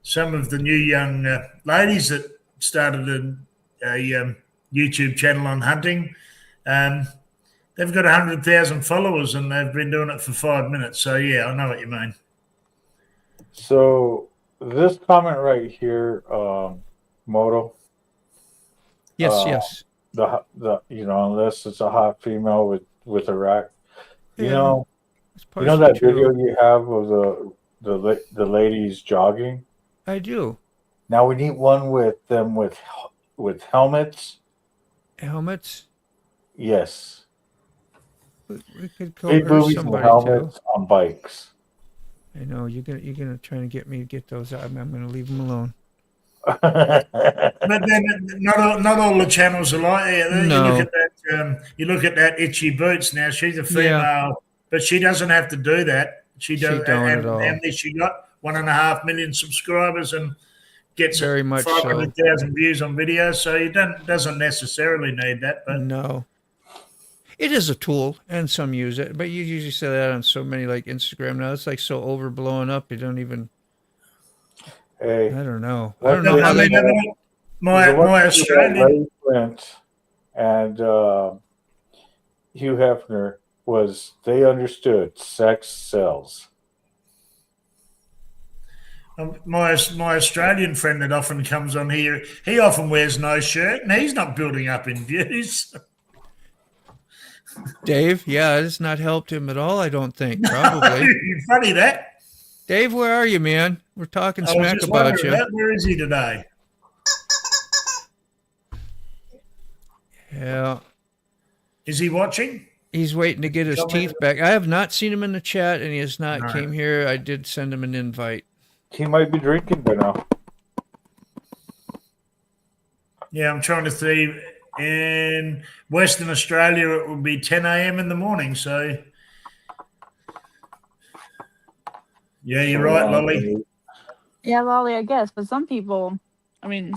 some of the new young ladies that started a YouTube channel on hunting, they've got 100,000 followers and they've been doing it for 5 minutes. So yeah, I know what you mean. So this comment right here, Moto. Yes. The unless it's a hot female with a rack, that video you have of the ladies jogging. I do. Now we need one with them with helmets. Helmets. Yes. We could go big boobies and helmets on bikes. I know you're gonna try to get me to get those out. I'm gonna leave them alone. But then not all the channels are like that. No. You look at that Itchy Boots. Now she's a female, but she doesn't have to do that. She doesn't. At all. How many she got? 1.5 million subscribers and gets Very much so. 500,000 views on videos. So he doesn't necessarily need that. But no, it is a tool, and some use it. But you usually say that on so many like Instagram now. It's like so overblown up. You don't even. Hey, I don't know. What I don't know how they. My Australian Flint and Hugh Hefner was they understood sex sells. My Australian friend that often comes on here, he often wears no shirt, and he's not building up in views. Dave, yeah, it's not helped him at all. I don't think. Probably. Funny that. Dave, where are you, man? We're talking smack about you. Where is he today? Yeah. Is he watching? He's waiting to get his teeth back. I have not seen him in the chat, and he has not came here. I did send him an invite. He might be drinking by now. Yeah, I'm trying to see. In Western Australia, it would be 10 a.m. in the morning. So, yeah, you're right, Lolly. Yeah, Lolly, I guess. But some people, I mean,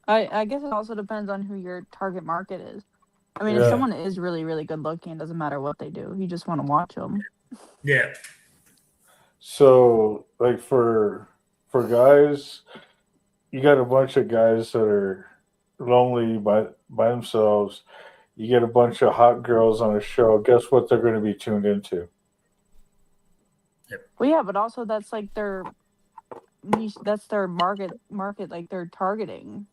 I guess it also depends on who your target market is. I mean, if someone is really, really good looking, it doesn't matter what they do. You just want to watch them. Yeah. So, like for guys, you got a bunch of guys that are lonely by themselves. You get a bunch of hot girls on a show. Guess what they're going to be tuned into? Well, yeah, but also that's like their niche. That's their market. Like they're targeting.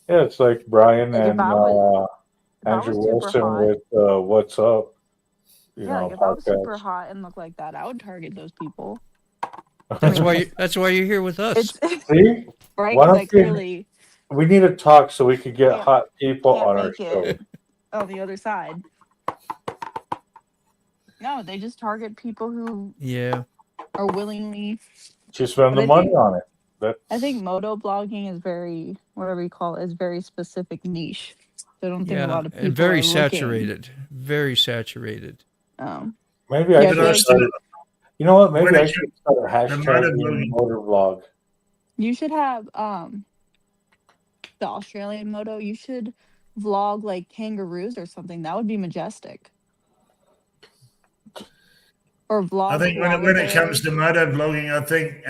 Yeah, it's like Brian Like and Andrew Wilson with What's Up. You know, like if I was super hot and look like that, I would target those people. That's why you're here with us. See? Right? Why don't Like clearly, we need to talk so we could get hot people on our show. on the other side. No, they just target people who are willingly to spend the money on it. I think moto blogging is very, whatever you call it, is very specific niche. So I don't think a lot of people and very are saturated. Very saturated. Maybe I should start. You know what? Maybe I should start a hashtag motor vlog. You should have the Australian moto. You should vlog like kangaroos or something. That would be majestic. Or vlog. I think when it comes to moto vlogging, I think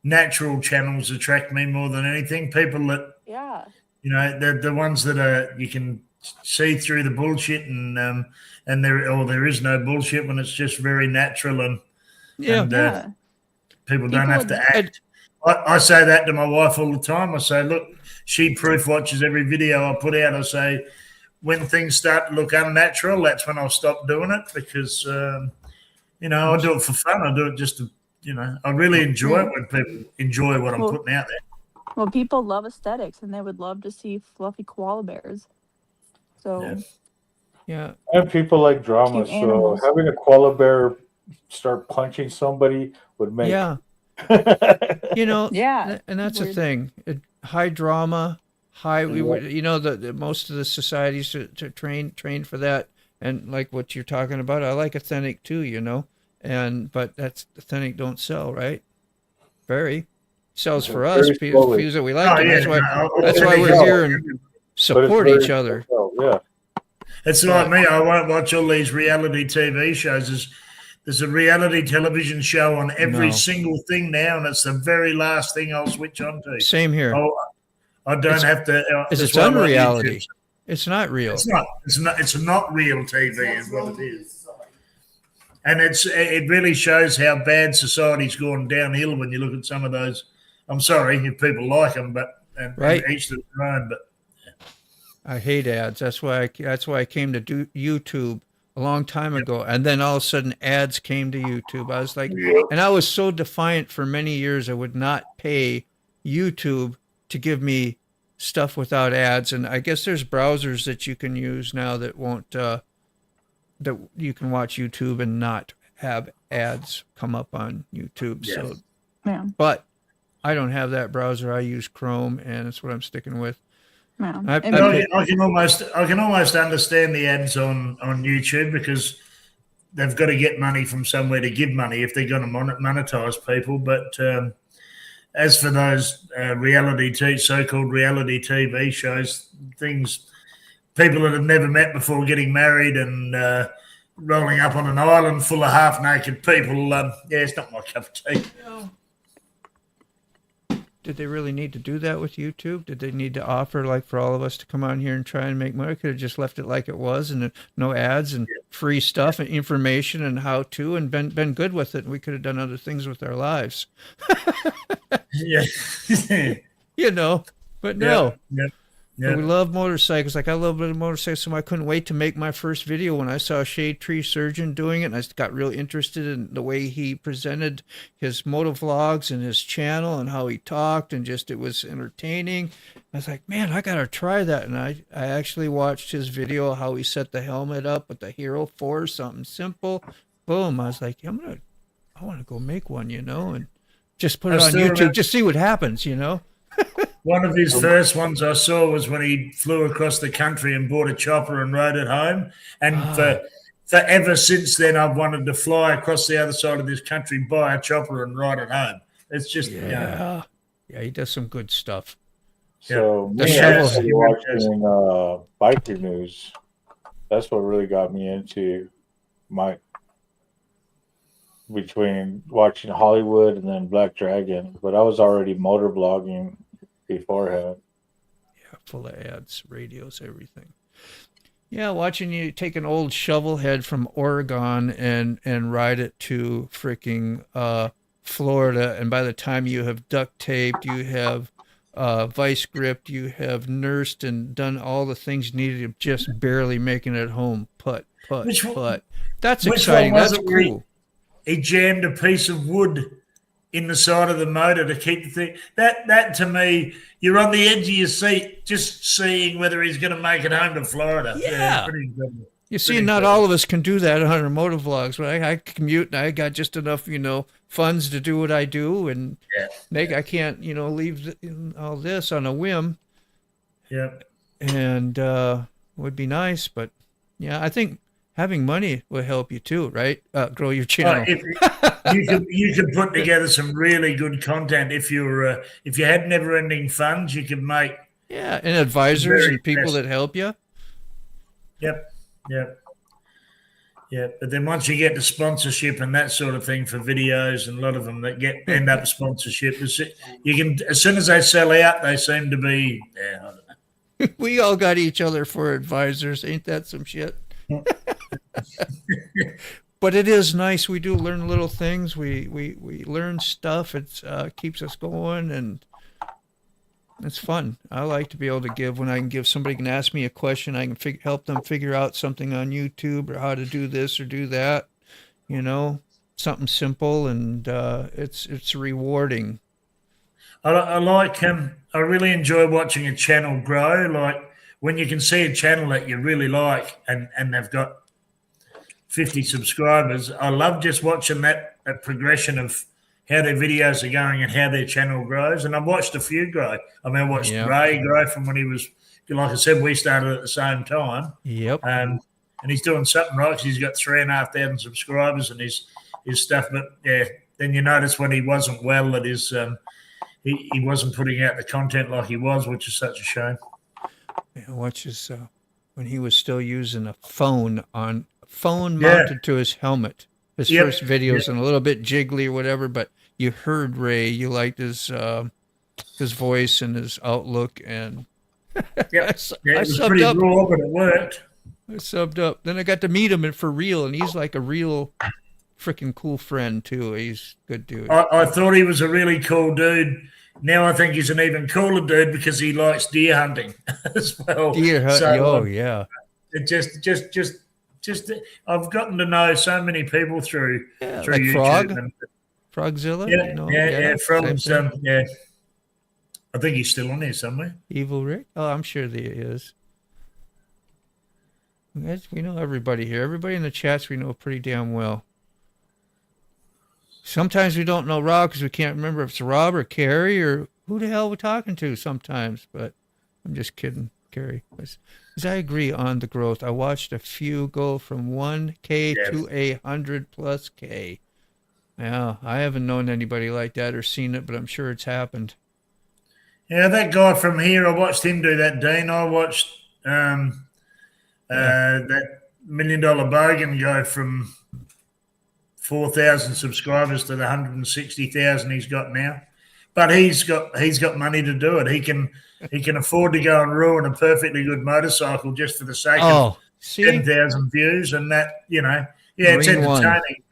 natural channels attract me more than anything. People that you know, they're the ones that are you can see through the bullshit and there is no bullshit when it's just very natural and people don't have to act. I say that to my wife all the time. I say, look, she proof watches every video I put out. I say, when things start to look unnatural, that's when I'll stop doing it because, you know, I do it for fun. I do it just to, you know, I really enjoy it when people enjoy what I'm putting out there. Well, people love aesthetics and they would love to see fluffy koala bears. So, and people like drama. So having a koala bear start punching somebody would make you know, and that's the thing. High drama, you know, the most of the societies to train for that, and like what you're talking about, I like authentic too, you know, but that's authentic don't sell, right? Very sells for us because that we like it. That's why we're here and support each other. It's like me. I won't watch all these reality TV shows. There's a reality television show on every single thing now, and it's the very last thing I'll switch on to. Same here. I don't have to. It's unreality. It's not real. It's not. It's not real TV, is what it is. And it really shows how bad society's gone downhill when you look at some of those. I'm sorry if people like them, but and each to their own. But I hate ads. That's why I came to YouTube a long time ago, and then all of a sudden ads came to YouTube. I was like, and I was so defiant for many years. I would not pay YouTube to give me stuff without ads. And I guess there's browsers that you can use now that won't that you can watch YouTube and not have ads come up on YouTube. So, but I don't have that browser. I use Chrome, and that's what I'm sticking with. I can almost understand the ads on YouTube because they've got to get money from somewhere to give money if they're going to monetize people. But as for those so-called reality TV shows, things, people that have never met before getting married and rolling up on an island full of half-naked people, it's not my cup of tea. Did they really need to do that with YouTube? Did they need to offer, like, for all of us to come on here and try and make money? Could have just left it like it was, and no ads and free stuff and information and how to, and been good with it. And we could have done other things with our lives. Yeah. You know, but no. Yeah. But we love motorcycles. Like, I love motorcycles, so I couldn't wait to make my first video when I saw Shade Tree Surgeon doing it, and I got real interested in the way he presented his motovlogs and his channel and how he talked, and just it was entertaining. I was like, man, I gotta try that. And I actually watched his video how he set the helmet up with the Hero 4, something simple. Boom. I was like, I want to go make one, you know, and just put it on YouTube, just see what happens, you know. One of his first ones I saw was when he flew across the country and bought a chopper and rode it home. And forever since then, I've wanted to fly across the other side of this country, buy a chopper and ride it home. It's just, yeah, he does some good stuff. So me actually watching biker news, that's what really got me into between watching Hollywood and then Black Dragon. But I was already motor blogging beforehand. Yeah, full of ads, radios, everything. Yeah, watching you take an old shovel head from Oregon and ride it to freaking Florida, and by the time you have duct taped, you have vice gripped, you have nursed and done all the things needed, of just barely making it home. Put. That's exciting. That's cool. He jammed a piece of wood in the side of the motor to keep the thing. That to me, you're on the edge of your seat just seeing whether he's going to make it home to Florida. Yeah. Pretty incredible. You see, not all of us can do that on our motovlogs. But I commute, and I got just enough, funds to do what I do, and I can't, leave all this on a whim. Yeah. And would be nice, but yeah, I think having money will help you too, right? Grow your channel. You could put together some really good content if you had never-ending funds. You could make and advisors and people that help you. Yep. But then once you get the sponsorship and that sort of thing for videos, and a lot of them that end up sponsorship, you can, as soon as they sell out, they seem to be. I don't know. We all got each other for advisors. Ain't that some shit? But it is nice. We do learn little things. We learn stuff. It keeps us going, and it's fun. I like to be able to give. When I can give, somebody can ask me a question, I can help them figure out something on YouTube or how to do this or do that. Something simple, and it's rewarding. I like I really enjoy watching a channel grow. Like when you can see a channel that you really like, and they've got 50 subscribers. I love just watching that progression of how their videos are going and how their channel grows. And I've watched a few grow. I mean, I watched Ray grow from when he was, like I said, we started at the same time. Yep. And he's doing something right because he's got 3,500 subscribers and his stuff. But then you notice when he wasn't well that his he wasn't putting out the content like he was, which is such a shame. Yeah, watch his when he was still using a phone mounted to his helmet. His first videos and a little bit jiggly or whatever, but you heard Ray. You liked his voice and his outlook, and it was pretty raw, but it worked. I subbed up. Then I got to meet him for real, and he's like a real freaking cool friend too. He's a good dude. I thought he was a really cool dude. Now I think he's an even cooler dude because he likes deer hunting as well. Deer hunting, yeah. It just I've gotten to know so many people through like YouTube. Frogzilla? Frog's I think he's still on there somewhere. Evil Rick? Oh, I'm sure that he is. We know everybody here. Everybody in the chats we know pretty damn well. Sometimes we don't know Rob because we can't remember if it's Rob or Carrie or who the hell we're talking to sometimes, but I'm just kidding Gary. 'Cause I agree on the growth. I watched a few go from 1K to 100+K. Yeah, I haven't known anybody like that or seen it, but I'm sure it's happened. Yeah, that guy from here, I watched him do that, Dean. I watched that $1 Million Bogan go from 4,000 subscribers to the 160,000 he's got now. But he's got money to do it. He can afford to go and ruin a perfectly good motorcycle just for the sake of 10,000 views, and that, you know, it's Marine entertaining. One.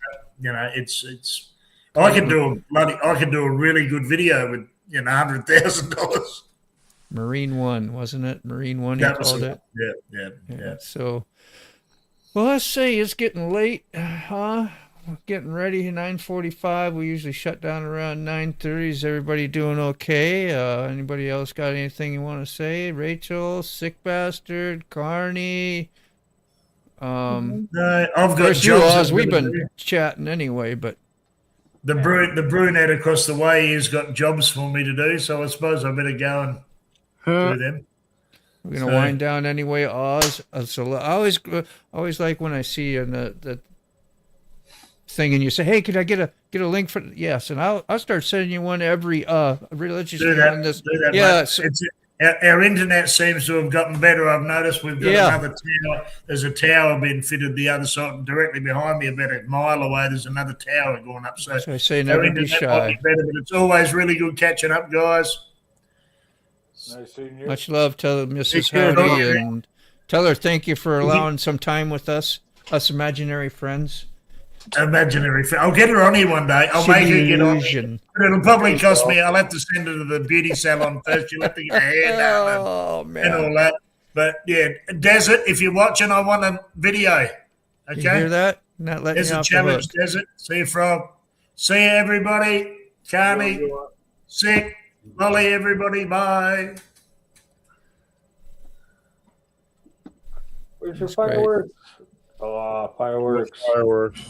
You know, it's. I could do a really good video with $100,000. Marine One, wasn't it? Marine One, he That was called it. it. Yeah. So, well, let's see. It's getting late, huh? We're getting ready. 9:45. We usually shut down around 9:30. Is everybody doing okay? Anybody else got anything you want to say? Rachel, Sick Bastard, Carney. No, I've got Chris, you, jobs Oz, that we've I'm gonna been do. chatting anyway, but The brunette across the way has got jobs for me to do, so I suppose I better go and do them. we're gonna wind down anyway. Oz. So I always like when I see you in the thing and you say, "Hey, could I get a link for?" Yes, and I'll start sending you one every religious Do thing that. on this. Do that, Yeah, mate. Our internet seems to have gotten better. I've noticed we've got another tower. There's a tower being fitted the other side, directly behind me, about a mile away. There's another tower going up. So I say our never be internet shy. might be better, but it's always really good catching up, guys. Nice seeing you. Much love. Tell Mrs. Take care, Howdy dog. and tell her thank you for allowing some time with us imaginary friends. Imaginary. I'll get her on here one day. I'll make her get on. Illusion. But it'll probably cost me. I'll have to send her to the beauty salon first. You'll have to get her hair done and all that. But yeah, Desert, if you're watching, I want a video. Okay. You hear that? Not letting There's you a off the hook. challenge, Desert. See you, Frog. See you, everybody. Carney, Sick, Molly, everybody. Bye. Where's your That's great. fireworks? Oh, fireworks. Fireworks.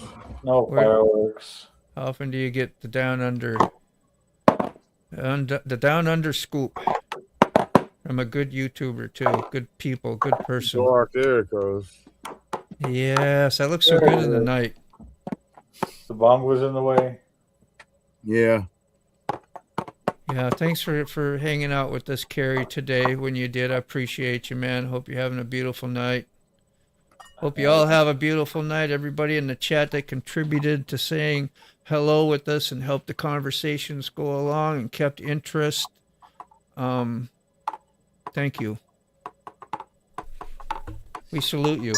No fireworks. How often do you get the down under the down under scoop from a good YouTuber too? Good people, good person. Dark, there it goes. Yes, that looks so good in the night. The bomb was in the way. Yeah. Yeah, thanks for hanging out with us, Carrie, today when you did. I appreciate you, man. Hope you're having a beautiful night. Hope you all have a beautiful night. Everybody in the chat that contributed to saying hello with us and helped the conversations go along and kept interest. Thank you. We salute you.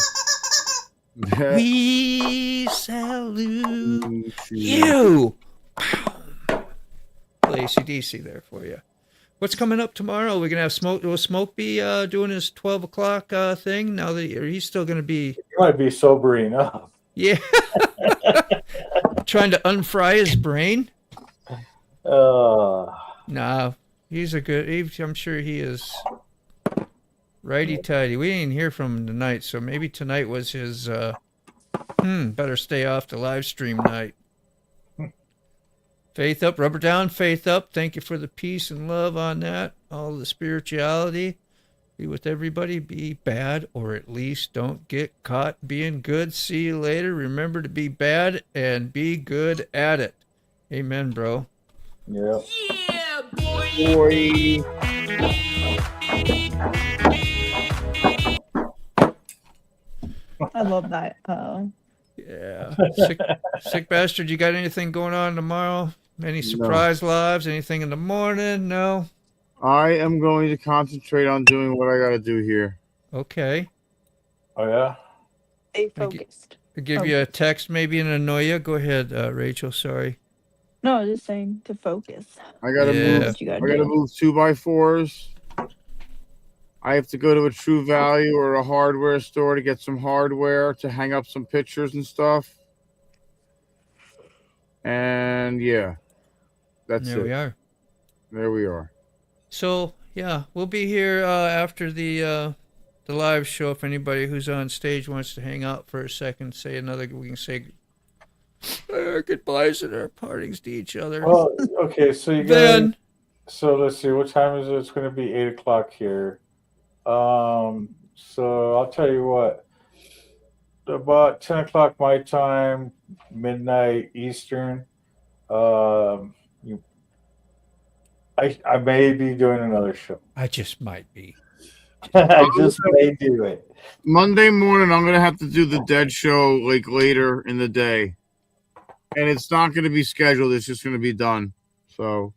We salute you. Play AC/DC there for you. What's coming up tomorrow? We're gonna have Smoke. Will Smoke be doing his 12 o'clock thing? Now that he's still gonna be. He might be sobering up. Yeah. Trying to unfry his brain. Nah, he's a good. I'm sure he is. Righty tighty. We didn't hear from him tonight, so maybe tonight was his. Better stay off the live stream night. Faith up, rubber down, faith up. Thank you for the peace and love on that. All the spirituality. Be with everybody. Be bad, or at least don't get caught being good. See you later. Remember to be bad and be good at it. Amen, bro. Yeah. Yeah, boy. I love that. Yeah. Sick bastard, you got anything going on tomorrow? Any surprise lives? Anything in the morning? No? I am going to concentrate on doing what I got to do here. Okay. Oh, yeah? Stay focused. I'll give you a text maybe and annoy you. Go ahead, Rachel. Sorry. No, I was just saying to focus. I got to Yeah. move. I got to move 2x4s. I have to go to a True Value or a hardware store to get some hardware to hang up some pictures and stuff. And yeah, that's There it. we are. There we are. So yeah, we'll be here after the live show. If anybody who's on stage wants to hang out for a second, say another. We can say our goodbyes and our partings to each other. Well, okay, so you Then guys. So let's see. What time is it? It's going to be 8 o'clock here. So I'll tell you what. About 10 o'clock my time, midnight Eastern. I may be doing another show. I just might be. I just may do it. Monday morning, I'm gonna have to do the dead show like later in the day, and it's not gonna be scheduled. It's just gonna be done. So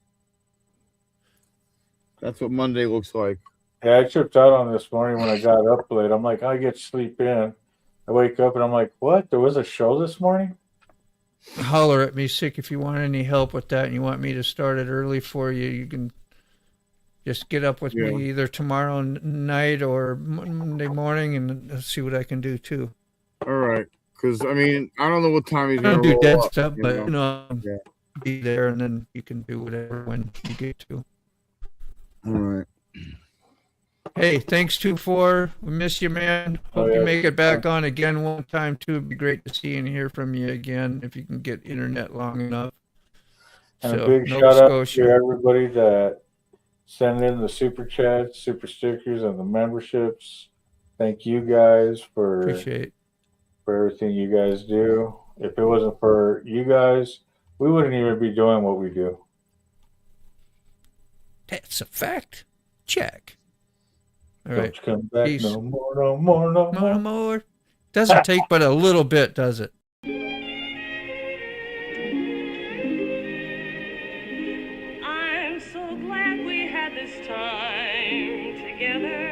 that's what Monday looks like. Yeah, I tripped out on this morning when I got up late. I'm like, I get sleep in. I wake up and I'm like, what? There was a show this morning? Holler at me, Sick, if you want any help with that and you want me to start it early for you. You can just get up with me either tomorrow night or Monday morning and see what I can do too. All right. Because, I mean, I don't know what time he's I going don't to do roll dead up, stuff, you but know? you know, be there and then you can do whatever when you get to. All right. Hey, thanks 2-4. We miss you, man. Hope you make it back on again one time too. It'd be great to see and hear from you again if you can get internet long enough. And So, a big Nova shout out Scotia. to everybody that sent in the super chats, super stickers, and the memberships. Thank you guys for everything you guys do. If it wasn't for you guys, we wouldn't even be doing what we do. That's a fact. Check. All Don't right. you come back Peace. no more, no more, no more. No more. Doesn't take but a little bit, does it? I'm so glad we had this time together.